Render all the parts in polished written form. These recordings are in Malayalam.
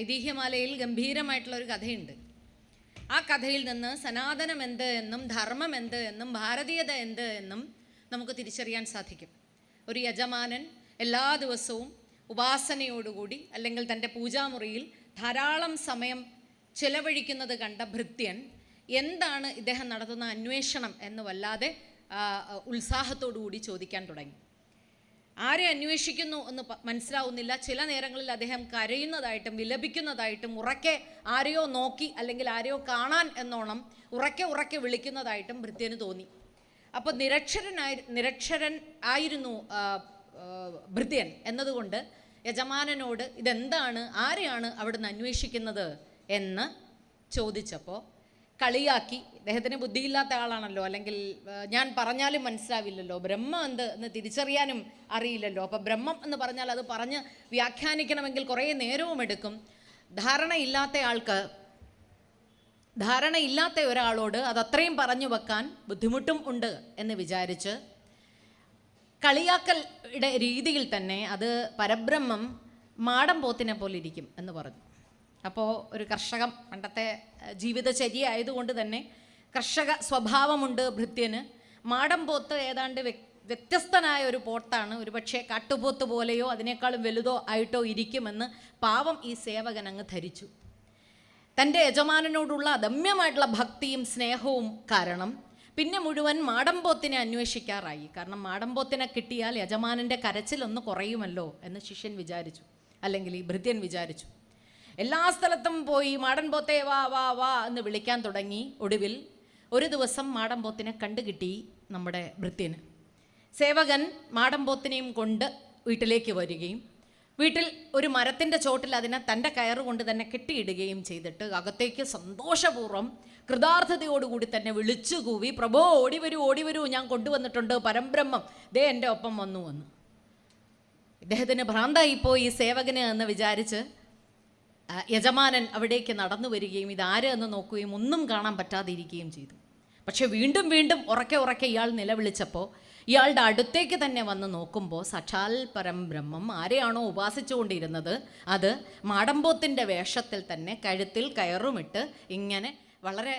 ഐതിഹ്യമാലയിൽ ഗംഭീരമായിട്ടുള്ള ഒരു കഥയുണ്ട്. ആ കഥയിൽ നിന്ന് സനാതനം എന്ത് എന്നും ധർമ്മം എന്ത് എന്നും ഭാരതീയത എന്ത് എന്നും നമുക്ക് തിരിച്ചറിയാൻ സാധിക്കും. ഒരു യജമാനൻ എല്ലാ ദിവസവും ഉപാസനയോടുകൂടി അല്ലെങ്കിൽ തൻ്റെ പൂജാമുറിയിൽ ധാരാളം സമയം ചിലവഴിക്കുന്നത് കണ്ട ഭൃത്യൻ എന്താണ് ഇദ്ദേഹം നടത്തുന്ന അന്വേഷണം എന്ന് വല്ലാതെ ഉത്സാഹത്തോടുകൂടി ചോദിക്കാൻ തുടങ്ങി. ആരെ അന്വേഷിക്കുന്നു എന്ന് മനസ്സിലാവുന്നില്ല. ചില നേരങ്ങളിൽ അദ്ദേഹം കരയുന്നതായിട്ടും വിലപിക്കുന്നതായിട്ടും ഉറക്കെ ആരെയോ നോക്കി അല്ലെങ്കിൽ ആരെയോ കാണാൻ എന്നോണം ഉറക്കെ വിളിക്കുന്നതായിട്ടും ഭൃത്യന് തോന്നി. അപ്പോൾ നിരക്ഷരൻ ആയിരുന്നു ഭൃത്യൻ എന്നതുകൊണ്ട് യജമാനനോട് ഇതെന്താണ്, ആരെയാണ് അവിടുന്ന് അന്വേഷിക്കുന്നത് എന്ന് ചോദിച്ചപ്പോൾ കളിയാക്കി, അദ്ദേഹത്തിന് ബുദ്ധിയില്ലാത്ത ആളാണല്ലോ, അല്ലെങ്കിൽ ഞാൻ പറഞ്ഞാലും മനസ്സിലാവില്ലല്ലോ, ബ്രഹ്മം എന്ത് എന്ന് തിരിച്ചറിയാനും അറിയില്ലല്ലോ, അപ്പോൾ ബ്രഹ്മം എന്ന് പറഞ്ഞാൽ അത് പറഞ്ഞ് വ്യാഖ്യാനിക്കണമെങ്കിൽ കുറേ നേരവും എടുക്കും. ധാരണയില്ലാത്ത ഒരാളോട് അതത്രയും പറഞ്ഞു വെക്കാൻ ബുദ്ധിമുട്ടും ഉണ്ട് എന്ന് വിചാരിച്ച് കളിയാക്കലുടെ രീതിയിൽ തന്നെ അത് പരബ്രഹ്മം മാടം പോത്തിനെ പോലെ ഇരിക്കും എന്ന് പറഞ്ഞു. അപ്പോൾ ഒരു കർഷകം, പണ്ടത്തെ ജീവിതചര്യ ആയതുകൊണ്ട് തന്നെ കർഷക സ്വഭാവമുണ്ട് ഭൃത്യന്. മാടം പോത്ത് ഏതാണ്ട് വ്യത്യസ്തനായ ഒരു പോത്താണ്, ഒരുപക്ഷെ കാട്ടുപോത്ത് പോലെയോ അതിനേക്കാളും വലുതോ ആയിട്ടോ ഇരിക്കുമെന്ന് പാവം ഈ സേവകൻ അങ്ങ് ധരിച്ചു. തൻ്റെ യജമാനനോടുള്ള അദമ്യമായിട്ടുള്ള ഭക്തിയും സ്നേഹവും കാരണം പിന്നെ മുഴുവൻ മാടമ്പോത്തിനെ അന്വേഷിക്കാറായി. കാരണം മാടമ്പോത്തിനെ കിട്ടിയാൽ യജമാനൻ്റെ കരച്ചിലൊന്ന് കുറയുമല്ലോ എന്ന് ശിഷ്യൻ വിചാരിച്ചു, അല്ലെങ്കിൽ ഈ ഭൃത്യൻ വിചാരിച്ചു. എല്ലാ സ്ഥലത്തും പോയി മാടൻപോത്തെ വാ വാ വാ എന്ന് വിളിക്കാൻ തുടങ്ങി. ഒടുവിൽ ഒരു ദിവസം മാടൻപോത്തിനെ കണ്ടുകിട്ടി നമ്മുടെ ഭൃത്യന്. സേവകൻ മാടൻപോത്തിനെയും കൊണ്ട് വീട്ടിലേക്ക് വരികയും വീട്ടിൽ ഒരു മരത്തിൻ്റെ ചോട്ടിൽ അതിനെ തൻ്റെ കയറുകൊണ്ട് തന്നെ കെട്ടിയിടുകയും ചെയ്തിട്ട് അകത്തേക്ക് സന്തോഷപൂർവ്വം കൃതാർത്ഥതയോടുകൂടി തന്നെ വിളിച്ചു കൂവി, പ്രഭോ ഓടി വരൂ, ഞാൻ കൊണ്ടുവന്നിട്ടുണ്ട് പരംബ്രഹ്മം, ദേ എൻ്റെ ഒപ്പം വന്നു. ഇദ്ദേഹത്തിന് ഭ്രാന്തായിപ്പോയി ഈ സേവകന് എന്ന് വിചാരിച്ച് യജമാനൻ അവിടേക്ക് നടന്നു വരികയും ഇതാര് എന്ന് നോക്കുകയും ഒന്നും കാണാൻ പറ്റാതിരിക്കുകയും ചെയ്തു. പക്ഷെ വീണ്ടും ഉറക്കെ ഇയാൾ നിലവിളിച്ചപ്പോൾ ഇയാളുടെ അടുത്തേക്ക് തന്നെ വന്ന് നോക്കുമ്പോൾ സാക്ഷാൽ പരംബ്രഹ്മം ആരെയാണോ ഉപാസിച്ചുകൊണ്ടിരുന്നത് അത് മാടമ്പോത്തിൻ്റെ വേഷത്തിൽ തന്നെ കഴുത്തിൽ കയറുമിട്ട് ഇങ്ങനെ വളരെ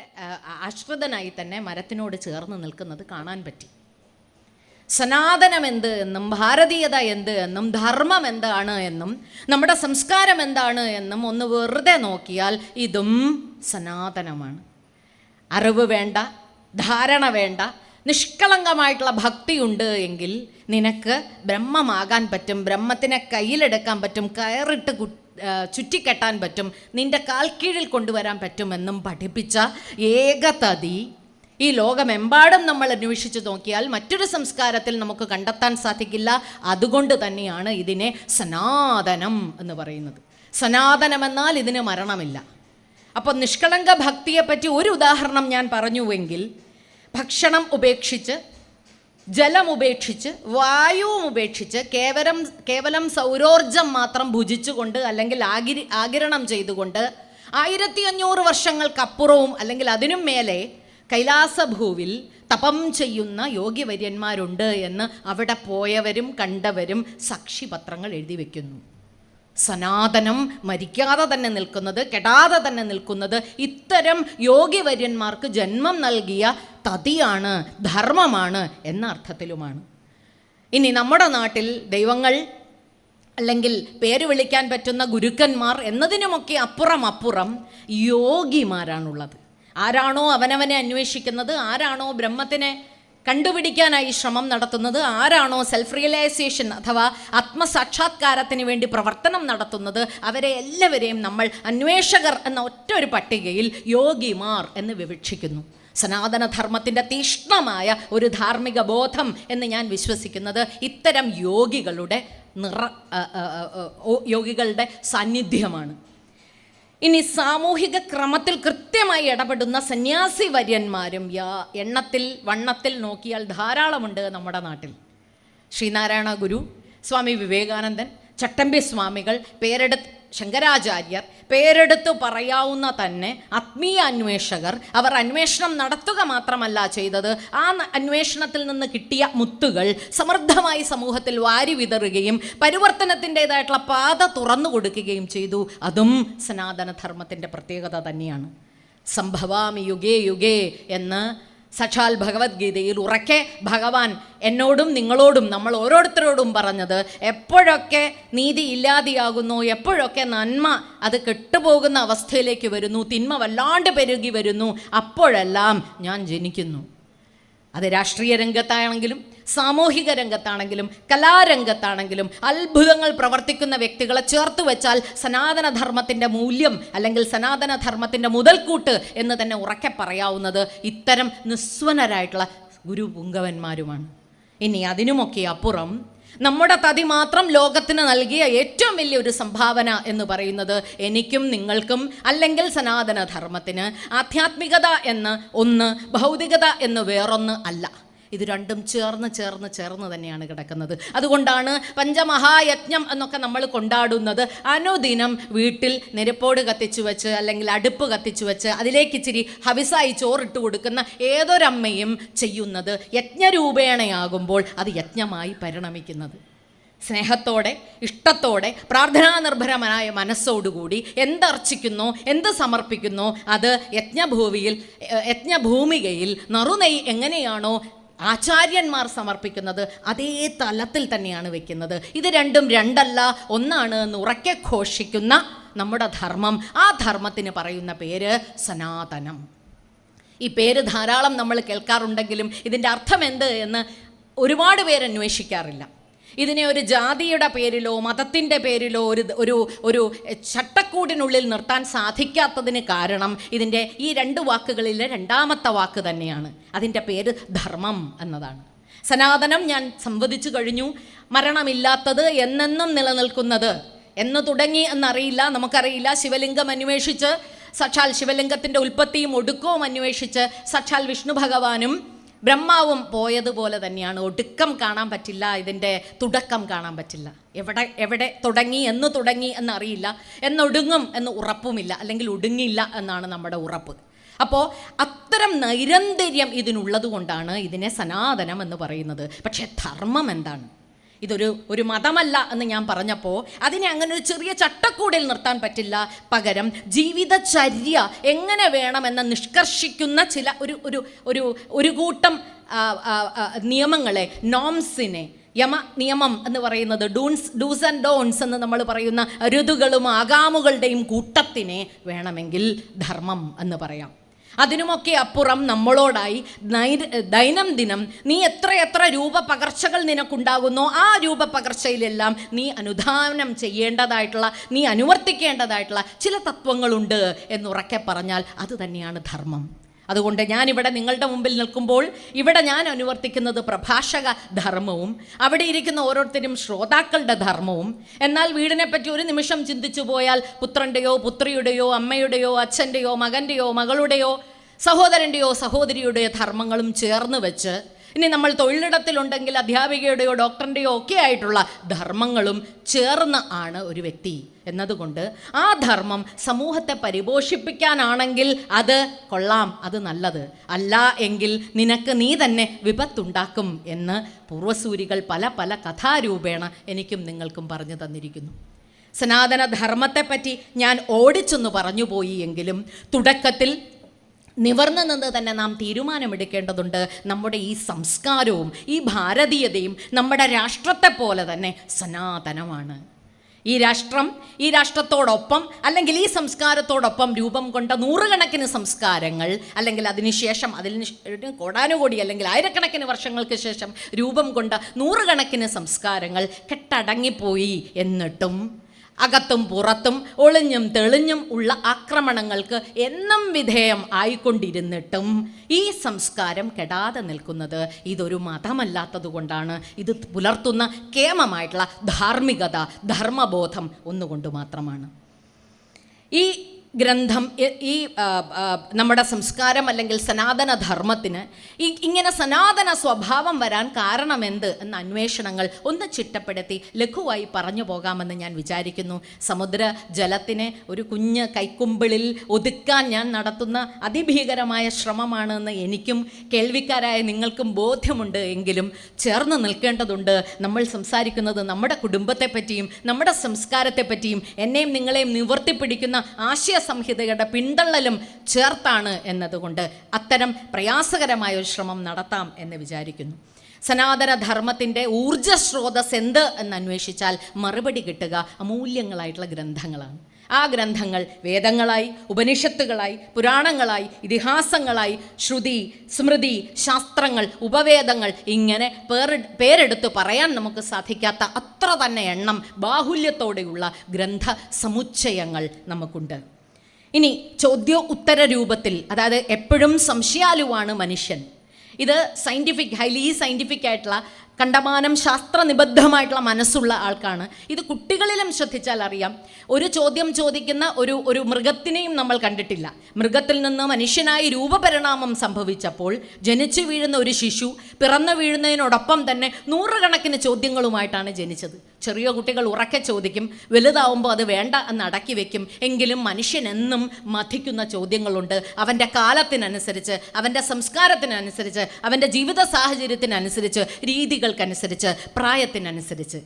ആശ്രിതനായി തന്നെ മരത്തിനോട് ചേർന്ന് നിൽക്കുന്നത് കാണാൻ പറ്റി. സനാതനം എന്ത് എന്നും ഭാരതീയത എന്ത് എന്നും ധർമ്മം എന്താണ് എന്നും നമ്മുടെ സംസ്കാരം എന്താണ് എന്നും ഒന്ന് വെറുതെ നോക്കിയാൽ ഇതും സനാതനമാണ്. അറിവ് വേണ്ട, ധാരണ വേണ്ട, നിഷ്കളങ്കമായിട്ടുള്ള ഭക്തിയുണ്ട് എങ്കിൽ നിനക്ക് ബ്രഹ്മമാകാൻ പറ്റും, ബ്രഹ്മത്തിനെ കയ്യിലെടുക്കാൻ പറ്റും, കയറിട്ട് ചുറ്റിക്കെട്ടാൻ പറ്റും, നിന്റെ കാൽക്കീഴിൽ കൊണ്ടുവരാൻ പറ്റുമെന്നും പഠിപ്പിച്ച ഏകതതി ഈ ലോകമെമ്പാടും നമ്മൾ അന്വേഷിച്ച് നോക്കിയാൽ മറ്റൊരു സംസ്കാരത്തിൽ നമുക്ക് കണ്ടെത്താൻ സാധിക്കില്ല. അതുകൊണ്ട് തന്നെയാണ് ഇതിനെ സനാതനം എന്ന് പറയുന്നത്. സനാതനമെന്നാൽ ഇതിന് മരണമില്ല. അപ്പോൾ നിഷ്കളങ്ക ഭക്തിയെപ്പറ്റി ഒരു ഉദാഹരണം ഞാൻ പറഞ്ഞുവെങ്കിൽ, ഭക്ഷണം ഉപേക്ഷിച്ച്, ജലം ഉപേക്ഷിച്ച്, വായുവും ഉപേക്ഷിച്ച് കേവലം സൗരോർജം മാത്രം ഭുജിച്ചുകൊണ്ട് അല്ലെങ്കിൽ ആഗിരണം ചെയ്തുകൊണ്ട് 1500 വർഷങ്ങൾക്കപ്പുറവും അല്ലെങ്കിൽ അതിനും മേലെ കൈലാസഭൂവിൽ തപം ചെയ്യുന്ന യോഗിവര്യന്മാരുണ്ട് എന്ന് അവിടെ പോയവരും കണ്ടവരും സാക്ഷിപത്രങ്ങൾ എഴുതി വയ്ക്കുന്നു. സനാതനം മരിക്കാതെ തന്നെ നിൽക്കുന്നത്, കെടാതെ തന്നെ നിൽക്കുന്നത് ഇത്തരം യോഗിവര്യന്മാർക്ക് ജന്മം നൽകിയ തതിയാണ്, ധർമ്മമാണ് എന്ന അർത്ഥത്തിലുമാണ്. ഇനി നമ്മുടെ നാട്ടിൽ ദൈവങ്ങൾ അല്ലെങ്കിൽ പേര് വിളിക്കാൻ പറ്റുന്ന ഗുരുക്കന്മാർ എന്നതിനുമൊക്കെ അപ്പുറം യോഗിമാരാണുള്ളത്. ആരാണോ അവനവനെ അന്വേഷിക്കുന്നത്, ആരാണോ ബ്രഹ്മത്തിനെ കണ്ടുപിടിക്കാനായി ശ്രമം നടത്തുന്നത്, ആരാണോ സെൽഫ് റിയലൈസേഷൻ അഥവാ ആത്മസാക്ഷാത്കാരത്തിന് വേണ്ടി പ്രവർത്തനം നടത്തുന്നത്, അവരെ എല്ലാവരെയും നമ്മൾ അന്വേഷകർ എന്ന ഒറ്റ ഒരു പട്ടികയിൽ യോഗിമാർ എന്ന് വിവക്ഷിക്കുന്നു. സനാതനധർമ്മത്തിൻ്റെ തീഷ്ണമായ ഒരു ധാർമ്മിക ബോധം എന്ന് ഞാൻ വിശ്വസിക്കുന്നത് ഇത്തരം യോഗികളുടെ സാന്നിധ്യമാണ്. ഇനി സാമൂഹിക ക്രമത്തിൽ കൃത്യമായി ഇടപെടുന്ന സന്യാസി വര്യന്മാരും വണ്ണത്തിൽ നോക്കിയാൽ ധാരാളമുണ്ട് നമ്മുടെ നാട്ടിൽ. ശ്രീനാരായണ ഗുരു, സ്വാമി വിവേകാനന്ദൻ, ചട്ടമ്പി സ്വാമികൾ, ശങ്കരാചാര്യർ പേരെടുത്തു പറയാവുന്ന തന്നെ ആത്മീയ അന്വേഷകർ, അവർ അന്വേഷണം നടത്തുക മാത്രമല്ല ചെയ്തത്, ആ അന്വേഷണത്തിൽ നിന്ന് കിട്ടിയ മുത്തുകൾ സമൃദ്ധമായി സമൂഹത്തിൽ വാരി വിതറുകയും പരിവർത്തനത്തിൻ്റെതായിട്ടുള്ള പാത തുറന്നു കൊടുക്കുകയും ചെയ്തു. അതും സനാതനധർമ്മത്തിൻ്റെ പ്രത്യേകത തന്നെയാണ്. സംഭവാമി യുഗേ യുഗേ എന്ന് സാക്ഷാൽ ഭഗവത്ഗീതയിൽ ഉറക്കെ ഭഗവാൻ എന്നോടും നിങ്ങളോടും നമ്മൾ ഓരോരുത്തരോടും പറഞ്ഞത്, എപ്പോഴൊക്കെ നീതി ഇല്ലാതെയാകുന്നു, എപ്പോഴൊക്കെ നന്മ അത് കെട്ടുപോകുന്ന അവസ്ഥയിലേക്ക് വരുന്നു, തിന്മ വല്ലാണ്ട് പെരുകി വരുന്നു, അപ്പോഴെല്ലാം ഞാൻ ജനിക്കുന്നു. അത് രാഷ്ട്രീയ രംഗത്താണെങ്കിലും സാമൂഹിക രംഗത്താണെങ്കിലും കലാരംഗത്താണെങ്കിലും അത്ഭുതങ്ങൾ പ്രവർത്തിക്കുന്ന വ്യക്തികളെ ചേർത്ത് വെച്ചാൽ സനാതനധർമ്മത്തിൻ്റെ മൂല്യം അല്ലെങ്കിൽ സനാതനധർമ്മത്തിൻ്റെ മുതൽക്കൂട്ട് എന്ന് തന്നെ ഉറക്കെ പറയാവുന്നത് ഇത്തരം നിസ്വനരായിട്ടുള്ള ഗുരു പുങ്കവന്മാരുമാണ്. ഇനി അതിനുമൊക്കെ അപ്പുറം നമ്മുടെ തതി മാത്രം ലോകത്തിന് നൽകിയ ഏറ്റവും വലിയൊരു സംഭാവന എന്ന് പറയുന്നത് എനിക്കും നിങ്ങൾക്കും അല്ലെങ്കിൽ സനാതനധർമ്മത്തിന് ആധ്യാത്മികത എന്ന് ഒന്ന്, ഭൗതികത എന്ന് വേറൊന്ന് അല്ല. ഇത് രണ്ടും ചേർന്ന് തന്നെയാണ് കിടക്കുന്നത്. അതുകൊണ്ടാണ് പഞ്ചമഹായജ്ഞം എന്നൊക്കെ നമ്മൾ കൊണ്ടാടുന്നത്. അനുദിനം വീട്ടിൽ നെരുപ്പോട് കത്തിച്ചു വെച്ച് അല്ലെങ്കിൽ അടുപ്പ് കത്തിച്ചു വെച്ച് അതിലേക്ക് ഇച്ചിരി ഹവിസായി ചോറിട്ട് കൊടുക്കുന്ന ഏതൊരമ്മയും ചെയ്യുന്നത് യജ്ഞരൂപേണയാകുമ്പോൾ അത് യജ്ഞമായി പരിണമിക്കുന്നത്. സ്നേഹത്തോടെ, ഇഷ്ടത്തോടെ, പ്രാർത്ഥനാനിർഭരമായ മനസ്സോടുകൂടി എന്തർച്ചിക്കുന്നോ, എന്ത് സമർപ്പിക്കുന്നോ അത് യജ്ഞഭൂമികയിൽ നറുനെയ് എങ്ങനെയാണോ ആചാര്യന്മാർ സമർപ്പിക്കുന്നത് അതേ തലത്തിൽ തന്നെയാണ് വെക്കുന്നത്. ഇത് രണ്ടും രണ്ടല്ല, ഒന്നാണ് എന്ന് ഉറക്കെ ഘോഷിക്കുന്ന നമ്മുടെ ധർമ്മം, ആ ധർമ്മത്തിന് പറയുന്ന പേര് സനാതനം. ഈ പേര് ധാരാളം നമ്മൾ കേൾക്കാറുണ്ടെങ്കിലും ഇതിൻ്റെ അർത്ഥം എന്ത് എന്ന് ഒരുപാട് പേര് അന്വേഷിക്കാറില്ല. ഇതിനെ ഒരു ജാതിയുടെ പേരിലോ മതത്തിൻ്റെ പേരിലോ ഒരു ചട്ടക്കൂടിനുള്ളിൽ നിർത്താൻ സാധിക്കാത്തതിന് കാരണം ഇതിൻ്റെ ഈ രണ്ട് വാക്കുകളിലെ രണ്ടാമത്തെ വാക്ക് തന്നെയാണ്. അതിൻ്റെ പേര് ധർമ്മം എന്നതാണ്. സനാതനം ഞാൻ സംവദിച്ചു കഴിഞ്ഞു. മരണമില്ലാത്തത്, എന്നെന്നും നിലനിൽക്കുന്നത്. എന്ന് തുടങ്ങി എന്നറിയില്ല, നമുക്കറിയില്ല. ശിവലിംഗം അന്വേഷിച്ച് സാക്ഷാൽ ശിവലിംഗത്തിൻ്റെ ഉൽപ്പത്തിയും ഒടുക്കവും അന്വേഷിച്ച് സാക്ഷാൽ വിഷ്ണു ഭഗവാനും ബ്രഹ്മാവും പോയതുപോലെ തന്നെയാണ്. ഒടുക്കം കാണാൻ പറ്റില്ല, ഇതിൻ്റെ തുടക്കം കാണാൻ പറ്റില്ല. എവിടെ തുടങ്ങി എന്നറിയില്ല, എന്നൊടുങ്ങും എന്ന് ഉറപ്പുമില്ല, അല്ലെങ്കിൽ ഒടുങ്ങില്ല എന്നാണ് നമ്മുടെ ഉറപ്പ്. അപ്പോൾ അത്തരം നൈരന്തര്യം ഇതിനുള്ളത് കൊണ്ടാണ് ഇതിനെ സനാതനം എന്ന് പറയുന്നത്. പക്ഷേ ധർമ്മം എന്താണ്? ഇതൊരു മതമല്ല എന്ന് ഞാൻ പറഞ്ഞപ്പോൾ അതിനെ അങ്ങനെ ഒരു ചെറിയ ചട്ടക്കൂടിൽ നിർത്താൻ പറ്റില്ല. പകരം ജീവിതചര്യ എങ്ങനെ വേണമെന്ന് നിഷ്കർഷിക്കുന്ന ചില ഒരു കൂട്ടം നിയമങ്ങളെ, നോംസിനെ, നിയമം എന്ന് പറയുന്നത് ഡൂസ് ആൻഡ് ഡോൺസ് എന്ന് നമ്മൾ പറയുന്ന ഋതുകളും ആഗാമുകളുടെയും കൂട്ടത്തിനെ വേണമെങ്കിൽ ധർമ്മം എന്ന് പറയാം. അതിനുമൊക്കെ അപ്പുറം നമ്മളോടായി ദൈനംദിനം നീ എത്ര രൂപപകർച്ചകൾ നിനക്കുണ്ടാകുന്നോ ആ രൂപപകർച്ചയിലെല്ലാം നീ അനുധാനം ചെയ്യേണ്ടതായിട്ടുള്ള, നീ അനുവർത്തിക്കേണ്ടതായിട്ടുള്ള ചില തത്വങ്ങളുണ്ട് എന്നുറക്കെ പറഞ്ഞാൽ അത് തന്നെയാണ് ധർമ്മം. അതുകൊണ്ട് ഞാനിവിടെ നിങ്ങളുടെ മുമ്പിൽ നിൽക്കുമ്പോൾ ഇവിടെ ഞാൻ അനുവർത്തിക്കുന്നത് പ്രഭാഷക ധർമ്മവും അവിടെ ഇരിക്കുന്ന ഓരോരുത്തരും ശ്രോതാക്കളുടെ ധർമ്മവും. എന്നാൽ വീടിനെപ്പറ്റി ഒരു നിമിഷം ചിന്തിച്ചു പോയാൽ പുത്രൻ്റെയോ പുത്രിയുടെയോ അമ്മയുടെയോ അച്ഛൻ്റെയോ മകൻ്റെയോ മകളുടെയോ സഹോദരൻ്റെയോ സഹോദരിയുടെയോ ധർമ്മങ്ങളും ചേർന്ന് വെച്ച്, ഇനി നമ്മൾ തൊഴിലിടത്തിലുണ്ടെങ്കിൽ അധ്യാപികയുടെയോ ഡോക്ടറിൻ്റെയോ ഒക്കെ ആയിട്ടുള്ള ധർമ്മങ്ങളും ചേർന്ന് ആണ് ഒരു വ്യക്തി എന്നതുകൊണ്ട് ആ ധർമ്മം സമൂഹത്തെ പരിപോഷിപ്പിക്കാനാണെങ്കിൽ അത് കൊള്ളാം, അത് നല്ലത്. അല്ല എങ്കിൽ നിനക്ക് നീ തന്നെ വിപത്തുണ്ടാക്കും എന്ന് പൂർവസൂരികൾ പല കഥാരൂപേണ എനിക്കും നിങ്ങൾക്കും പറഞ്ഞു തന്നിരിക്കുന്നു. സനാതന ധർമ്മത്തെപ്പറ്റി ഞാൻ ഓടിച്ചൊന്ന് പറഞ്ഞു പോയി എങ്കിലും തുടക്കത്തിൽ നിവർന്നു നിന്ന് തന്നെ നാം തീരുമാനമെടുക്കേണ്ടതുണ്ട്. നമ്മുടെ ഈ സംസ്കാരവും ഈ ഭാരതീയതയും നമ്മുടെ രാഷ്ട്രത്തെ പോലെ തന്നെ സനാതനമാണ്. ഈ രാഷ്ട്രത്തോടൊപ്പം അല്ലെങ്കിൽ ഈ സംസ്കാരത്തോടൊപ്പം രൂപം കൊണ്ട നൂറുകണക്കിന് സംസ്കാരങ്ങൾ, അല്ലെങ്കിൽ അതിനുശേഷം അതിന് കോടാനുകോടി അല്ലെങ്കിൽ ആയിരക്കണക്കിന് വർഷങ്ങൾക്ക് ശേഷം രൂപം കൊണ്ട നൂറുകണക്കിന് സംസ്കാരങ്ങൾ കെട്ടടങ്ങിപ്പോയി. എന്നിട്ടും അകത്തും പുറത്തും ഒളിഞ്ഞും തെളിഞ്ഞും ഉള്ള ആക്രമണങ്ങൾക്ക് എന്നും വിധേയം ആയിക്കൊണ്ടിരുന്നിട്ടും ഈ സംസ്കാരം കെടാതെ നിൽക്കുന്നത് ഇതൊരു മതമല്ലാത്തത് കൊണ്ടാണ്. ഇത് പുലർത്തുന്ന കേമമായിട്ടുള്ള ധാർമ്മികത, ധർമ്മബോധം ഒന്നുകൊണ്ട് മാത്രമാണ്. ഈ ഗ്രന്ഥം ഈ നമ്മുടെ സംസ്കാരം അല്ലെങ്കിൽ സനാതന ധർമ്മത്തിന് ഇങ്ങനെ സനാതന സ്വഭാവം വരാൻ കാരണമെന്ത് എന്ന അന്വേഷണങ്ങൾ ഒന്ന് ചിട്ടപ്പെടുത്തി ലഘുവായി പറഞ്ഞു പോകാമെന്ന് ഞാൻ വിചാരിക്കുന്നു. സമുദ്ര ജലത്തിനെ ഒരു കുഞ്ഞ് കൈക്കുമ്പിളിൽ ഒതുക്കാൻ ഞാൻ നടത്തുന്ന അതിഭീകരമായ ശ്രമമാണെന്ന് എനിക്കും കേൾവിക്കാരായ നിങ്ങൾക്കും ബോധ്യമുണ്ട്. എങ്കിലും ചേർന്ന് നിൽക്കേണ്ടതുണ്ട്. നമ്മൾ സംസാരിക്കുന്നത് നമ്മുടെ കുടുംബത്തെ പറ്റിയും നമ്മുടെ സംസ്കാരത്തെ പറ്റിയും എന്നെയും നിങ്ങളെയും നിവർത്തിപ്പിടിക്കുന്ന ആശയ സംഹിതയുടെ പിന്തള്ളലും ചേർത്താണ് എന്നതുകൊണ്ട് അത്തരം പ്രയാസകരമായ ഒരു ശ്രമം നടത്താം എന്ന് വിചാരിക്കുന്നു. സനാതന ധർമ്മത്തിൻ്റെ ഊർജ്ജ സ്രോതസ് എന്ത് എന്ന് അന്വേഷിച്ചാൽ മറുപടി കിട്ടുക അമൂല്യങ്ങളായിട്ടുള്ള ഗ്രന്ഥങ്ങളാണ്. ആ ഗ്രന്ഥങ്ങൾ വേദങ്ങളായി, ഉപനിഷത്തുകളായി, പുരാണങ്ങളായി, ഇതിഹാസങ്ങളായി, ശ്രുതി, സ്മൃതി, ശാസ്ത്രങ്ങൾ, ഉപവേദങ്ങൾ, ഇങ്ങനെ പേരെടുത്ത് പറയാൻ നമുക്ക് സാധിക്കാത്ത അത്ര തന്നെ എണ്ണം ബാഹുല്യത്തോടെയുള്ള ഗ്രന്ഥ സമുച്ചയങ്ങൾ നമുക്കുണ്ട്. ഇനി ചോദ്യ ഉത്തര രൂപത്തിൽ, അതായത് എപ്പോഴും സംശയാലുവാണ് മനുഷ്യൻ. ഇത് ഹൈലി സയൻറ്റിഫിക് ആയിട്ടുള്ള കണ്ടമാനം ശാസ്ത്രനിബദ്ധമായിട്ടുള്ള മനസ്സുള്ള ആൾക്കാണ്. ഇത് കുട്ടികളിലും ശ്രദ്ധിച്ചാൽ അറിയാം. ഒരു ചോദ്യം ചോദിക്കുന്ന ഒരു മൃഗത്തിനെയും നമ്മൾ കണ്ടിട്ടില്ല. മൃഗത്തിൽ നിന്ന് മനുഷ്യനായി രൂപപരിണാമം സംഭവിച്ചപ്പോൾ ജനിച്ചു വീഴുന്ന ഒരു ശിശു പിറന്നു വീഴുന്നതിനോടൊപ്പം തന്നെ നൂറുകണക്കിന് ചോദ്യങ്ങളുമായിട്ടാണ് ജനിച്ചത്. ചെറിയ കുട്ടികൾ ഉറക്കെ ചോദിക്കും, വലുതാവുമ്പോൾ അത് വേണ്ട എന്ന് അടക്കി വെക്കും. എങ്കിലും മനുഷ്യൻ എന്നും മഥിക്കുന്ന ചോദ്യങ്ങളുണ്ട്. അവൻ്റെ കാലത്തിനനുസരിച്ച്, അവൻ്റെ സംസ്കാരത്തിനനുസരിച്ച്, അവൻ്റെ ജീവിത സാഹചര്യത്തിനനുസരിച്ച്, രീതികൾക്കനുസരിച്ച്, പ്രായത്തിനനുസരിച്ച്.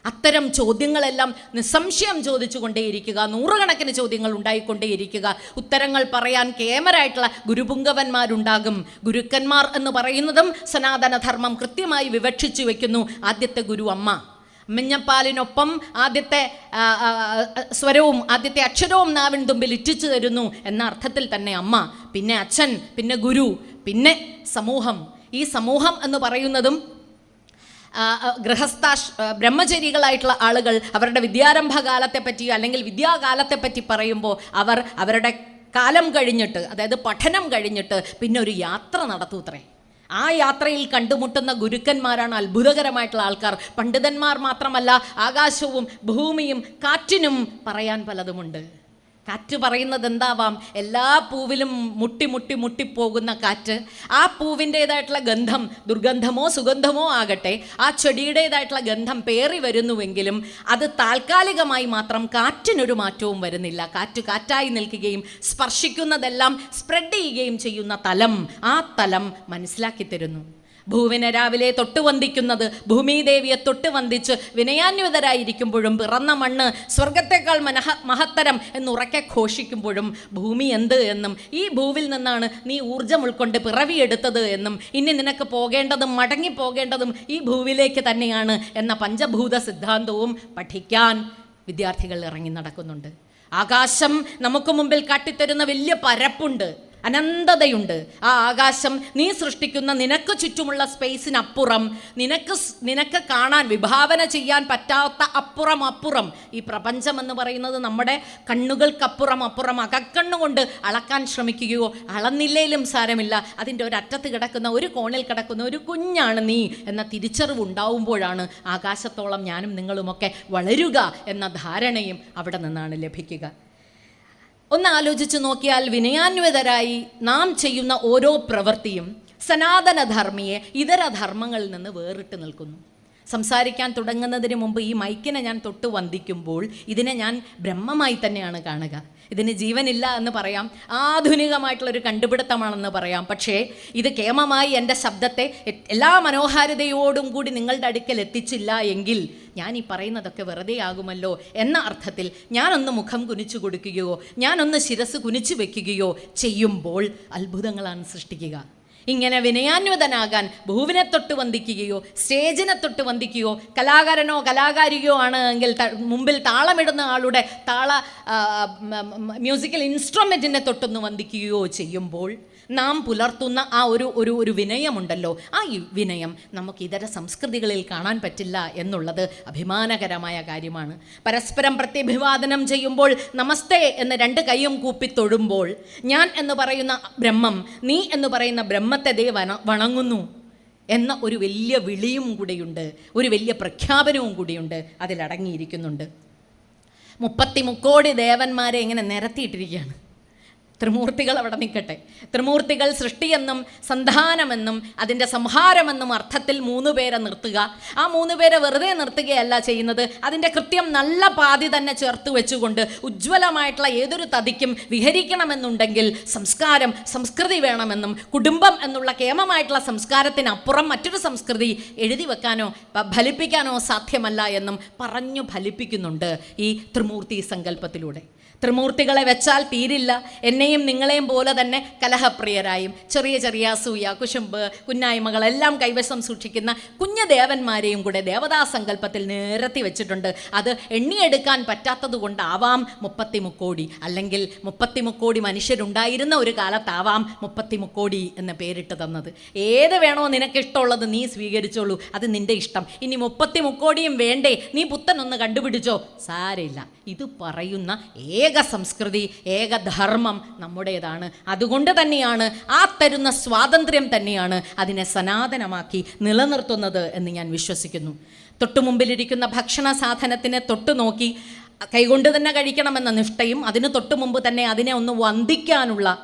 അത്തരം ചോദ്യങ്ങളെല്ലാം നിസ്സംശയം ചോദിച്ചു കൊണ്ടേയിരിക്കുക. നൂറുകണക്കിന് ചോദ്യങ്ങൾ ഉണ്ടായിക്കൊണ്ടേയിരിക്കുക. ഉത്തരങ്ങൾ പറയാൻ കേമരായിട്ടുള്ള ഗുരുപുങ്കവന്മാരുണ്ടാകും. ഗുരുക്കന്മാർ എന്ന് പറയുന്നതും സനാതനധർമ്മം കൃത്യമായി വിവക്ഷിച്ചു വെക്കുന്നു. ആദ്യത്തെ ഗുരു അമ്മ. മഞ്ഞപ്പാലിനൊപ്പം ആദ്യത്തെ സ്വരവും ആദ്യത്തെ അക്ഷരവും നാവിൻ തുമ്പിൽ ഇറ്റിച്ചു തരുന്നു എന്ന അർത്ഥത്തിൽ തന്നെ അമ്മ, പിന്നെ അച്ഛൻ, പിന്നെ ഗുരു, പിന്നെ സമൂഹം. ഈ സമൂഹം എന്ന് പറയുന്നതും ബ്രഹ്മചരികളായിട്ടുള്ള ആളുകൾ അവരുടെ വിദ്യാരംഭകാലത്തെപ്പറ്റി അല്ലെങ്കിൽ വിദ്യാകാലത്തെപ്പറ്റി പറയുമ്പോൾ അവരുടെ കാലം കഴിഞ്ഞിട്ട്, അതായത് പഠനം കഴിഞ്ഞിട്ട് പിന്നെ ഒരു യാത്ര നടത്തൂത്രേ. ആ യാത്രയിൽ കണ്ടുമുട്ടുന്ന ഗുരുക്കന്മാരാണ് അത്ഭുതകരമായിട്ടുള്ള ആൾക്കാർ. പണ്ഡിതന്മാർ മാത്രമല്ല, ആകാശവും ഭൂമിയും കാറ്റിനും പറയാൻ പലതുമുണ്ട്. കാറ്റ് പറയുന്നത് എന്താവാം? എല്ലാ പൂവിലും മുട്ടിപ്പോകുന്ന കാറ്റ്. ആ പൂവിൻ്റേതായിട്ടുള്ള ഗന്ധം ദുർഗന്ധമോ സുഗന്ധമോ ആകട്ടെ, ആ ചെടിയുടേതായിട്ടുള്ള ഗന്ധം പേറി വരുന്നുവെങ്കിലും അത് താൽക്കാലികമായി മാത്രം, കാറ്റിനൊരു മാറ്റവും വരുന്നില്ല. കാറ്റ് കാറ്റായി നിൽക്കുകയും സ്പർശിക്കുന്നതെല്ലാം സ്പ്രെഡ് ചെയ്യുകയും ചെയ്യുന്ന തലം, ആ തലം മനസ്സിലാക്കി തരുന്നു. ഭൂവിനെ രാവിലെ തൊട്ടുവന്ദിക്കുന്നത്, ഭൂമിദേവിയെ തൊട്ടുവന്ദിച്ച് വിനയാന്വിതരായിരിക്കുമ്പോഴും പിറന്ന മണ്ണ് സ്വർഗത്തെക്കാൾ മഹത്തരം എന്നുറക്കെ ഘോഷിക്കുമ്പോഴും ഭൂമി എന്ത് എന്നും ഈ ഭൂവിൽ നിന്നാണ് നീ ഊർജ്ജം ഉൾക്കൊണ്ട് പിറവിയെടുത്തത് എന്നും ഇനി നിനക്ക് പോകേണ്ടതും മടങ്ങിപ്പോകേണ്ടതും ഈ ഭൂവിലേക്ക് തന്നെയാണ് എന്ന പഞ്ചഭൂത സിദ്ധാന്തവും പഠിക്കാൻ വിദ്യാർത്ഥികൾ ഇറങ്ങി നടക്കുന്നുണ്ട്. ആകാശം നമുക്ക് മുമ്പിൽ കാട്ടിത്തരുന്ന വലിയ പരപ്പുണ്ട്, അനന്തതയുണ്ട്. ആ ആകാശം നീ സൃഷ്ടിക്കുന്ന നിനക്ക് ചുറ്റുമുള്ള സ്പേസിനപ്പുറം, നിനക്ക് കാണാൻ വിഭാവന ചെയ്യാൻ പറ്റാത്ത അപ്പുറം ഈ പ്രപഞ്ചം എന്ന് പറയുന്നത് നമ്മുടെ കണ്ണുകൾക്കപ്പുറം അകക്കണ്ണുകൊണ്ട് അളക്കാൻ ശ്രമിക്കുകയോ അളന്നില്ലേലും സാരമില്ല, അതിൻ്റെ ഒരറ്റത്ത് കിടക്കുന്ന, ഒരു കോണിൽ കിടക്കുന്ന ഒരു കുഞ്ഞാണ് നീ എന്ന തിരിച്ചറിവ് ഉണ്ടാവുമ്പോഴാണ് ആകാശത്തോളം ഞാനും നിങ്ങളുമൊക്കെ വളരുക എന്ന ധാരണയും അവിടെ നിന്നാണ് ലഭിക്കുക. ഒന്ന് ആലോചിച്ച് നോക്കിയാൽ വിനയാന്വിതരായി നാം ചെയ്യുന്ന ഓരോ പ്രവൃത്തിയും സനാതനധർമ്മിയെ ഇതര ധർമ്മങ്ങളിൽ നിന്ന് വേറിട്ട് നിൽക്കുന്നു. സംസാരിക്കാൻ തുടങ്ങുന്നതിന് മുമ്പ് ഈ മൈക്കിനെ ഞാൻ തൊട്ട് വന്ദിക്കുമ്പോൾ ഇതിനെ ഞാൻ ബ്രഹ്മമായി തന്നെയാണ് കാണുക. ഇതിന് ജീവനില്ല എന്ന് പറയാം, ആധുനികമായിട്ടുള്ളൊരു കണ്ടുപിടുത്തമാണെന്ന് പറയാം. പക്ഷേ ഇത് കേമമായി എൻ്റെ ശബ്ദത്തെ എല്ലാ മനോഹാരിതയോടും കൂടി നിങ്ങളുടെ അടുക്കൽ എത്തിച്ചില്ല എങ്കിൽ ഞാൻ ഈ പറയുന്നതൊക്കെ വെറുതെ ആകുമല്ലോ എന്ന അർത്ഥത്തിൽ ഞാനൊന്ന് മുഖം കുനിച്ചു കൊടുക്കുകയോ ഞാനൊന്ന് ശിരസ് കുനിച്ചു വെക്കുകയോ ചെയ്യുമ്പോൾ അത്ഭുതങ്ങളാണ് സൃഷ്ടിക്കുക. ഇങ്ങനെ വിനയാന്വിതനാകാൻ ഭൂവിനെ തൊട്ട് വന്ദിക്കുകയോ സ്റ്റേജിനെ തൊട്ട് വന്ദിക്കുകയോ, കലാകാരനോ കലാകാരിയോ ആണ് എങ്കിൽ മുമ്പിൽ താളമിടുന്ന ആളുടെ മ്യൂസിക്കൽ ഇൻസ്ട്രുമെൻറ്റിനെ തൊട്ടൊന്ന് വന്ദിക്കുകയോ ചെയ്യുമ്പോൾ നാം പുലർത്തുന്ന ആ ഒരു വിനയമുണ്ടല്ലോ, ആ വിനയം നമുക്ക് ഇതര സംസ്കൃതികളിൽ കാണാൻ പറ്റില്ല എന്നുള്ളത് അഭിമാനകരമായ കാര്യമാണ്. പരസ്പരം പ്രത്യഭിവാദനം ചെയ്യുമ്പോൾ നമസ്തേ എന്ന് രണ്ട് കൈയും കൂപ്പി തൊഴുമ്പോൾ ഞാൻ എന്ന് പറയുന്ന ബ്രഹ്മം, നീ എന്ന് പറയുന്ന ബ്രഹ്മത്തെ ദേ വണങ്ങുന്നു എന്ന ഒരു വലിയ വിളിയും കൂടിയുണ്ട്, ഒരു വലിയ പ്രഖ്യാപനവും കൂടിയുണ്ട്, അതിലടങ്ങിയിരിക്കുന്നുണ്ട്. 33 കോടി ദേവന്മാരെ ഇങ്ങനെ നിരത്തിയിട്ടിരിക്കുകയാണ്. ത്രിമൂർത്തികൾ അവിടെ നിൽക്കട്ടെ. ത്രിമൂർത്തികൾ സൃഷ്ടിയെന്നും സന്ധാനമെന്നും അതിൻ്റെ സംഹാരമെന്നും അർത്ഥത്തിൽ 3 പേരെ നിർത്തുക. ആ 3 പേരെ വെറുതെ നിർത്തുകയല്ല ചെയ്യുന്നത്, അതിൻ്റെ കൃത്യം നല്ല പാതി തന്നെ ചേർത്ത് വെച്ചുകൊണ്ട് ഉജ്ജ്വലമായിട്ടുള്ള ഏതൊരു തതിക്കും വിഹരിക്കണമെന്നുണ്ടെങ്കിൽ സംസ്കാരം, സംസ്കൃതി വേണമെന്നും കുടുംബം എന്നുള്ള കേമമായിട്ടുള്ള സംസ്കാരത്തിനപ്പുറം മറ്റൊരു സംസ്കൃതി എഴുതി വെക്കാനോ ഫലിപ്പിക്കാനോ സാധ്യമല്ല എന്നും പറഞ്ഞു ഫലിപ്പിക്കുന്നുണ്ട് ഈ ത്രിമൂർത്തി സങ്കല്പത്തിലൂടെ. ത്രിമൂർത്തികളെ വെച്ചാൽ തീരില്ല. എന്നെയും നിങ്ങളെയും പോലെ തന്നെ കലഹപ്രിയരായും ചെറിയ ചെറിയ അസൂയ, കുശുമ്പ്, കുന്നായ്മകളെല്ലാം കൈവശം സൂക്ഷിക്കുന്ന കുഞ്ഞു ദേവന്മാരെയും കൂടെ ദേവതാ സങ്കല്പത്തിൽ നിരത്തി വെച്ചിട്ടുണ്ട്. അത് എണ്ണിയെടുക്കാൻ പറ്റാത്തത് കൊണ്ടാവാം 30 മുക്കോടി, അല്ലെങ്കിൽ 30 മുക്കോടി മനുഷ്യരുണ്ടായിരുന്ന ഒരു കാലത്താവാം 30 മുക്കോടി എന്ന് പേരിട്ട് തന്നത്. ഏത് വേണോ നിനക്കിഷ്ടമുള്ളത് നീ സ്വീകരിച്ചോളൂ, അത് നിന്റെ ഇഷ്ടം. ഇനി 30 മുക്കോടിയും വേണ്ടേ, നീ പുത്തനൊന്ന് കണ്ടുപിടിച്ചോ, സാരമില്ല. ഇത് പറയുന്ന ഏക സംസ്കൃതി, ഏക ധർമ്മം നമ്മുടേതാണ്. അതുകൊണ്ട് തന്നെയാണ്, ആ തരുന്ന സ്വാതന്ത്ര്യം തന്നെയാണ് അതിനെ സനാതനമാക്കി നിലനിർത്തുന്നത് എന്ന് ഞാൻ വിശ്വസിക്കുന്നു. തൊട്ടുമുമ്പിലിരിക്കുന്ന ഭക്ഷണ സാധനത്തിനെ തൊട്ടു നോക്കി കൈകൊണ്ട് തന്നെ കഴിക്കണമെന്ന നിഷ്ഠയും, അതിന് തൊട്ടു മുമ്പ് തന്നെ അതിനെ ഒന്ന് വന്ദിക്കാനുള്ള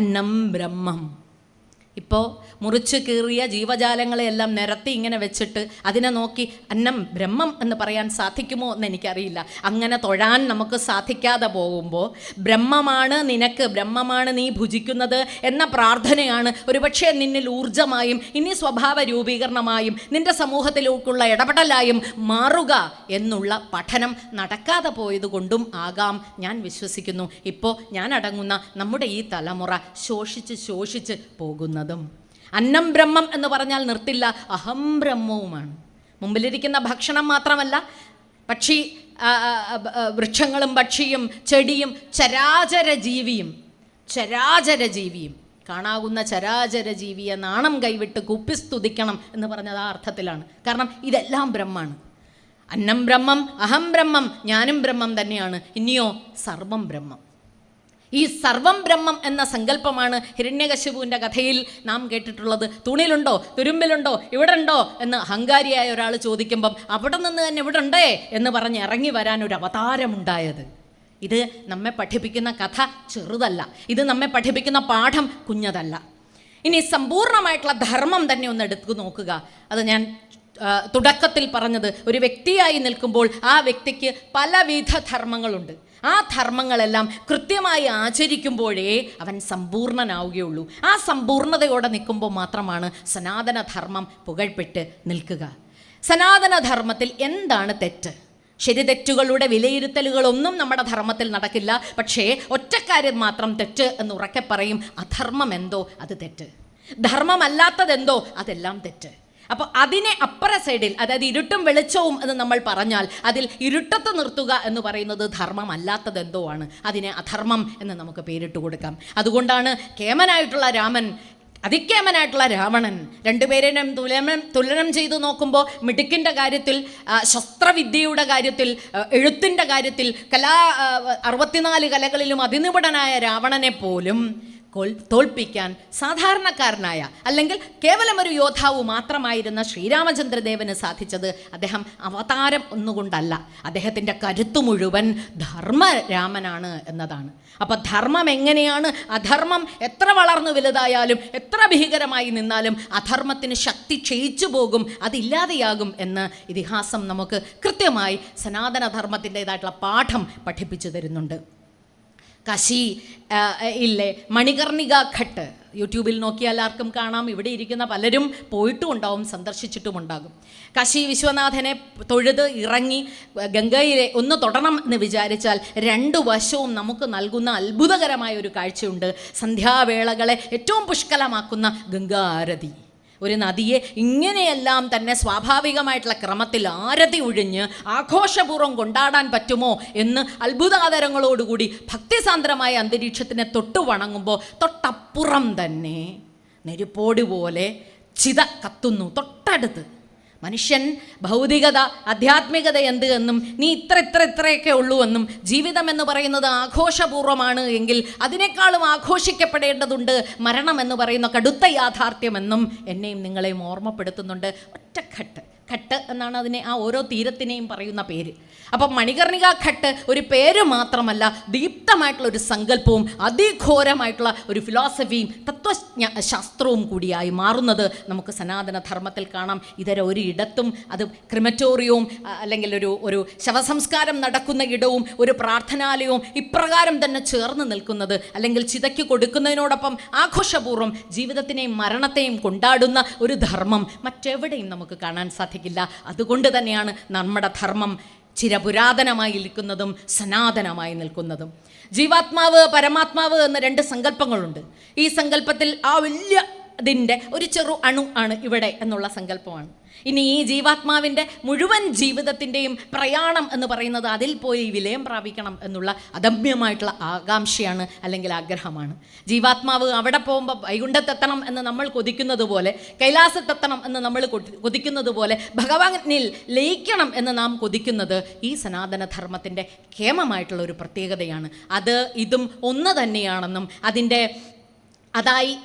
അന്നം ബ്രഹ്മം. ഇപ്പോൾ മുറിച്ച് കീറിയ ജീവജാലങ്ങളെയെല്ലാം നിരത്തി ഇങ്ങനെ വെച്ചിട്ട് അതിനെ നോക്കി അന്നം ബ്രഹ്മം എന്ന് പറയാൻ സാധിക്കുമോ എന്ന് എനിക്കറിയില്ല. അങ്ങനെ തൊഴാൻ നമുക്ക് സാധിക്കാതെ പോകുമ്പോൾ ബ്രഹ്മമാണ് നിനക്ക്, ബ്രഹ്മമാണ് നീ ഭുജിക്കുന്നത് എന്ന പ്രാർത്ഥനയാണ് ഒരുപക്ഷെ നിന്നിൽ ഊർജമായും ഇനി സ്വഭാവ രൂപീകരണമായും നിൻ്റെ സമൂഹത്തിലേക്കുള്ള ഇടപെടലായും മാറുക എന്നുള്ള പഠനം നടക്കാതെ പോയത് കൊണ്ടും ആകാം ഞാൻ വിശ്വസിക്കുന്നു ഇപ്പോൾ ഞാൻ അടങ്ങുന്ന നമ്മുടെ ഈ തലമുറ ശോഷിച്ച് പോകുന്നത്. അന്നം ബ്രഹ്മം എന്ന് പറഞ്ഞാൽ നിർത്തില്ല, അഹം ബ്രഹ്മവുമാണ്. മുമ്പിലിരിക്കുന്ന ഭക്ഷണം മാത്രമല്ല, വൃക്ഷങ്ങളും പക്ഷിയും ചെടിയും ചരാചര ജീവിയും കാണാകുന്ന ചരാചര ജീവിയെ നാണം കൈവിട്ട് കുപ്പിസ്തുതിക്കണം എന്ന് പറഞ്ഞത് ആ അർത്ഥത്തിലാണ്. കാരണം ഇതെല്ലാം ബ്രഹ്മാണ്. അന്നം ബ്രഹ്മം, അഹം ബ്രഹ്മം, ഞാനും ബ്രഹ്മം തന്നെയാണ്. ഇനിയോ സർവം ബ്രഹ്മം. ഈ സർവം ബ്രഹ്മം എന്ന സങ്കല്പമാണ് ഹിരണ്യകശിപുവിൻ്റെ കഥയിൽ നാം കേട്ടിട്ടുള്ളത്. തൂണിലുണ്ടോ, തുരുമ്പിലുണ്ടോ, ഇവിടെ ഉണ്ടോ എന്ന് അഹങ്കാരിയായ ഒരാൾ ചോദിക്കുമ്പം അവിടെ നിന്ന് തന്നെ ഇവിടെ ഉണ്ടേ എന്ന് പറഞ്ഞ് ഇറങ്ങി വരാൻ ഒരു അവതാരമുണ്ടായത്. ഇത് നമ്മെ പഠിപ്പിക്കുന്ന കഥ ചെറുതല്ല, ഇത് നമ്മെ പഠിപ്പിക്കുന്ന പാഠം കുഞ്ഞതല്ല. ഇനി സമ്പൂർണ്ണമായിട്ടുള്ള ധർമ്മം തന്നെ ഒന്ന് എടുത്തു നോക്കുക. അത് ഞാൻ തുടക്കത്തിൽ പറഞ്ഞത്, ഒരു വ്യക്തിയായി നിൽക്കുമ്പോൾ ആ വ്യക്തിക്ക് പലവിധ ധർമ്മങ്ങളുണ്ട്. ആ ധർമ്മങ്ങളെല്ലാം കൃത്യമായി ആചരിക്കുമ്പോഴേ അവൻ സമ്പൂർണ്ണനാവുകയുള്ളൂ. ആ സമ്പൂർണ്ണതയോടെ നിൽക്കുമ്പോൾ മാത്രമാണ് സനാതനധർമ്മം പുകഴ്പ്പെട്ട് നിൽക്കുക. സനാതനധർമ്മത്തിൽ എന്താണ് തെറ്റ്? ശരി തെറ്റുകളുടെ വിലയിരുത്തലുകളൊന്നും നമ്മുടെ ധർമ്മത്തിൽ നടക്കില്ല. പക്ഷേ ഒറ്റക്കാര്യം മാത്രം തെറ്റ് എന്ന് ഉറക്കെ പറയും, അധർമ്മം എന്തോ അത് തെറ്റ്, ധർമ്മമല്ലാത്തതെന്തോ അതെല്ലാം തെറ്റ്. അപ്പോൾ അതിനെ അപ്പുറ സൈഡിൽ, അതായത് ഇരുട്ടും വെളിച്ചവും എന്ന് നമ്മൾ പറഞ്ഞാൽ അതിൽ ഇരുട്ടത്ത് നിർത്തുക എന്ന് പറയുന്നത് ധർമ്മമല്ലാത്തതെന്തോ ആണ്. അതിനെ അധർമ്മം എന്ന് നമുക്ക് പേരിട്ട് കൊടുക്കാം. അതുകൊണ്ടാണ് കേമനായിട്ടുള്ള രാമൻ, അതിക്കേമനായിട്ടുള്ള രാവണൻ രണ്ടുപേരെയും തുലനം ചെയ്തു നോക്കുമ്പോൾ മിടുക്കിൻ്റെ കാര്യത്തിൽ, ശസ്ത്രവിദ്യയുടെ കാര്യത്തിൽ, എഴുത്തിൻ്റെ കാര്യത്തിൽ, 64 കലകളിലും അതിനിപുണനായ രാവണനെ പോലും തോൽപ്പിക്കാൻ സാധാരണക്കാരനായ, അല്ലെങ്കിൽ കേവലം ഒരു യോദ്ധാവ് മാത്രമായിരുന്ന ശ്രീരാമചന്ദ്രദേവന് സാധിച്ചത് അദ്ദേഹം അവതാരം ഒന്നുകൊണ്ടല്ല, അദ്ദേഹത്തിൻ്റെ കരുത്തു മുഴുവൻ ധർമ്മരാമനാണ് എന്നതാണ്. അപ്പം ധർമ്മം എങ്ങനെയാണ്? അധർമ്മം എത്ര വളർന്നു വലുതായാലും, എത്ര ഭീകരമായി നിന്നാലും അധർമ്മത്തിന് ശക്തി ക്ഷയിച്ചു പോകും, അതില്ലാതെയാകും എന്ന് ഇതിഹാസം നമുക്ക് കൃത്യമായി സനാതനധർമ്മത്തിൻ്റെതായിട്ടുള്ള പാഠം പഠിപ്പിച്ചു തരുന്നുണ്ട്. കാശി ഇല്ലേ മണികർണിക ഘട്ട് യൂട്യൂബിൽ നോക്കിയാൽ ആർക്കും കാണാം. ഇവിടെ ഇരിക്കുന്ന പലരും പോയിട്ടും ഉണ്ടാവും, സന്ദർശിച്ചിട്ടുമുണ്ടാകും. കാശി വിശ്വനാഥനെ തൊഴുത് ഇറങ്ങി ഗംഗയിലെ ഒന്ന് തൊടണം എന്ന് വിചാരിച്ചാൽ 2 വശവും നമുക്ക് നൽകുന്ന അത്ഭുതകരമായ ഒരു കാഴ്ചയുണ്ട്. സന്ധ്യാവേളകളെ ഏറ്റവും പുഷ്കലമാക്കുന്ന ഗംഗാ ആരതി. ഒരു നദിയെ ഇങ്ങനെയെല്ലാം തന്നെ സ്വാഭാവികമായിട്ടുള്ള ക്രമത്തിൽ ആരതി ഒഴിഞ്ഞ് ആഘോഷപൂർവ്വം കൊണ്ടാടാൻ പറ്റുമോ എന്ന് അത്ഭുതാദരങ്ങളോടുകൂടി ഭക്തിസാന്ദ്രമായ അന്തരീക്ഷത്തിനെ തൊട്ടു വണങ്ങുമ്പോൾ തൊട്ടപ്പുറം തന്നെ നെരുപ്പോട് പോലെ ചിത കത്തുന്നു തൊട്ടടുത്ത്. മനുഷ്യൻ ഭൗതികത, ആധ്യാത്മികത എന്ത് എന്നും നീ ഇത്രയൊക്കെ ഉള്ളൂ എന്നും, ജീവിതം എന്ന് പറയുന്നത് ആഘോഷപൂർവ്വമാണ് എങ്കിൽ അതിനേക്കാളും ആഘോഷിക്കപ്പെടേണ്ടതുണ്ട് മരണം എന്ന് പറയുന്ന കടുത്ത യാഥാർത്ഥ്യമെന്നും എന്നെയും നിങ്ങളെയും ഓർമ്മപ്പെടുത്തുന്നുണ്ട്. ഒറ്റഘട്ട് ഘട്ട് എന്നാണ് അതിനെ ആ ഓരോ തീരത്തിനെയും പറയുന്ന പേര്. അപ്പം മണികർണിക ഘട്ട് ഒരു പേര് മാത്രമല്ല, ദീപ്തമായിട്ടുള്ള ഒരു സങ്കല്പവും അതിഘോരമായിട്ടുള്ള ഒരു ഫിലോസഫിയും തത്വശാസ്ത്രവും കൂടിയായി മാറുന്നത് നമുക്ക് സനാതന ധർമ്മത്തിൽ കാണാം. ഇതര ഒരു ഇടത്തും, അത് ക്രിമറ്റോറിയവും അല്ലെങ്കിൽ ഒരു ശവസംസ്കാരം നടക്കുന്ന ഇടവും ഒരു പ്രാർത്ഥനാലയവും ഇപ്രകാരം തന്നെ ചേർന്ന് നിൽക്കുന്നത്, അല്ലെങ്കിൽ ചിതയ്ക്ക് കൊടുക്കുന്നതിനോടൊപ്പം ആഘോഷപൂർവ്വം ജീവിതത്തിനെയും മരണത്തെയും കൊണ്ടാടുന്ന ഒരു ധർമ്മം മറ്റെവിടെയും നമുക്ക് കാണാൻ സാധിക്കില്ല. അതുകൊണ്ട് തന്നെയാണ് നമ്മുടെ ധർമ്മം ചിരപുരാതനമായി നിൽക്കുന്നതും സനാതനമായി നിൽക്കുന്നതും. ജീവാത്മാവ്, പരമാത്മാവ് എന്ന രണ്ട് സങ്കല്പങ്ങളുണ്ട്. ഈ സങ്കല്പത്തിൽ ആ വലിയ ഇതിൻ്റെ ഒരു ചെറു അണു ആണ് ഇവിടെ എന്നുള്ള സങ്കല്പമാണ്. ഇനി ഈ ജീവാത്മാവിൻ്റെ മുഴുവൻ ജീവിതത്തിൻ്റെയും പ്രയാണം എന്ന് പറയുന്നത് അതിൽ പോയി വിലയം പ്രാപിക്കണം എന്നുള്ള അദമ്യമായിട്ടുള്ള ആകാംക്ഷയാണ്, അല്ലെങ്കിൽ ആഗ്രഹമാണ്. ജീവാത്മാവ് അവിടെ പോകുമ്പോൾ വൈകുണ്ഠത്തെത്തണം എന്ന് നമ്മൾ കൊതിക്കുന്നത് പോലെ, കൈലാസത്തെത്തണം എന്ന് നമ്മൾ കൊതിക്കുന്നത് പോലെ, ഭഗവാനിൽ ലയിക്കണം എന്ന് നാം കൊതിക്കുന്നത് ഈ സനാതനധർമ്മത്തിൻ്റെ കേമമായിട്ടുള്ള ഒരു പ്രത്യേകതയാണ്. അത് ഇതും ഒന്ന് തന്നെയാണെന്നും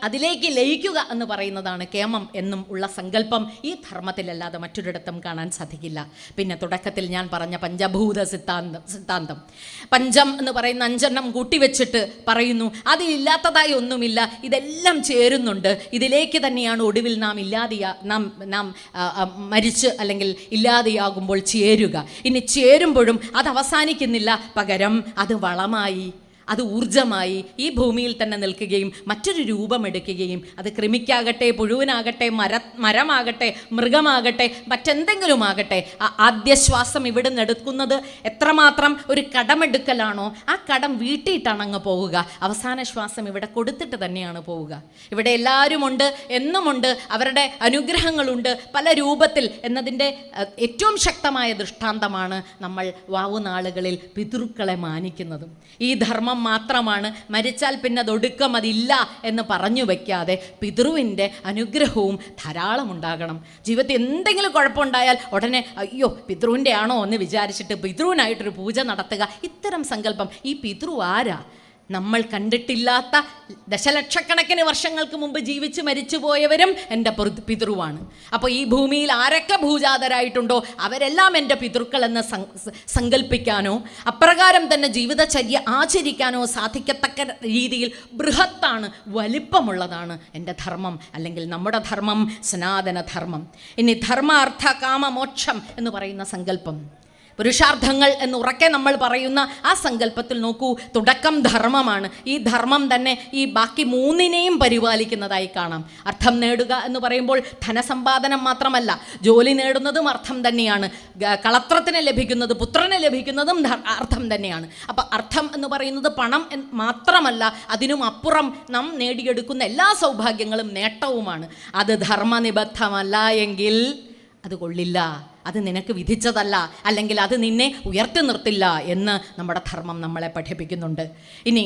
അതിലേക്ക് ലയിക്കുക എന്ന് പറയുന്നതാണ് കേമം എന്നും ഉള്ള സങ്കല്പം ഈ ധർമ്മത്തിലല്ലാതെ മറ്റൊരിടത്തും കാണാൻ സാധിക്കില്ല. പിന്നെ തുടക്കത്തിൽ ഞാൻ പറഞ്ഞ പഞ്ചഭൂത സിദ്ധാന്തം, പഞ്ചം എന്ന് പറയുന്ന 5 കൂട്ടിവെച്ചിട്ട് പറയുന്നു, അതിലില്ലാത്തതായി ഒന്നുമില്ല, ഇതെല്ലാം ചേരുന്നുണ്ട്, ഇതിലേക്ക് തന്നെയാണ് ഒടുവിൽ നാം മരിച്ച് അല്ലെങ്കിൽ ഇല്ലാതെയാകുമ്പോൾ ചേരുക. ഇനി ചേരുമ്പോഴും അത് അവസാനിക്കുന്നില്ല, പകരം അത് വളമായി, അത് ഊർജമായി ഈ ഭൂമിയിൽ തന്നെ നിൽക്കുകയും മറ്റൊരു രൂപമെടുക്കുകയും, അത് കൃമിക്കാകട്ടെ, പുഴുവിനാകട്ടെ, മരമാകട്ടെ, മൃഗമാകട്ടെ, മറ്റെന്തെങ്കിലുമാകട്ടെ, ആദ്യ ശ്വാസം ഇവിടെ എടുക്കുന്നത് എത്രമാത്രം ഒരു കടമെടുക്കലാണോ ആ കടം വീട്ടിയിട്ടാണ് അങ്ങ് പോവുക. അവസാന ശ്വാസം ഇവിടെ കൊടുത്തിട്ട് തന്നെയാണ് പോവുക. ഇവിടെ എല്ലാവരുമുണ്ട്, എന്നുമുണ്ട്, അവരുടെ അനുഗ്രഹങ്ങളുണ്ട് പല രൂപത്തിൽ എന്നതിൻ്റെ ഏറ്റവും ശക്തമായ ദൃഷ്ടാന്തമാണ് നമ്മൾ വാവുനാളുകളിൽ പിതൃക്കളെ മാനിക്കുന്നതും. ഈ ധർമ്മം മാത്രമാണ് മരിച്ചാൽ പിന്നെ അതൊടുക്കം അതില്ല എന്ന് പറഞ്ഞു വയ്ക്കാതെ പിതൃവിൻ്റെ അനുഗ്രഹവും ധാരാളം ഉണ്ടാകണം. ജീവിതത്തിൽ എന്തെങ്കിലും കുഴപ്പമുണ്ടായാൽ ഉടനെ അയ്യോ പിതൃവിൻ്റെ ആണോ എന്ന് വിചാരിച്ചിട്ട് പിതൃവിനായിട്ടൊരു പൂജ നടത്തുക. ഇത്തരം സങ്കല്പം, ഈ പിതൃ ആരാ? നമ്മൾ കണ്ടിട്ടില്ലാത്ത ദശലക്ഷക്കണക്കിന് വർഷങ്ങൾക്ക് മുമ്പ് ജീവിച്ച് മരിച്ചു പോയവരും എൻ്റെ പിതൃവാണ്. അപ്പോൾ ഈ ഭൂമിയിൽ ആരൊക്കെ ഭൂജാതരായിട്ടുണ്ടോ അവരെല്ലാം എൻ്റെ പിതൃക്കൾ എന്ന് സങ്കല്പിക്കാനോ അപ്രകാരം തന്നെ ജീവിതചര്യ ആചരിക്കാനോ സാധിക്കത്തക്ക രീതിയിൽ ബൃഹത്താണ്, വലിപ്പമുള്ളതാണ് എൻ്റെ ധർമ്മം, അല്ലെങ്കിൽ നമ്മുടെ ധർമ്മം, സനാതനധർമ്മം. ഇനി ധർമ്മ, അർത്ഥ, കാമ, മോക്ഷം എന്ന് പറയുന്ന സങ്കല്പം, പുരുഷാർത്ഥങ്ങൾ എന്ന് ഉറക്കെ നമ്മൾ പറയുന്ന ആ സങ്കല്പത്തിൽ നോക്കൂ, തുടക്കം ധർമ്മമാണ്. ഈ ധർമ്മം തന്നെ ഈ ബാക്കി 3നെയും പരിപാലിക്കുന്നതായി കാണാം. അർത്ഥം നേടുക എന്ന് പറയുമ്പോൾ ധനസമ്പാദനം മാത്രമല്ല, ജോലി നേടുന്നതും അർത്ഥം തന്നെയാണ്, കളത്രത്തിന് ലഭിക്കുന്നത്, പുത്രന് ലഭിക്കുന്നതും അർത്ഥം തന്നെയാണ്. അപ്പം അർത്ഥം എന്ന് പറയുന്നത് പണം മാത്രമല്ല, അതിനും അപ്പുറം നാം നേടിയെടുക്കുന്ന എല്ലാ സൗഭാഗ്യങ്ങളും നേട്ടവുമാണ്. അത് ധർമ്മനിബദ്ധമല്ല എങ്കിൽ അത് കൊള്ളില്ല, അത് നിനക്ക് വിധിച്ചതല്ല, അല്ലെങ്കിൽ അത് നിന്നെ ഉയർത്തി നിർത്തില്ല എന്ന് നമ്മുടെ ധർമ്മം നമ്മളെ പഠിപ്പിക്കുന്നുണ്ട്. ഇനി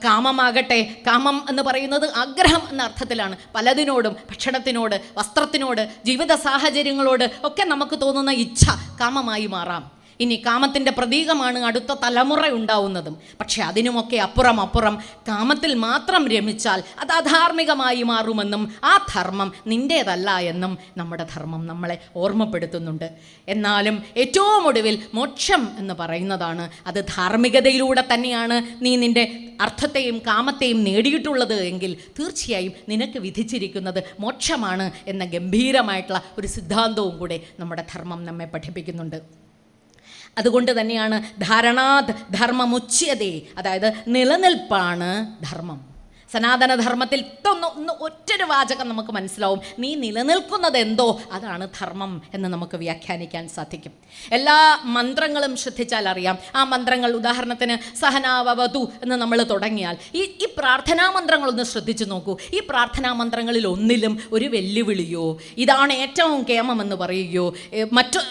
കാമമാകട്ടെ, കാമം എന്ന് പറയുന്നത് ആഗ്രഹം എന്ന അർത്ഥത്തിലാണ്. പലതിനോടും, ഭക്ഷണത്തിനോട്, വസ്ത്രത്തിനോട്, ജീവിത സാഹചര്യങ്ങളോട് ഒക്കെ നമുക്ക് തോന്നുന്ന ഇച്ഛ കാമമായി മാറാം. ഇനി കാമത്തിൻ്റെ പ്രതീകമാണ് അടുത്ത തലമുറ ഉണ്ടാവുന്നതും. പക്ഷെ അതിനുമൊക്കെ അപ്പുറം കാമത്തിൽ മാത്രം രമിച്ചാൽ അത് അധാർമികമായി മാറുമെന്നും ആ ധർമ്മം നിൻ്റേതല്ല എന്നും നമ്മുടെ ധർമ്മം നമ്മളെ ഓർമ്മപ്പെടുത്തുന്നുണ്ട്. എന്നാലും ഏറ്റവും ഒടുവിൽ മോക്ഷം എന്ന് പറയുന്നതാണ്. അത് ധാർമ്മികതയിലൂടെ തന്നെയാണ് നീ നിൻ്റെ അർത്ഥത്തെയും കാമത്തെയും നേടിയിട്ടുള്ളത് എങ്കിൽ തീർച്ചയായും നിനക്ക് വിധിച്ചിരിക്കുന്നത് മോക്ഷമാണ് എന്ന ഗംഭീരമായിട്ടുള്ള ഒരു സിദ്ധാന്തവും കൂടെ നമ്മുടെ ധർമ്മം നമ്മെ പഠിപ്പിക്കുന്നുണ്ട്. അതുകൊണ്ട് തന്നെയാണ് ധാരണാത് ധർമ്മമുച്യതേ, അതായത് നിലനിൽപ്പാണ് ധർമ്മം. സനാതനധർമ്മത്തിൽ ഒറ്റൊരു വാചകം നമുക്ക് മനസ്സിലാവും, നീ നിലനിൽക്കുന്നത് എന്തോ അതാണ് ധർമ്മം എന്ന് നമുക്ക് വ്യാഖ്യാനിക്കാൻ സാധിക്കും. എല്ലാ മന്ത്രങ്ങളും ശ്രദ്ധിച്ചാൽ അറിയാം. ആ മന്ത്രങ്ങൾ, ഉദാഹരണത്തിന് സഹനാവവതു എന്ന് നമ്മൾ തുടങ്ങിയാൽ ഈ പ്രാർത്ഥനാ മന്ത്രങ്ങളൊന്ന് ശ്രദ്ധിച്ചു നോക്കൂ. ഈ പ്രാർത്ഥനാ മന്ത്രങ്ങളിൽ ഒന്നിലും ഒരു വെല്ലുവിളിയോ ഇതാണ് ഏറ്റവും കേമമെന്ന് പറയുകയോ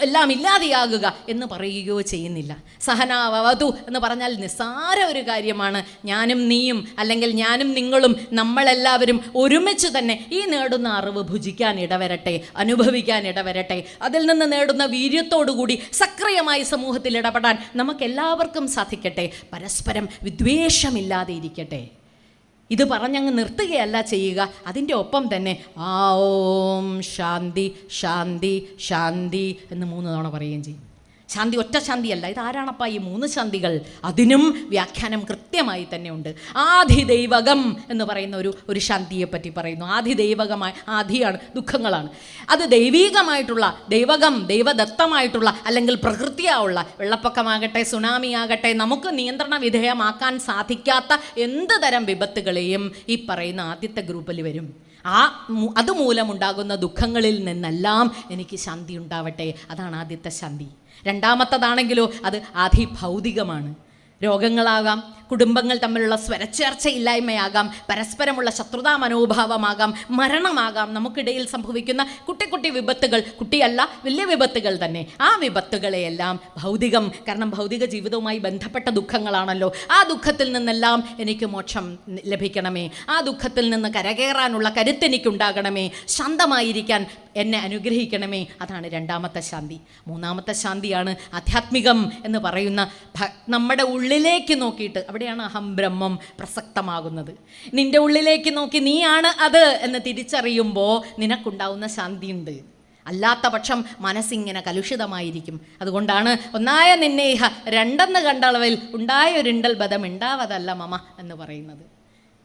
എല്ലാം ഇല്ലാതെയാകുക എന്ന് പറയുകയോ ചെയ്യുന്നില്ല. സഹനാവവതു എന്ന് പറഞ്ഞാൽ നിസ്സാര ഒരു കാര്യമാണ്. ഞാനും നീയും, അല്ലെങ്കിൽ ഞാനും നിങ്ങളും, നമ്മളെല്ലാവരും ഒരുമിച്ച് തന്നെ ഈ നേടുന്ന അറിവ് ഭുജിക്കാൻ ഇടവരട്ടെ, അനുഭവിക്കാൻ ഇടവരട്ടെ. അതിൽ നിന്ന് നേടുന്ന വീര്യത്തോടുകൂടി സക്രിയമായി സമൂഹത്തിൽ ഇടപെടാൻ നമുക്കെല്ലാവർക്കും സാധിക്കട്ടെ. പരസ്പരം വിദ്വേഷമില്ലാതെ ഇരിക്കട്ടെ. ഇത് പറഞ്ഞങ്ങ് നിർത്തുകയല്ല ചെയ്യുക, അതിൻ്റെ ഒപ്പം തന്നെ ആ ഓം ശാന്തി ശാന്തി ശാന്തി എന്ന് 3 തവണ പറയുകയും ചെയ്യും. ശാന്തി ഒറ്റ ശാന്തിയല്ല, ഇതാരാണപ്പാ ഈ 3 ശാന്തികൾ? അതിനും വ്യാഖ്യാനം കൃത്യമായി തന്നെ ഉണ്ട്. ആധിദൈവകം എന്ന് പറയുന്ന ഒരു ശാന്തിയെ പറ്റി പറയുന്നു. ആധിദൈവകമായ, ആധിയാണ് ദുഃഖങ്ങളാണ്, അത് ദൈവീകമായിട്ടുള്ള, ദൈവകം ദൈവദത്തമായിട്ടുള്ള അല്ലെങ്കിൽ പ്രകൃതിയാവുള്ള, വെള്ളപ്പൊക്കമാകട്ടെ സുനാമി ആകട്ടെ, നമുക്ക് നിയന്ത്രണ വിധേയമാക്കാൻ സാധിക്കാത്ത എന്ത് തരം വിപത്തുകളെയും ഈ പറയുന്ന ആദ്യത്തെ ഗ്രൂപ്പിൽ വരും. അതുമൂലമുണ്ടാകുന്ന ദുഃഖങ്ങളിൽ നിന്നെല്ലാം എനിക്ക് ശാന്തി ഉണ്ടാവട്ടെ, അതാണ് ആദ്യത്തെ ശാന്തി. രണ്ടാമത്തതാണെങ്കിലോ അത് ആധിഭൗതികമാണ്. രോഗങ്ങളാകാം, കുടുംബങ്ങൾ തമ്മിലുള്ള സ്വരച്ചേർച്ചയില്ലായ്മയാകാം, പരസ്പരമുള്ള ശത്രുതാ മനോഭാവമാകാം, മരണമാകാം, നമുക്കിടയിൽ സംഭവിക്കുന്ന കുട്ടി കുട്ടി വിപത്തുകൾ, കുട്ടിയല്ല വലിയ വിപത്തുകൾ തന്നെ. ആ വിപത്തുകളെയെല്ലാം ഭൗതികം, കാരണം ഭൗതിക ജീവിതവുമായി ബന്ധപ്പെട്ട ദുഃഖങ്ങളാണല്ലോ. ആ ദുഃഖത്തിൽ നിന്നെല്ലാം എനിക്ക് മോക്ഷം ലഭിക്കണമേ, ആ ദുഃഖത്തിൽ നിന്ന് കരകയറാനുള്ള കരുത്തെനിക്കുണ്ടാകണമേ, ശാന്തമായിരിക്കാൻ എന്നെ അനുഗ്രഹിക്കണമേ. അതാണ് രണ്ടാമത്തെ ശാന്തി. മൂന്നാമത്തെ ശാന്തിയാണ് ആധ്യാത്മികം എന്ന് പറയുന്ന നമ്മുടെ ഉള്ളിലേക്ക് നോക്കിയിട്ട്, അവിടെയാണ് അഹം ബ്രഹ്മം പ്രസക്തമാകുന്നത്. നിന്റെ ഉള്ളിലേക്ക് നോക്കി നീയാണ് അത് എന്ന് തിരിച്ചറിയുമ്പോൾ നിനക്കുണ്ടാവുന്ന ശാന്തിയുണ്ട്. അല്ലാത്ത പക്ഷം മനസ്സിങ്ങനെ കലുഷിതമായിരിക്കും. അതുകൊണ്ടാണ് ഒന്നായ നിന്നേഹ രണ്ടെന്ന് കണ്ടളവിൽ ഉണ്ടായൊരിണ്ടൽ ബദം ഉണ്ടാവതല്ല മമ എന്ന് പറയുന്നത്.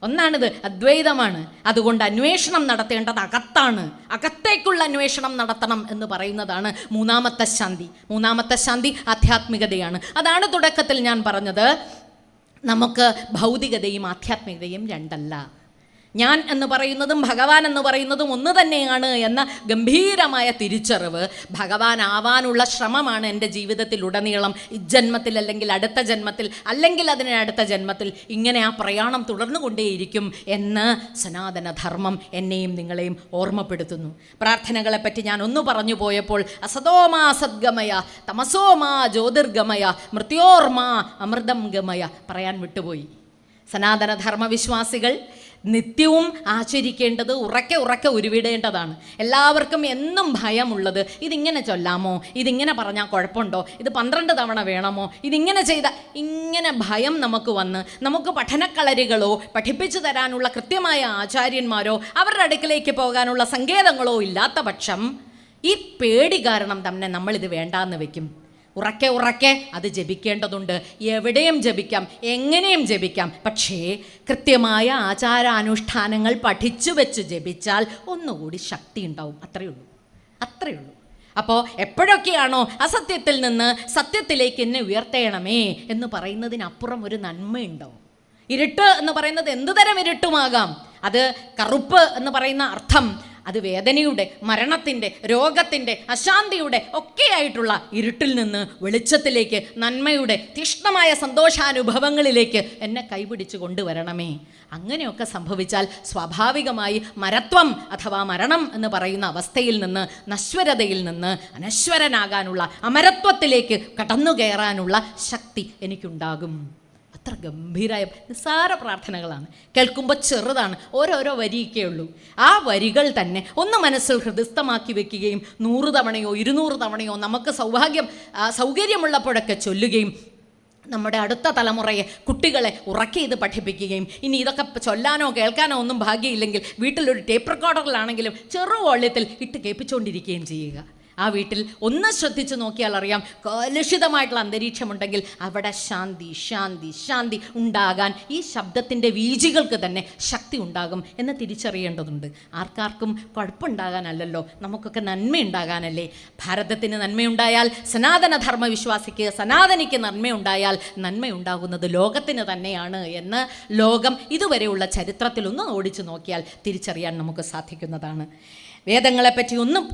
ഒന്നാണിത്, അദ്വൈതമാണ്. അതുകൊണ്ട് അന്വേഷണം നടത്തേണ്ടത് അകത്താണ്, അകത്തേക്കുള്ള അന്വേഷണം നടത്തണം എന്ന് പറയുന്നതാണ് മൂന്നാമത്തെ ശാന്തി. മൂന്നാമത്തെ ശാന്തി ആധ്യാത്മികതയാണ്. അതാണ് തുടക്കത്തിൽ ഞാൻ പറഞ്ഞത്, നമുക്ക് ഭൗതികതയും ആധ്യാത്മികതയും രണ്ടല്ല. ഞാൻ എന്ന് പറയുന്നതും ഭഗവാൻ എന്ന് പറയുന്നതും ഒന്ന് തന്നെയാണ് എന്ന ഗംഭീരമായ തിരിച്ചറിവ്, ഭഗവാൻ ആവാനുള്ള ശ്രമമാണ് എൻ്റെ ജീവിതത്തിലുടനീളം. ഇജ്ജന്മത്തിൽ അല്ലെങ്കിൽ അടുത്ത ജന്മത്തിൽ അല്ലെങ്കിൽ അതിനടുത്ത ജന്മത്തിൽ ഇങ്ങനെ ആ പ്രയാണം തുടർന്നുകൊണ്ടേയിരിക്കും എന്ന് സനാതനധർമ്മം എന്നെയും നിങ്ങളെയും ഓർമ്മപ്പെടുത്തുന്നു. പ്രാർത്ഥനകളെപ്പറ്റി ഞാൻ ഒന്ന് പറഞ്ഞു പോയപ്പോൾ അസതോമാ സദ്ഗമയ തമസോമാ ജ്യോതിർഗമയ മൃത്യോർമാ അമൃതം ഗമയ പറയാൻ വിട്ടുപോയി. സനാതനധർമ്മ വിശ്വാസികൾ നിത്യവും ആചരിക്കേണ്ടത്, ഉറക്കെ ഉരുവിടേണ്ടതാണ്. എല്ലാവർക്കും എന്നും ഭയമുള്ളത്, ഇതിങ്ങനെ ചൊല്ലാമോ, ഇതിങ്ങനെ പറഞ്ഞാൽ കുഴപ്പമുണ്ടോ, ഇത് 12 തവണ വേണമോ, ഇതിങ്ങനെ ചെയ്ത, ഇങ്ങനെ ഭയം നമുക്ക് വന്ന് നമുക്ക് പഠനക്കളരികളോ പഠിപ്പിച്ചു തരാനുള്ള കൃത്യമായ ആചാര്യന്മാരോ അവരുടെ അടുക്കിലേക്ക് പോകാനുള്ള സങ്കേതങ്ങളോ ഇല്ലാത്ത പക്ഷം ഈ പേടി കാരണം തന്നെ നമ്മളിത് വേണ്ടാന്ന് വെക്കും. ഉറക്കെ അത് ജപിക്കേണ്ടതുണ്ട്. എവിടെയും ജപിക്കാം, എങ്ങനെയും ജപിക്കാം. പക്ഷേ കൃത്യമായ ആചാരാനുഷ്ഠാനങ്ങൾ പഠിച്ചു വെച്ച് ജപിച്ചാൽ ഒന്നുകൂടി ശക്തി ഉണ്ടാവും. അത്രയേ ഉള്ളൂ. അപ്പോൾ എപ്പോഴൊക്കെയാണോ അസത്യത്തിൽ നിന്ന് സത്യത്തിലേക്ക് എന്നെ ഉയർത്തേണമേ എന്ന് പറയുന്നതിനപ്പുറം ഒരു നന്മയുണ്ടോ? ഇരുട്ട് എന്ന് പറയുന്നത് എന്ത് തരം ഇരുട്ടുമാകാം. അത് കറുപ്പ് എന്ന് പറയുന്ന അർത്ഥം അത് വേദനയുടെ, മരണത്തിൻ്റെ, രോഗത്തിൻ്റെ, അശാന്തിയുടെ ഒക്കെയായിട്ടുള്ള ഇരുട്ടിൽ നിന്ന് വെളിച്ചത്തിലേക്ക്, നന്മയുടെ തീഷ്ണമായ സന്തോഷാനുഭവങ്ങളിലേക്ക് എന്നെ കൈപിടിച്ച് കൊണ്ടുവരണമേ. അങ്ങനെയൊക്കെ സംഭവിച്ചാൽ സ്വാഭാവികമായി മരത്വം അഥവാ മരണം എന്ന് പറയുന്ന അവസ്ഥയിൽ നിന്ന്, നശ്വരതയിൽ നിന്ന് അനശ്വരനാകാനുള്ള, അമരത്വത്തിലേക്ക് കടന്നു കയറാനുള്ള ശക്തി എനിക്കുണ്ടാകും. അത്ര ഗംഭീരായ നിസ്സാര പ്രാർത്ഥനകളാണ്. കേൾക്കുമ്പോൾ ചെറുതാണ്, ഓരോരോ വരിയൊക്കെ ഉള്ളൂ. ആ വരികൾ തന്നെ ഒന്ന് മനസ്സിൽ ഹൃദയസ്ഥമാക്കി വെക്കുകയും 100 തവണയോ 200 തവണയോ നമുക്ക് സൗകര്യമുള്ളപ്പോഴൊക്കെ ചൊല്ലുകയും നമ്മുടെ അടുത്ത തലമുറയെ, കുട്ടികളെ ഉറക്കെ ഇത് പഠിപ്പിക്കുകയും, ഇനി ഇതൊക്കെ ചൊല്ലാനോ കേൾക്കാനോ ഒന്നും ഭാഗ്യമില്ലെങ്കിൽ വീട്ടിലൊരു ടേപ്പ് റെക്കോർഡറിലാണെങ്കിലും ചെറു വോള്യത്തിൽ ഇട്ട് കേൾപ്പിച്ചുകൊണ്ടിരിക്കുകയും ചെയ്യുക. ആ വീട്ടിൽ ഒന്ന് ശ്രദ്ധിച്ച് നോക്കിയാൽ അറിയാം, കലുഷിതമായിട്ടുള്ള അന്തരീക്ഷമുണ്ടെങ്കിൽ അവിടെ ശാന്തി ശാന്തി ശാന്തി ഉണ്ടാകാൻ ഈ ശബ്ദത്തിൻ്റെ വീജികൾക്ക് തന്നെ ശക്തി ഉണ്ടാകും എന്ന് തിരിച്ചറിയേണ്ടതുണ്ട്. ആർക്കാർക്കും കുഴപ്പമുണ്ടാകാനല്ലല്ലോ, നമുക്കൊക്കെ നന്മയുണ്ടാകാനല്ലേ. ഭാരതത്തിന് നന്മയുണ്ടായാൽ, സനാതനധർമ്മ വിശ്വാസിക്ക്, സനാതനിക്ക് നന്മയുണ്ടായാൽ നന്മയുണ്ടാകുന്നത് ലോകത്തിന് തന്നെയാണ് എന്ന് ലോകം ഇതുവരെയുള്ള ചരിത്രത്തിൽ ഒന്ന് ഓടിച്ചു നോക്കിയാൽ തിരിച്ചറിയാൻ നമുക്ക് സാധിക്കുന്നതാണ്. വേദങ്ങളെപ്പറ്റി ഒന്നും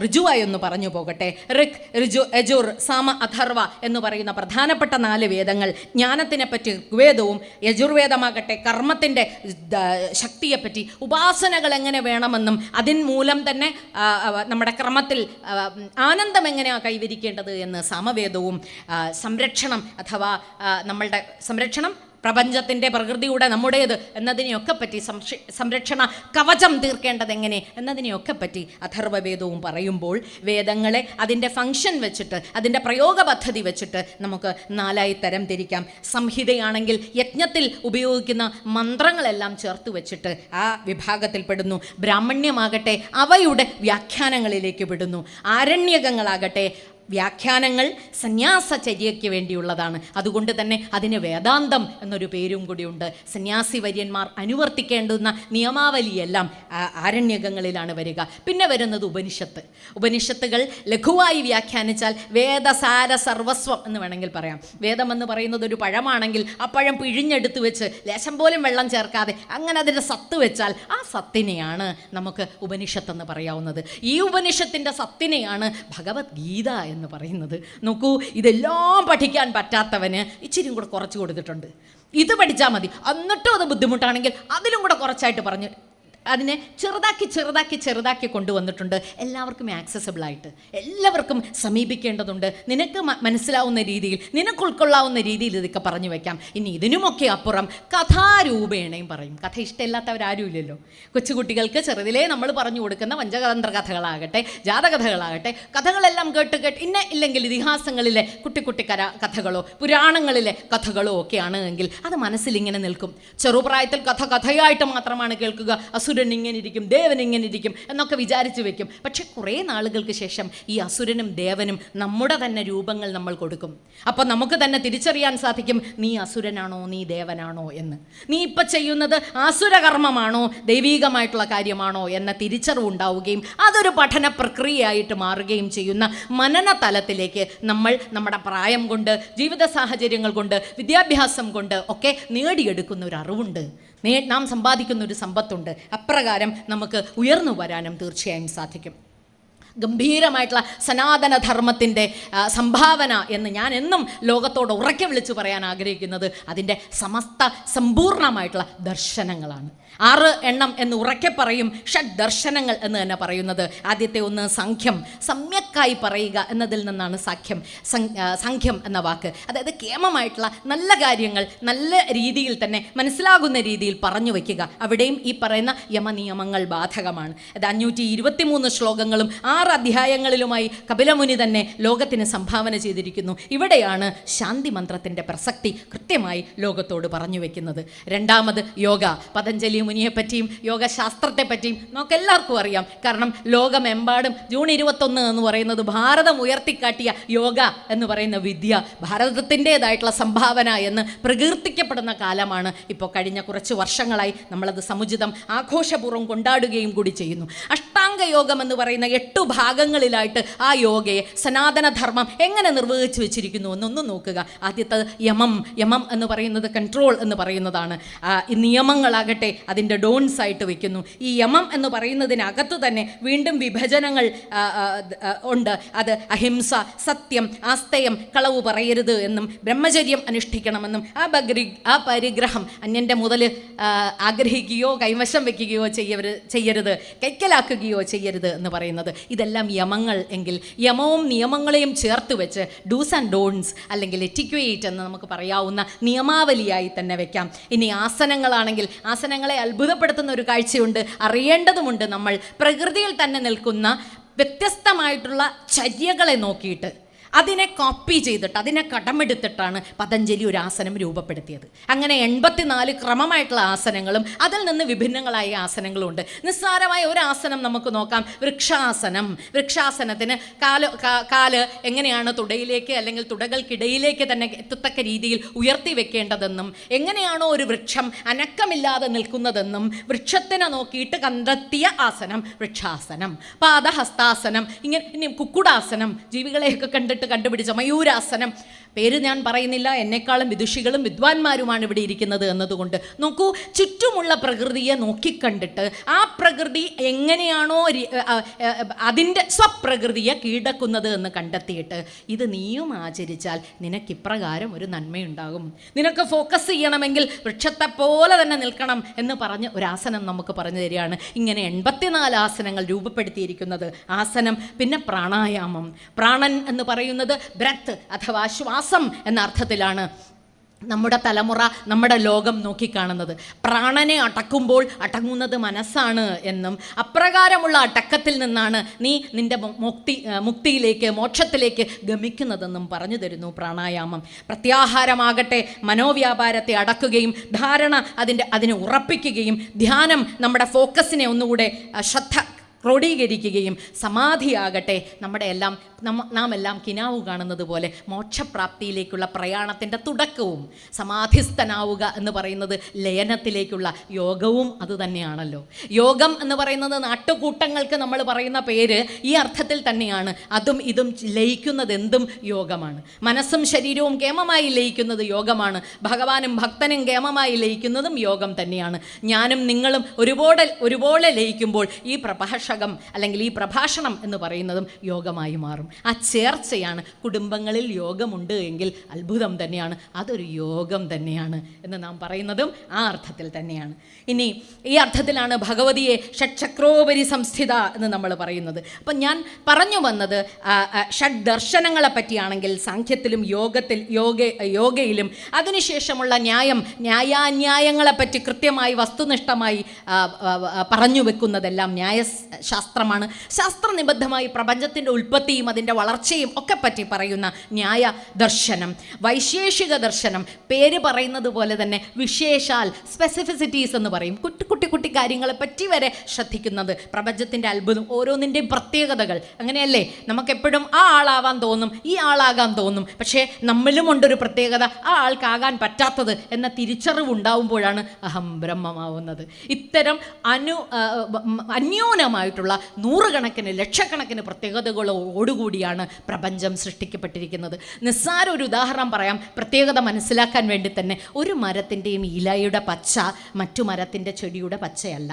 ഋജുവായി ഒന്ന് പറഞ്ഞു പോകട്ടെ. ഋക്, ഋജു, യജുർ, സാമ, അഥർവ എന്ന് പറയുന്ന പ്രധാനപ്പെട്ട 4 വേദങ്ങൾ. ജ്ഞാനത്തിനെപ്പറ്റി ഋഗ്വേദവും, യജുർവേദമാകട്ടെ കർമ്മത്തിൻ്റെ ശക്തിയെപ്പറ്റി, ഉപാസനകൾ എങ്ങനെ വേണമെന്നും അതിൻ മൂലം തന്നെ നമ്മുടെ ക്രമത്തിൽ ആനന്ദം എങ്ങനെയാണ് കൈവരിക്കേണ്ടത് എന്ന് സാമവേദവും, സംരക്ഷണം അഥവാ നമ്മളുടെ സംരക്ഷണം പ്രപഞ്ചത്തിൻ്റെ പ്രകൃതിയുടെ നമ്മുടേത് എന്നതിനെയൊക്കെ പറ്റി സംരക്ഷണ കവചം തീർക്കേണ്ടത് എങ്ങനെ എന്നതിനെയൊക്കെ പറ്റി അഥർവവേദവും പറയുമ്പോൾ വേദങ്ങളെ അതിൻ്റെ ഫങ്ഷൻ വെച്ചിട്ട് അതിൻ്റെ പ്രയോഗ പദ്ധതി വെച്ചിട്ട് നമുക്ക് 4 തരം തിരിക്കാം. സംഹിതയാണെങ്കിൽ യജ്ഞത്തിൽ ഉപയോഗിക്കുന്ന മന്ത്രങ്ങളെല്ലാം ചേർത്ത് വെച്ചിട്ട് ആ വിഭാഗത്തിൽപ്പെടുന്നു. ബ്രാഹ്മണ്യമാകട്ടെ അവയുടെ വ്യാഖ്യാനങ്ങളിലേക്ക് പെടുന്നു. ആരണ്യകങ്ങളാകട്ടെ വ്യാഖ്യാനങ്ങൾ സന്യാസചര്യയ്ക്ക് വേണ്ടിയുള്ളതാണ്. അതുകൊണ്ട് തന്നെ അതിന് വേദാന്തം എന്നൊരു പേരും കൂടിയുണ്ട്. സന്യാസി വര്യന്മാർ അനുവർത്തിക്കേണ്ടുന്ന നിയമാവലിയെല്ലാം ആരണ്യകങ്ങളിലാണ് വരിക. പിന്നെ വരുന്നത് ഉപനിഷത്ത്. ഉപനിഷത്തുകൾ ലഘുവായി വ്യാഖ്യാനിച്ചാൽ വേദസാര സർവസ്വം എന്ന് വേണമെങ്കിൽ പറയാം. വേദമെന്ന് പറയുന്നത് ഒരു പഴമാണെങ്കിൽ ആ പഴം പിഴിഞ്ഞെടുത്ത് വെച്ച് ലേശം പോലും വെള്ളം ചേർക്കാതെ അങ്ങനെ അതിൻ്റെ സത്ത് വെച്ചാൽ ആ സത്തിനെയാണ് നമുക്ക് ഉപനിഷത്തെന്ന് പറയാവുന്നത്. ഈ ഉപനിഷത്തിൻ്റെ സത്തിനെയാണ് ഭഗവത്ഗീത എന്ന് പറയുന്നത്. നോക്കൂ, ഇതെല്ലാം പഠിക്കാൻ പറ്റാത്തവന് ഇച്ചിരി കൂടെ കുറച്ച് കൊടുത്തിട്ടുണ്ട്. ഇത് പഠിച്ചാൽ മതി, എന്നിട്ടും അത് ബുദ്ധിമുട്ടാണെങ്കിൽ അതിലും കൂടെ കുറച്ചായിട്ട് പറഞ്ഞ് അതിനെ ചെറുതാക്കി കൊണ്ടുവന്നിട്ടുണ്ട്. എല്ലാവർക്കും ആക്സസിബിളായിട്ട് എല്ലാവർക്കും സമീപിക്കേണ്ടതുണ്ട്. നിനക്ക് മനസ്സിലാവുന്ന രീതിയിൽ, നിനക്ക് ഉൾക്കൊള്ളാവുന്ന രീതിയിൽ ഇതൊക്കെ പറഞ്ഞു വയ്ക്കാം. ഇനി ഇതിനുമൊക്കെ അപ്പുറം കഥാരൂപേണയും പറയും. കഥ ഇഷ്ടമില്ലാത്തവരാരും ഇല്ലല്ലോ. കൊച്ചുകുട്ടികൾക്ക് ചെറുതിലേ നമ്മൾ പറഞ്ഞു കൊടുക്കുന്ന പഞ്ചതന്ത്ര കഥകളാകട്ടെ, ജാതകഥകളാകട്ടെ, കഥകളെല്ലാം കേട്ട് ഇല്ലെങ്കിൽ ഇതിഹാസങ്ങളിലെ കുട്ടി കഥകളോ പുരാണങ്ങളിലെ കഥകളോ ഒക്കെയാണ് എങ്കിൽ അത് മനസ്സിലിങ്ങനെ നിൽക്കും. ചെറുപ്രായത്തിൽ കഥയായിട്ട് മാത്രമാണ് കേൾക്കുക. അസുരൻ ഇങ്ങനെ ഇരിക്കും, ദേവൻ ഇങ്ങനെ ഇരിക്കും എന്നൊക്കെ വിചാരിച്ചു വെക്കും. പക്ഷെ കുറേ നാളുകൾക്ക് ശേഷം ഈ അസുരനും ദേവനും നമ്മുടെ തന്നെ രൂപങ്ങൾ നമ്മൾ കൊടുക്കും. അപ്പം നമുക്ക് തന്നെ തിരിച്ചറിയാൻ സാധിക്കും, നീ അസുരനാണോ നീ ദേവനാണോ എന്ന്. നീ ഇപ്പം ചെയ്യുന്നത് ആസുരകർമ്മമാണോ ദൈവീകമായിട്ടുള്ള കാര്യമാണോ എന്ന തിരിച്ചറിവുണ്ടാവുകയും അതൊരു പഠന പ്രക്രിയയായിട്ട് മാറുകയും ചെയ്യുന്ന മനന തലത്തിലേക്ക് നമ്മൾ നമ്മുടെ പ്രായം കൊണ്ട്, ജീവിത സാഹചര്യങ്ങൾ കൊണ്ട്, വിദ്യാഭ്യാസം കൊണ്ട് ഒക്കെ നേടിയെടുക്കുന്ന ഒരു അറിവുണ്ട്. നാം സമ്പാദിക്കുന്ന ഒരു സമ്പത്തുണ്ട്. അപ്രകാരം നമുക്ക് ഉയർന്നു വരാനും തീർച്ചയായും സാധിക്കും. ഗംഭീരമായിട്ടുള്ള സനാതനധർമ്മത്തിൻ്റെ സംഭാവന എന്ന് ഞാൻ എന്നും ലോകത്തോട് ഉറക്കെ വിളിച്ചു പറയാൻ ആഗ്രഹിക്കുന്നത് അതിൻ്റെ സമ്പൂർണമായിട്ടുള്ള ദർശനങ്ങളാണ്. 6 എണ്ണം എന്ന് ഉറക്കെ പറയും. ഷഡ് ദർശനങ്ങൾ എന്ന് തന്നെ പറയുന്നത്. ആദ്യത്തെ ഒന്ന് സംഖ്യം, സമ്യക്കായി പറയുക എന്നതിൽ നിന്നാണ് സംഖ്യം എന്ന വാക്ക്. അതായത് കേമമായിട്ടുള്ള നല്ല കാര്യങ്ങൾ നല്ല രീതിയിൽ തന്നെ മനസ്സിലാകുന്ന രീതിയിൽ പറഞ്ഞു വയ്ക്കുക. അവിടെയും ഈ പറയുന്ന യമനിയമങ്ങൾ ബാധകമാണ്. അത് 523 ശ്ലോകങ്ങളും 6 അധ്യായങ്ങളിലുമായി കപിലമുനി തന്നെ ലോകത്തിന് സംഭാവന ചെയ്തിരിക്കുന്നു. ഇവിടെയാണ് ശാന്തി മന്ത്രത്തിൻ്റെ പ്രസക്തി കൃത്യമായി ലോകത്തോട് പറഞ്ഞു വയ്ക്കുന്നത്. രണ്ടാമത് യോഗ. പതഞ്ജലി മുനിയെപ്പറ്റിയും യോഗശാസ്ത്രത്തെപ്പറ്റിയും നമുക്കെല്ലാവർക്കും അറിയാം. കാരണം ലോകമെമ്പാടും ജൂൺ 21 എന്ന് പറയുന്നത് ഭാരതം ഉയർത്തിക്കാട്ടിയ യോഗ എന്ന് പറയുന്ന വിദ്യ ഭാരതത്തിൻ്റേതായിട്ടുള്ള സംഭാവന എന്ന് പ്രകീർത്തിക്കപ്പെടുന്ന കാലമാണ് ഇപ്പോൾ. കഴിഞ്ഞ കുറച്ച് വർഷങ്ങളായി നമ്മളത് സമുചിതം ആഘോഷപൂർവ്വം കൊണ്ടാടുകയും കൂടി ചെയ്യുന്നു. അഷ്ടാംഗ യോഗം എന്ന് പറയുന്ന 8 ഭാഗങ്ങളിലായിട്ട് ആ യോഗയെ സനാതനധർമ്മം എങ്ങനെ നിർവഹിച്ചു വെച്ചിരിക്കുന്നു എന്നൊന്ന് നോക്കുക. ആദ്യത്തെ യമം എന്ന് പറയുന്നത് കൺട്രോൾ എന്ന് പറയുന്നതാണ്. ഈ നിയമങ്ങളാകട്ടെ അതിൻ്റെ ഡോൺസ് ആയിട്ട് വയ്ക്കുന്നു. ഈ യമം എന്ന് പറയുന്നതിനകത്ത് തന്നെ വീണ്ടും വിഭജനങ്ങൾ ഉണ്ട്. അത് അഹിംസ, സത്യം, ആസ്തയം, കളവ് പറയരുത് എന്നും ബ്രഹ്മചര്യം അനുഷ്ഠിക്കണമെന്നും ആ പരിഗ്രഹം അന്യൻ്റെ മുതൽ ആഗ്രഹിക്കുകയോ കൈവശം വയ്ക്കുകയോ ചെയ്യരുത്, കൈക്കലാക്കുകയോ ചെയ്യരുത് എന്ന് പറയുന്നത്. ഇതെല്ലാം യമങ്ങൾ എങ്കിൽ യമവും നിയമങ്ങളെയും ചേർത്ത് വെച്ച് ഡൂസ് ആൻഡ് ഡോൺസ് അല്ലെങ്കിൽ എറ്റിക്വേറ്റ് എന്ന് നമുക്ക് പറയാവുന്ന നിയമാവലിയായി തന്നെ വെക്കാം. ഇനി ആസനങ്ങളാണെങ്കിൽ ആസനങ്ങളെ അത്ഭുതപ്പെടുത്തുന്ന ഒരു കാഴ്ചയുണ്ട്, അറിയേണ്ടതുമുണ്ട്. നമ്മൾ പ്രകൃതിയിൽ തന്നെ നിൽക്കുന്ന വ്യത്യസ്തമായിട്ടുള്ള ചര്യകളെ നോക്കിയിട്ട് അതിനെ കോപ്പി ചെയ്തിട്ട് അതിനെ കടമെടുത്തിട്ടാണ് പതഞ്ജലി ഒരു ആസനം രൂപപ്പെടുത്തിയത്. അങ്ങനെ 84 ക്രമമായിട്ടുള്ള ആസനങ്ങളും അതിൽ നിന്ന് വിഭിന്നങ്ങളായ ആസനങ്ങളും ഉണ്ട്. നിസ്സാരമായ ഒരു ആസനം നമുക്ക് നോക്കാം, വൃക്ഷാസനം. വൃക്ഷാസനത്തിന് കാല് എങ്ങനെയാണ് തുടയിലേക്ക് അല്ലെങ്കിൽ തുടകൾക്കിടയിലേക്ക് തന്നെ എത്തത്തക്ക രീതിയിൽ ഉയർത്തി വെക്കേണ്ടതെന്നും എങ്ങനെയാണോ ഒരു വൃക്ഷം അനക്കമില്ലാതെ നിൽക്കുന്നതെന്നും വൃക്ഷത്തിനെ നോക്കിയിട്ട് കണ്ടെത്തിയ ആസനം വൃക്ഷാസനം. പാദഹസ്താസനം, ഇങ്ങനെ കുക്കുടാസനം, ജീവികളെയൊക്കെ കണ്ടുപിടിച്ച മയൂരാസനം. പേര് ഞാൻ പറയുന്നില്ല, എന്നെക്കാളും വിദുഷികളും വിദ്വാൻമാരുമാണ് ഇവിടെ ഇരിക്കുന്നത് എന്നതുകൊണ്ട്. നോക്കൂ, ചുറ്റുമുള്ള പ്രകൃതിയെ നോക്കിക്കണ്ടിട്ട് ആ പ്രകൃതി എങ്ങനെയാണോ അതിൻ്റെ സ്വപ്രകൃതിയെ കീഴടക്കുന്നത് എന്ന് കണ്ടെത്തിയിട്ട് ഇത് നീയും ആചരിച്ചാൽ നിനക്കിപ്രകാരം ഒരു നന്മയുണ്ടാകും. നിനക്ക് ഫോക്കസ് ചെയ്യണമെങ്കിൽ വൃക്ഷത്തെ പോലെ തന്നെ നിൽക്കണം എന്ന് പറഞ്ഞ് ഒരാസനം നമുക്ക് പറഞ്ഞു തരികയാണ്. ഇങ്ങനെ 84 ആസനങ്ങൾ രൂപപ്പെടുത്തിയിരിക്കുന്നത് ആസനം. പിന്നെ പ്രാണായാമം. പ്രാണൻ എന്ന് പറയുന്നത് ബ്രത്ത് അഥവാ ശ്വാസം എന്ന അർത്ഥത്തിലാണ്. നമ്മുടെ തലമുറ, നമ്മുടെ ലോകം നോക്കിക്കാണുന്നത്. പ്രാണനെ അടക്കുമ്പോൾ അടങ്ങുന്നത് മനസ്സാണ് എന്നും അപ്രകാരമുള്ള അടക്കത്തിൽ നിന്നാണ് നീ നിൻ്റെ മുക്തിയിലേക്ക്, മോക്ഷത്തിലേക്ക് ഗമിക്കുന്നതെന്നും പറഞ്ഞു തരുന്നു പ്രാണായാമം. പ്രത്യാഹാരമാകട്ടെ മനോവ്യാപാരത്തെ അടക്കുകയും ധാരണ അതിനെ ഉറപ്പിക്കുകയും ധ്യാനം നമ്മുടെ ഫോക്കസിനെ ഒന്നുകൂടെ ശ്രദ്ധ ക്രോഡീകരിക്കുകയും സമാധിയാകട്ടെ നാം എല്ലാം കിനാവു കാണുന്നത് പോലെ മോക്ഷപ്രാപ്തിയിലേക്കുള്ള പ്രയാണത്തിൻ്റെ തുടക്കവും. സമാധിസ്ഥനാവുക എന്ന് പറയുന്നത് ലയനത്തിലേക്കുള്ള യോഗവും അതുതന്നെയാണല്ലോ. യോഗം എന്ന് പറയുന്നത് നാട്ടുകൂട്ടങ്ങൾക്ക് നമ്മൾ പറയുന്ന പേര് ഈ അർത്ഥത്തിൽ തന്നെയാണ്. അതും ഇതും ലയിക്കുന്നത് എന്തും യോഗമാണ്. മനസ്സും ശരീരവും കേമമായി ലയിക്കുന്നത് യോഗമാണ്. ഭഗവാനും ഭക്തനും കേമമായി ലയിക്കുന്നതും യോഗം തന്നെയാണ്. ഞാനും നിങ്ങളും ഒരുപോലെ ലയിക്കുമ്പോൾ ഈ അല്ലെങ്കിൽ ഈ പ്രഭാഷണം എന്ന് പറയുന്നതും യോഗമായി മാറും. ആ ചേർച്ചയാണ്. കുടുംബങ്ങളിൽ യോഗമുണ്ട് എങ്കിൽ അത്ഭുതം തന്നെയാണ്. അതൊരു യോഗം തന്നെയാണ് എന്ന് നാം പറയുന്നതും ആ അർത്ഥത്തിൽ തന്നെയാണ്. ഇനി ഈ അർത്ഥത്തിലാണ് ഭഗവതിയെ ഷഡ്ചക്രോപരി സംസ്ഥിത എന്ന് നമ്മൾ പറയുന്നത്. അപ്പം ഞാൻ പറഞ്ഞു വന്നത് ഷഡ് ദർശനങ്ങളെ പറ്റിയാണെങ്കിൽ സാഖ്യത്തിലും യോഗയിലും അതിനുശേഷമുള്ള ന്യായാന്യായങ്ങളെപ്പറ്റി കൃത്യമായി വസ്തുനിഷ്ഠമായി പറഞ്ഞു വെക്കുന്നതെല്ലാം ന്യായശാസ്ത്രമാണ്. ശാസ്ത്രനിബദ്ധമായി പ്രപഞ്ചത്തിൻ്റെ ഉൽപ്പത്തിയും അതിൻ്റെ വളർച്ചയും ഒക്കെ പറ്റി പറയുന്ന ന്യായ ദർശനം. വൈശേഷിക ദർശനം പേര് പറയുന്നത് പോലെ തന്നെ വിശേഷാൽ, സ്പെസിഫിസിറ്റീസ് എന്ന് പറയും. കുട്ടി കാര്യങ്ങളെ പറ്റി വരെ ശ്രദ്ധിക്കുന്നത്. പ്രപഞ്ചത്തിൻ്റെ അത്ഭുതം, ഓരോന്നിൻ്റെയും പ്രത്യേകതകൾ. അങ്ങനെയല്ലേ നമുക്കെപ്പോഴും ആ ആളാവാൻ തോന്നും, ഈ ആളാകാൻ തോന്നും. പക്ഷേ നമ്മളുമുണ്ടൊരു പ്രത്യേകത, ആ ആൾക്കാകാൻ പറ്റാത്തത് എന്ന തിരിച്ചറിവുണ്ടാവുമ്പോഴാണ് അഹം ബ്രഹ്മമാവുന്നത്. ഇത്തരം അന്യൂനമായിട്ടുള്ള നൂറുകണക്കിന് ലക്ഷക്കണക്കിന് പ്രത്യേകതകളോടുകൂടിയാണ് പ്രപഞ്ചം സൃഷ്ടിക്കപ്പെട്ടിരിക്കുന്നത്. നിസ്സാര ഒരു ഉദാഹരണം പറയാം പ്രത്യേകത മനസ്സിലാക്കാൻ വേണ്ടി തന്നെ. ഒരു മരത്തിൻ്റെയും ഇലയുടെ പച്ച മറ്റു മരത്തിൻ്റെ ചെടിയുടെ പച്ചയല്ല.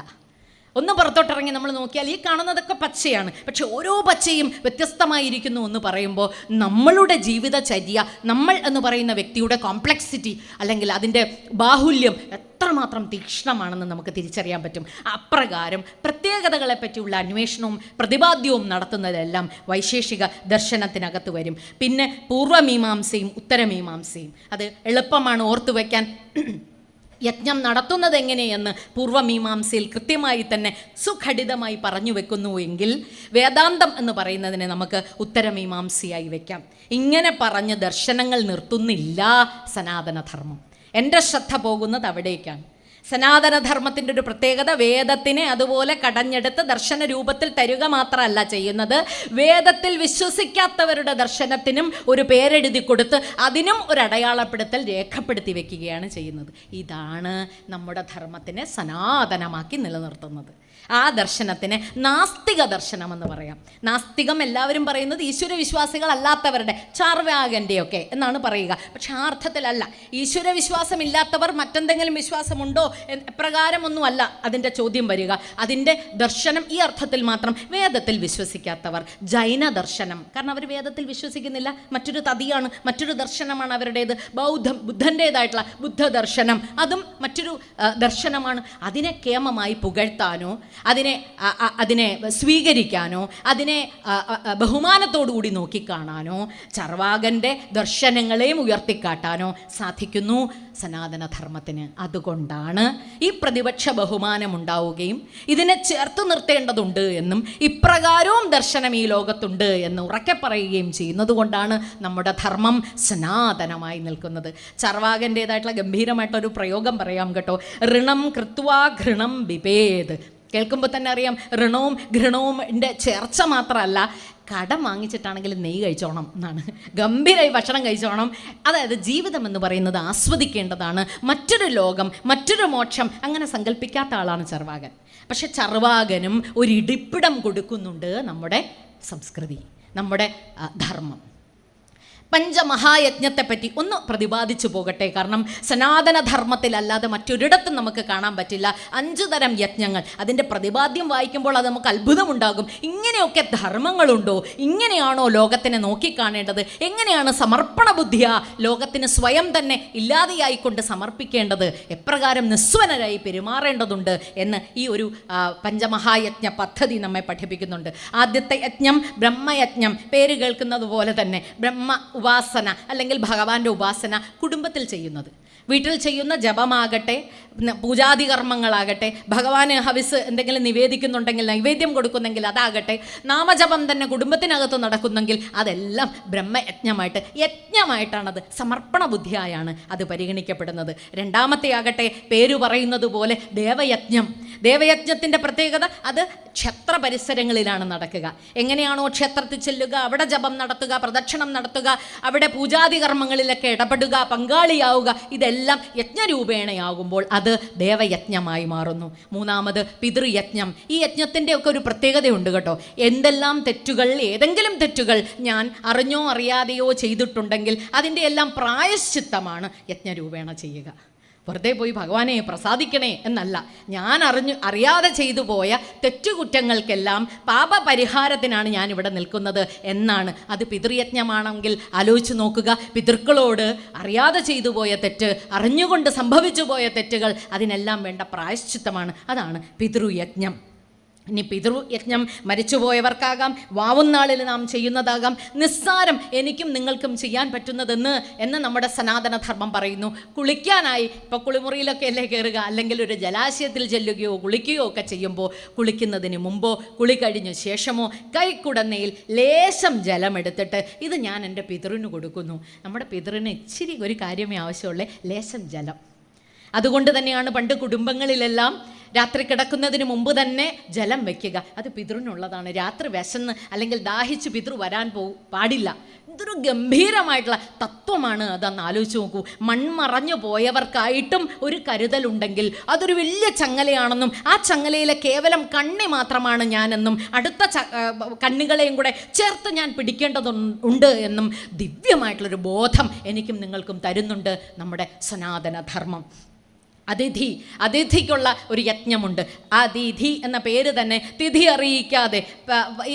ഒന്ന് പുറത്തോട്ടിറങ്ങി നമ്മൾ നോക്കിയാൽ ഈ കാണുന്നതൊക്കെ പച്ചയാണ്. പക്ഷെ ഓരോ പച്ചയും വ്യത്യസ്തമായിരിക്കുന്നു എന്ന് പറയുമ്പോൾ നമ്മളുടെ ജീവിതചര്യ, നമ്മൾ എന്ന് പറയുന്ന വ്യക്തിയുടെ കോംപ്ലക്സിറ്റി അല്ലെങ്കിൽ അതിൻ്റെ ബാഹുല്യം എത്രമാത്രം തീക്ഷ്ണമാണെന്ന് നമുക്ക് തിരിച്ചറിയാൻ പറ്റും. അപ്രകാരം പ്രത്യേകതകളെ പറ്റിയുള്ള അന്വേഷണവും പ്രതിപാദ്യവും നടത്തുന്നതെല്ലാം വൈശേഷിക ദർശനത്തിനകത്ത് വരും. പിന്നെ പൂർവമീമാംസയും ഉത്തരമീമാംസയും. അത് എളുപ്പമാണ് ഓർത്തു വയ്ക്കാൻ. യജ്ഞം നടത്തുന്നത് എങ്ങനെയെന്ന് പൂർവമീമാംസയിൽ കൃത്യമായി തന്നെ സുഘടിതമായി പറഞ്ഞു വെക്കുന്നു എങ്കിൽ വേദാന്തം എന്ന് പറയുന്നതിനെ നമുക്ക് ഉത്തരമീമാംസയായി വയ്ക്കാം. ഇങ്ങനെ പറഞ്ഞ് ദർശനങ്ങൾ നിർത്തുന്നില്ല സനാതനധർമ്മം. എൻ്റെ ശ്രദ്ധ പോകുന്നത് അവിടേക്കാണ്. സനാതനധർമ്മത്തിൻ്റെ ഒരു പ്രത്യേകത വേദത്തിനെ അതുപോലെ കടഞ്ഞെടുത്ത് ദർശന രൂപത്തിൽ തരിക മാത്രമല്ല ചെയ്യുന്നത്, വേദത്തിൽ വിശ്വസിക്കാത്തവരുടെ ദർശനത്തിനും ഒരു പേരെഴുതി കൊടുത്ത് അതിനും ഒരു അടയാളപ്പെടുത്തൽ രേഖപ്പെടുത്തി വെക്കുകയാണ് ചെയ്യുന്നത്. ഇതാണ് നമ്മുടെ ധർമ്മത്തിനെ സനാതനമാക്കി നിലനിർത്തുന്നത്. ആ ദർശനത്തിന് നാസ്തിക ദർശനമെന്ന് പറയാം. നാസ്തികം എല്ലാവരും പറയുന്നത് ഈശ്വര വിശ്വാസികളല്ലാത്തവരുടെ, ചാർവാകൻ്റെയൊക്കെ എന്നാണ് പറയുക. പക്ഷെ ആ അർത്ഥത്തിലല്ല. ഈശ്വര വിശ്വാസമില്ലാത്തവർ മറ്റെന്തെങ്കിലും വിശ്വാസമുണ്ടോ എപ്രകാരമൊന്നുമല്ല അതിൻ്റെ ചോദ്യം വരിക. അതിൻ്റെ ദർശനം ഈ അർത്ഥത്തിൽ മാത്രം. വേദത്തിൽ വിശ്വസിക്കാത്തവർ, ജൈന ദർശനം, കാരണം അവർ വേദത്തിൽ വിശ്വസിക്കുന്നില്ല, മറ്റൊരു തതിയാണ്, മറ്റൊരു ദർശനമാണ് അവരുടേത്. ബുദ്ധൻ്റേതായിട്ടുള്ള ബുദ്ധദർശനം, അതും മറ്റൊരു ദർശനമാണ്. അതിനെ കേമമായി പുകഴ്ത്താനോ അതിനെ സ്വീകരിക്കാനോ അതിനെ ബഹുമാനത്തോടുകൂടി നോക്കിക്കാണാനോ ചർവാകൻ്റെ ദർശനങ്ങളെയും ഉയർത്തിക്കാട്ടാനോ സാധിക്കുന്നു സനാതനധർമ്മത്തിന്. അതുകൊണ്ടാണ് ഈ പ്രതിപക്ഷ ബഹുമാനമുണ്ടാവുകയും ഇതിനെ ചേർത്ത് നിർത്തേണ്ടതുണ്ട് എന്നും ഇപ്രകാരവും ദർശനം ഈ ലോകത്തുണ്ട് എന്ന് ഉറക്കെ പറയുകയും ചെയ്യുന്നത് കൊണ്ടാണ് നമ്മുടെ ധർമ്മം സനാതനമായി നിൽക്കുന്നത്. ചർവാകൻ്റേതായിട്ടുള്ള ഗംഭീരമായിട്ടൊരു പ്രയോഗം പറയാം കേട്ടോ. ഋണം കൃത്വാ ഘൃണം ബിപേത്. കേൾക്കുമ്പോൾ തന്നെ അറിയാം, ഋണവും ഘൃണവും ചേർച്ച മാത്രമല്ല, കടം വാങ്ങിച്ചിട്ടാണെങ്കിലും നെയ്യ് കഴിച്ചോണം എന്നാണ്. ഗംഭീരമായി ഭക്ഷണം കഴിച്ചോണം. അതായത് ജീവിതം എന്ന് പറയുന്നത് ആസ്വദിക്കേണ്ടതാണ്. മറ്റൊരു ലോകം, മറ്റൊരു മോക്ഷം അങ്ങനെ സങ്കല്പിക്കാത്ത ആളാണ് ചർവാകൻ. പക്ഷെ ചർവാകനും ഒരിടിപ്പിടം കൊടുക്കുന്നുണ്ട് നമ്മുടെ സംസ്കൃതി, നമ്മുടെ ധർമ്മം. പഞ്ചമഹായജ്ഞത്തെപ്പറ്റി ഒന്ന് പ്രതിപാദിച്ചു പോകട്ടെ. കാരണം സനാതനധർമ്മത്തിലല്ലാതെ മറ്റൊരിടത്തും നമുക്ക് കാണാൻ പറ്റില്ല 5 തരം യജ്ഞങ്ങൾ. അതിൻ്റെ പ്രതിപാദ്യം വായിക്കുമ്പോൾ അത് നമുക്ക് അത്ഭുതമുണ്ടാകും. ഇങ്ങനെയൊക്കെ ധർമ്മങ്ങളുണ്ടോ? ഇങ്ങനെയാണോ ലോകത്തിനെ നോക്കിക്കാണേണ്ടത്? എങ്ങനെയാണ് സമർപ്പണ ബുദ്ധിയ ലോകത്തിന് സ്വയം തന്നെ ഇല്ലാതെയായിക്കൊണ്ട് സമർപ്പിക്കേണ്ടത്? എപ്രകാരം നിസ്വനരായി പെരുമാറേണ്ടതുണ്ട് എന്ന് ഈ ഒരു പഞ്ചമഹായജ്ഞ പദ്ധതി നമ്മെ പഠിപ്പിക്കുന്നുണ്ട്. ആദ്യത്തെ യജ്ഞം ബ്രഹ്മയജ്ഞം. പേര് കേൾക്കുന്നത് പോലെ തന്നെ ബ്രഹ്മ ഉപാസന അല്ലെങ്കിൽ ഭഗവാന്റെ ഉപാസന കുടുംബത്തിൽ ചെയ്യുന്നത്. വീട്ടിൽ ചെയ്യുന്ന ജപമാകട്ടെ, പൂജാതി കർമ്മങ്ങളാകട്ടെ, ഭഗവാന് ഹവിസ് എന്തെങ്കിലും നിവേദിക്കുന്നുണ്ടെങ്കിൽ, നൈവേദ്യം കൊടുക്കുന്നെങ്കിൽ അതാകട്ടെ, നാമജപം തന്നെ കുടുംബത്തിനകത്ത് നടക്കുന്നെങ്കിൽ അതെല്ലാം ബ്രഹ്മയജ്ഞമായിട്ട്, യജ്ഞമായിട്ടാണത്, സമർപ്പണ ബുദ്ധിയായാണ് അത് പരിഗണിക്കപ്പെടുന്നത്. രണ്ടാമത്തെ ആകട്ടെ, പേരു പറയുന്നത് പോലെ ദേവയജ്ഞം. ദേവയജ്ഞത്തിൻ്റെ പ്രത്യേകത അത് ക്ഷേത്ര പരിസരങ്ങളിലാണ് നടക്കുക. എങ്ങനെയാണോ ക്ഷേത്രത്തിൽ ചെല്ലുക, അവിടെ ജപം നടത്തുക, പ്രദക്ഷിണം നടത്തുക, അവിടെ പൂജാതി കർമ്മങ്ങളിലൊക്കെ ഇടപെടുക, പങ്കാളിയാവുക, ഇതെല്ലാം യജ്ഞരൂപേണയാകുമ്പോൾ അത് ദേവയജ്ഞമായി മാറുന്നു. മൂന്നാമത് പിതൃയജ്ഞം. ഈ യജ്ഞത്തിൻ്റെ ഒക്കെ ഒരു പ്രത്യേകതയുണ്ട് കേട്ടോ. എന്തെല്ലാം തെറ്റുകൾ, ഏതെങ്കിലും തെറ്റുകൾ ഞാൻ അറിഞ്ഞോ അറിയാതെയോ ചെയ്തിട്ടുണ്ടെങ്കിൽ അതിൻ്റെ എല്ലാം പ്രായശ്ചിത്തമാണ് യജ്ഞരൂപേണ ചെയ്യുക. വെറുതെ പോയി ഭഗവാനെ പ്രസാദിക്കണേ എന്നല്ല, ഞാൻ അറിയാതെ ചെയ്തു പോയ തെറ്റുകുറ്റങ്ങൾക്കെല്ലാം പാപപരിഹാരത്തിനാണ് ഞാനിവിടെ നിൽക്കുന്നത് എന്നാണ്. അത് പിതൃയജ്ഞമാണെങ്കിൽ ആലോചിച്ച് നോക്കുക. പിതൃക്കളോട് അറിയാതെ ചെയ്തു പോയ തെറ്റ്, അറിഞ്ഞുകൊണ്ട് സംഭവിച്ചു പോയ തെറ്റുകൾ, അതിനെല്ലാം വേണ്ട പ്രായശ്ചിത്തമാണ്. അതാണ് പിതൃയജ്ഞം. ഇനി പിതൃയജ്ഞം മരിച്ചുപോയവർക്കാകാം, വാവുന്നാളിൽ നാം ചെയ്യുന്നതാകാം, നിസ്സാരം എനിക്കും നിങ്ങൾക്കും ചെയ്യാൻ പറ്റുന്നതെന്ന് നമ്മുടെ സനാതനധർമ്മം പറയുന്നു. കുളിക്കാനായി ഇപ്പോൾ കുളിമുറിയിലൊക്കെ അല്ലേ കയറുക, അല്ലെങ്കിൽ ഒരു ജലാശയത്തിൽ ചെല്ലുകയോ കുളിക്കുകയോ ഒക്കെ ചെയ്യുമ്പോൾ കുളിക്കുന്നതിന് മുമ്പോ കുളി കഴിഞ്ഞ ശേഷമോ കൈക്കുടന്നയിൽ ലേശം ജലമെടുത്തിട്ട് ഇത് ഞാൻ എൻ്റെ പിതൃന് കൊടുക്കുന്നു. നമ്മുടെ പിതൃന് ഇച്ചിരി ഒരു കാര്യമേ ആവശ്യമുള്ളൂ, ലേശം ജലം. അതുകൊണ്ട് തന്നെയാണ് പണ്ട് കുടുംബങ്ങളിലെല്ലാം രാത്രി കിടക്കുന്നതിന് മുമ്പ് തന്നെ ജലം വയ്ക്കുക. അത് പിതൃനുള്ളതാണ്. രാത്രി വിശന്ന് അല്ലെങ്കിൽ ദാഹിച്ച് പിതൃ വരാൻ പാടില്ല. ഇതൊരു ഗംഭീരമായിട്ടുള്ള തത്വമാണ്. അതൊന്ന് ആലോചിച്ച് നോക്കൂ. മൺമറഞ്ഞു പോയവർക്കായിട്ടും ഒരു കരുതലുണ്ടെങ്കിൽ അതൊരു വലിയ ചങ്ങലയാണെന്നും ആ ചങ്ങലയിലെ കേവലം കണ്ണി മാത്രമാണ് ഞാനെന്നും അടുത്ത കണ്ണുകളെയും കൂടെ ചേർത്ത് ഞാൻ പിടിക്കേണ്ടതുണ്ട് എന്നും ദിവ്യമായിട്ടുള്ളൊരു ബോധം എനിക്കും നിങ്ങൾക്കും തരുന്നുണ്ട് നമ്മുടെ സനാതനധർമ്മം. അതിഥിക്കുള്ള ഒരു യജ്ഞമുണ്ട്. അതിഥി എന്ന പേര് തന്നെ തിഥി അറിയിക്കാതെ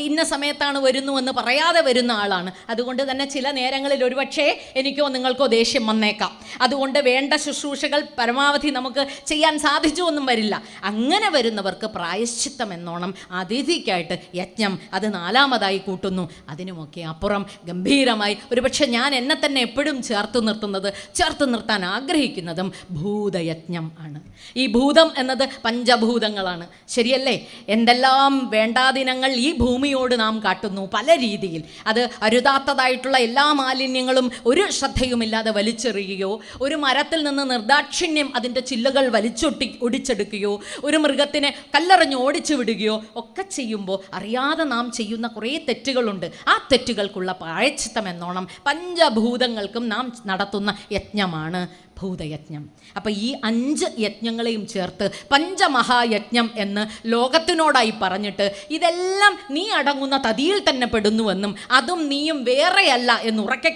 ഇന്ന സമയത്താണ് വരുന്നുവെന്ന് പറയാതെ വരുന്ന ആളാണ്. അതുകൊണ്ട് തന്നെ ചില നേരങ്ങളിൽ ഒരുപക്ഷേ എനിക്കോ നിങ്ങൾക്കോ ദേഷ്യം വന്നേക്കാം. അതുകൊണ്ട് വേണ്ട ശുശ്രൂഷകൾ പരമാവധി നമുക്ക് ചെയ്യാൻ സാധിച്ചു ഒന്നും വരില്ല. അങ്ങനെ വരുന്നവർക്ക് പ്രായശ്ചിത്തം എന്നോണം അതിഥിക്കായിട്ട് യജ്ഞം അത് നാലാമതായി കൂട്ടുന്നു. അതിനുമൊക്കെ അപ്പുറം ഗംഭീരമായി ഒരുപക്ഷെ ഞാൻ എന്നെ തന്നെ എപ്പോഴും ചേർത്ത് നിർത്താൻ ആഗ്രഹിക്കുന്നതും ഭൂതയജ്ഞം ആണ്. ഈ ഭൂതം എന്നത് പഞ്ചഭൂതങ്ങളാണ്, ശരിയല്ലേ? എന്തെല്ലാം വേണ്ടാദിനങ്ങൾ ഈ ഭൂമിയോട് നാം കാട്ടുന്നു പല രീതിയിൽ. അത് അരുതാത്തതായിട്ടുള്ള എല്ലാ മാലിന്യങ്ങളും ഒരു ശ്രദ്ധയുമില്ലാതെ വലിച്ചെറിയുകയോ, ഒരു മരത്തിൽ നിന്ന് നിർദാക്ഷിണ്യം അതിൻ്റെ ചില്ലുകൾ ഒടിച്ചെടുക്കുകയോ, ഒരു മൃഗത്തിനെ കല്ലെറിഞ്ഞ് ഓടിച്ചു വിടുകയോ ഒക്കെ ചെയ്യുമ്പോൾ അറിയാതെ നാം ചെയ്യുന്ന കുറേ തെറ്റുകളുണ്ട്. ആ തെറ്റുകൾക്കുള്ള പ്രായശ്ചിത്തം എന്നോണം പഞ്ചഭൂതങ്ങൾക്കും നാം നടത്തുന്ന യജ്ഞമാണ് ഭൂതയജ്ഞം. അപ്പം ഈ 5 യജ്ഞങ്ങളെയും ചേർത്ത് പഞ്ചമഹായജ്ഞം എന്ന് ലോകത്തിനോടായി പറഞ്ഞിട്ട് ഇതെല്ലാം നീ അടങ്ങുന്ന തതിയിൽ തന്നെ പെടുന്നുവെന്നും അതും നീയും വേറെയല്ല എന്നുറക്കെ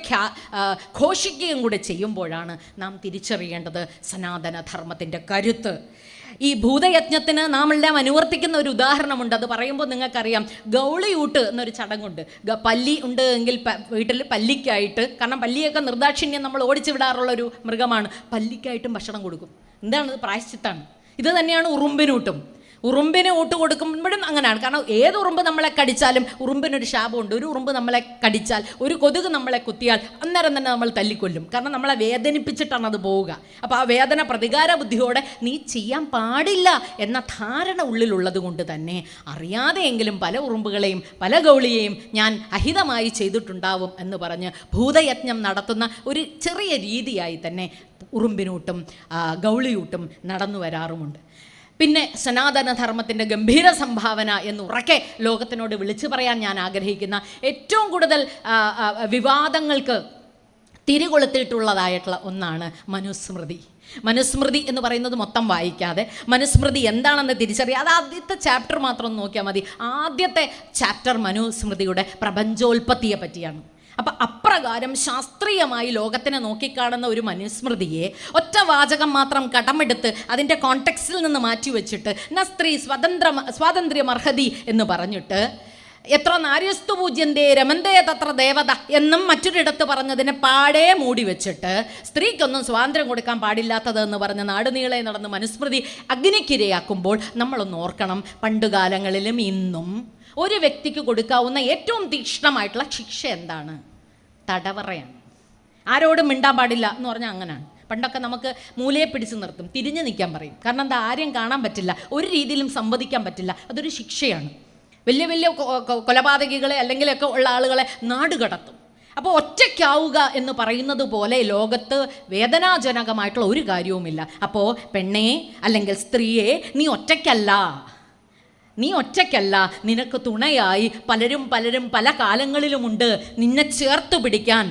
ഘോഷിക്കുകയും കൂടെ ചെയ്യുമ്പോഴാണ് നാം തിരിച്ചറിയേണ്ടത് സനാതനധർമ്മത്തിൻ്റെ കരുത്ത്. ഈ ഭൂതയജ്ഞത്തിന് നാം എല്ലാം അനുവർത്തിക്കുന്ന ഒരു ഉദാഹരണമുണ്ട്. അത് പറയുമ്പോൾ നിങ്ങൾക്കറിയാം, ഗൗളിയൂട്ട് എന്നൊരു ചടങ്ങുണ്ട്. പല്ലി ഉണ്ട് എങ്കിൽ വീട്ടിൽ പല്ലിക്കായിട്ട്, കാരണം പല്ലിയൊക്കെ നിർദാക്ഷിണ്യം നമ്മൾ ഓടിച്ചു വിടാറുള്ളൊരു മൃഗമാണ്, പല്ലിക്കായിട്ടും ഭക്ഷണം കൊടുക്കും. എന്താണ്? പ്രായശ്ചിത്താണ്. ഇത് തന്നെയാണ് ഉറുമ്പിനൂട്ടും. ഉറുമ്പിന് ഊട്ട് കൊടുക്കുമ്പോഴും അങ്ങനെയാണ്. കാരണം ഏത് ഉറുമ്പ് നമ്മളെ കടിച്ചാലും ഉറുമ്പിനൊരു ശാപമുണ്ട്. ഒരു ഉറുമ്പ് നമ്മളെ കടിച്ചാൽ, ഒരു കൊതുക് നമ്മളെ കുത്തിയാൽ അന്നേരം തന്നെ നമ്മൾ തല്ലിക്കൊല്ലും. കാരണം നമ്മളെ വേദനിപ്പിച്ചിട്ടാണ് അത് പോവുക. അപ്പോൾ ആ വേദന പ്രതികാര ബുദ്ധിയോടെ നീ ചെയ്യാൻ പാടില്ല എന്ന ധാരണ ഉള്ളിലുള്ളത് കൊണ്ട് തന്നെ അറിയാതെയെങ്കിലും പല ഉറുമ്പുകളെയും പല ഗൗളിയെയും ഞാൻ അഹിതമായി ചെയ്തിട്ടുണ്ടാവും എന്ന് പറഞ്ഞ് ഭൂതയജ്ഞം നടത്തുന്ന ഒരു ചെറിയ രീതിയായി തന്നെ ഉറുമ്പിനൂട്ടും ഗൗളിയൂട്ടും നടന്നു വരാറുമുണ്ട്. പിന്നെ സനാതനധർമ്മത്തിൻ്റെ ഗംഭീര സംഭാവന എന്നുറക്കെ ലോകത്തിനോട് വിളിച്ചു പറയാൻ ഞാൻ ആഗ്രഹിക്കുന്ന, ഏറ്റവും കൂടുതൽ വിവാദങ്ങൾക്ക് തിരികൊളുത്തിയിട്ടുള്ളതായിട്ടുള്ള ഒന്നാണ് മനുസ്മൃതി. മനുസ്മൃതി എന്ന് പറയുന്നത് മൊത്തം വായിക്കാതെ മനുസ്മൃതി എന്താണെന്ന് തിരിച്ചറിയുക. അത് ആദ്യത്തെ ചാപ്റ്റർ മാത്രം ഒന്ന് നോക്കിയാൽ മതി. ആദ്യത്തെ ചാപ്റ്റർ മനുസ്മൃതിയുടെ പ്രപഞ്ചോൽപത്തിയെ പറ്റിയാണ്. അപ്പം അപ്രകാരം ശാസ്ത്രീയമായി ലോകത്തിനെ നോക്കിക്കാണുന്ന ഒരു മനുസ്മൃതിയെ ഒറ്റ വാചകം മാത്രം കടമെടുത്ത് അതിൻ്റെ കോണ്ടെക്സ്റ്റിൽ നിന്ന് മാറ്റിവെച്ചിട്ട് സ്ത്രീ സ്വാതന്ത്ര്യമർഹതി എന്ന് പറഞ്ഞിട്ട് എത്ര നാര്യസ്തു പൂജ്യന്തേ രമന്തേ തത്ര ദേവത എന്നും മറ്റൊരിടത്ത് പറഞ്ഞതിനെ പാടെ മൂടി വെച്ചിട്ട് സ്ത്രീക്കൊന്നും സ്വാതന്ത്ര്യം കൊടുക്കാൻ പാടില്ലാത്തതെന്ന് പറഞ്ഞ് നാടുനീളെ നടന്ന് മനുസ്മൃതി അഗ്നിക്കിരയാക്കുമ്പോൾ നമ്മളൊന്ന് ഓർക്കണം, പണ്ടുകാലങ്ങളിലും ഇന്നും ഒരു വ്യക്തിക്ക് കൊടുക്കാവുന്ന ഏറ്റവും തീക്ഷ്ണമായിട്ടുള്ള ശിക്ഷ എന്താണ്? തടവറയാണ്. ആരോടും മിണ്ടാൻ പാടില്ല എന്ന് പറഞ്ഞാൽ അങ്ങനെയാണ്. പണ്ടൊക്കെ നമുക്ക് മൂലയെ പിടിച്ച് നിർത്തും, തിരിഞ്ഞു നിൽക്കാൻ പറയും. കാരണം എന്താ, ആരെയും കാണാൻ പറ്റില്ല, ഒരു രീതിയിലും സംവദിക്കാൻ പറ്റില്ല, അതൊരു ശിക്ഷയാണ്. വലിയ വലിയ കൊലപാതകികളെ അല്ലെങ്കിലൊക്കെ ഉള്ള ആളുകളെ നാട് കടത്തും. അപ്പോൾ ഒറ്റയ്ക്കാവുക എന്ന് പറയുന്നത് പോലെ ലോകത്ത് വേദനാജനകമായിട്ടുള്ള ഒരു കാര്യവുമില്ല. അപ്പോൾ പെണ്ണേ അല്ലെങ്കിൽ സ്ത്രീയെ, നീ ഒറ്റയ്ക്കല്ല, നിനക്ക് തുണയായി പലരും പല കാലങ്ങളിലുമുണ്ട്. നിന്നെ ചേർത്ത് പിടിക്കാൻ,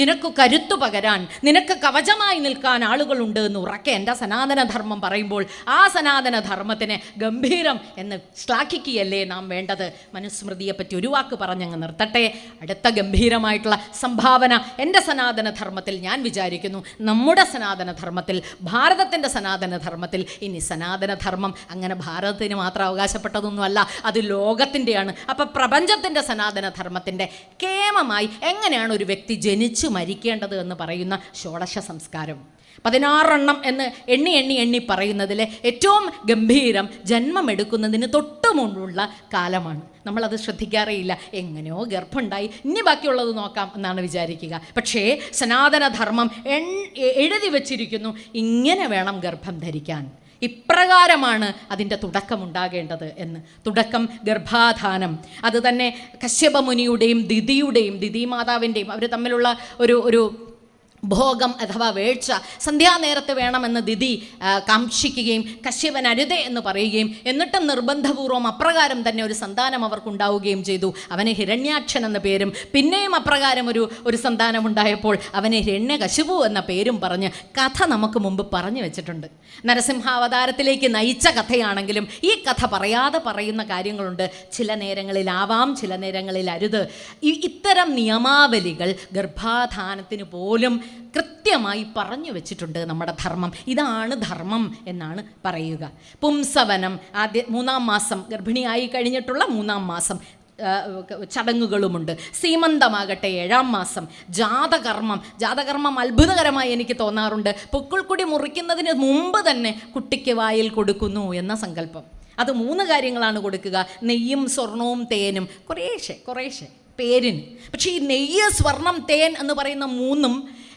നിനക്ക് കരുത്തു പകരാൻ, നിനക്ക് കവചമായി നിൽക്കാൻ ആളുകളുണ്ട് എന്ന് ഉറക്കെ എൻ്റെ സനാതനധർമ്മം പറയുമ്പോൾ ആ സനാതനധർമ്മത്തിനെ ഗംഭീരം എന്ന് ശ്ലാഘിക്കുകയല്ലേ നാം വേണ്ടത്. മനുസ്മൃതിയെപ്പറ്റി ഒരു വാക്ക് പറഞ്ഞങ്ങ് നിർത്തട്ടെ. അടുത്ത ഗംഭീരമായിട്ടുള്ള സംഭാവന എൻ്റെ സനാതനധർമ്മത്തിൽ ഞാൻ വിചാരിക്കുന്നു, നമ്മുടെ സനാതനധർമ്മത്തിൽ, ഭാരതത്തിൻ്റെ സനാതനധർമ്മത്തിൽ. ഇനി സനാതനധർമ്മം അങ്ങനെ ഭാരതത്തിന് മാത്രം അവകാശപ്പെട്ടതൊന്നുമല്ല, അത് ലോകത്തിൻ്റെയാണ്. അപ്പം പ്രപഞ്ചത്തിൻ്റെ സനാതനധർമ്മത്തിൻ്റെ കേമമായി എങ്ങനെയാണ് ഒരു വ്യക്തി ജനിച്ച് മരിക്കേണ്ടത് എന്ന് പറയുന്ന ഷോഡശ സംസ്കാരം 16 എന്ന് എണ്ണി പറയുന്നതിൽ ഏറ്റവും ഗംഭീരം ജന്മമെടുക്കുന്നതിന് തൊട്ട് മുമ്പുള്ള കാലമാണ്. നമ്മളത് ശ്രദ്ധിക്കാറേയില്ല. എങ്ങനെയോ ഗർഭമുണ്ടായി, ഇനി ബാക്കിയുള്ളത് നോക്കാം എന്നാണ് വിചാരിക്കുക. പക്ഷേ സനാതനധർമ്മം എഴുതി വച്ചിരിക്കുന്നു, ഇങ്ങനെ വേണം ഗർഭം ധരിക്കാൻ, ഇപ്രകാരമാണ് അതിൻ്റെ തുടക്കമുണ്ടാകേണ്ടത് എന്ന്. തുടക്കം ഗർഭാധാനം. അത് തന്നെ കശ്യപ മുനിയുടെയും ദിതി മാതാവിൻ്റെയും അവർ തമ്മിലുള്ള ഒരു ഭോഗം അഥവാ വേഴ്ച സന്ധ്യാനേരത്ത് വേണമെന്ന് ദിതി കാക്ഷിക്കുകയും കശ്യപൻ അരുതേ എന്ന് പറയുകയും എന്നിട്ടും നിർബന്ധപൂർവ്വം അപ്രകാരം തന്നെ ഒരു സന്താനം അവർക്കുണ്ടാവുകയും ചെയ്തു. അവന് ഹിരണ്യാക്ഷൻ എന്ന പേരും, പിന്നെയും അപ്രകാരം ഒരു സന്താനമുണ്ടായപ്പോൾ അവന് ഹിരണ്യകശിപു എന്ന പേരും പറഞ്ഞ് കഥ നമുക്ക് മുമ്പ് പറഞ്ഞു വെച്ചിട്ടുണ്ട്. നരസിംഹാവതാരത്തിലേക്ക് നയിച്ച കഥയാണെങ്കിലും ഈ കഥ പറയാതെ പറയുന്ന കാര്യങ്ങളുണ്ട്. ചില നേരങ്ങളിലാവാം, ചില നേരങ്ങളിൽ അരുത്. ഇത്തരം നിയമാവലികൾ ഗർഭാധാനത്തിന് പോലും കൃത്യമായി പറഞ്ഞു വെച്ചിട്ടുണ്ട് നമ്മുടെ ധർമ്മം. ഇതാണ് ധർമ്മം എന്നാണ് പറയുക. പുംസവനം, 3-ാം മാസം, ഗർഭിണിയായി കഴിഞ്ഞിട്ടുള്ള 3-ാം മാസം ചടങ്ങുകളുമുണ്ട്. സീമന്തമാകട്ടെ 7-ാം മാസം. ജാതകർമ്മം അത്ഭുതകരമായി എനിക്ക് തോന്നാറുണ്ട്. പൊക്കിൾക്കുടി മുറിക്കുന്നതിന് മുമ്പ് തന്നെ കുട്ടിക്ക് വായിൽ കൊടുക്കുന്നു എന്ന സങ്കല്പം. അത് 3 കാര്യങ്ങളാണ് കൊടുക്കുക: നെയ്യും സ്വർണവും തേനും, കുറേശ്ശെ പേരിന്. പക്ഷേ ഈ നെയ്യ്, സ്വർണം, തേൻ എന്ന് പറയുന്ന 3ഉം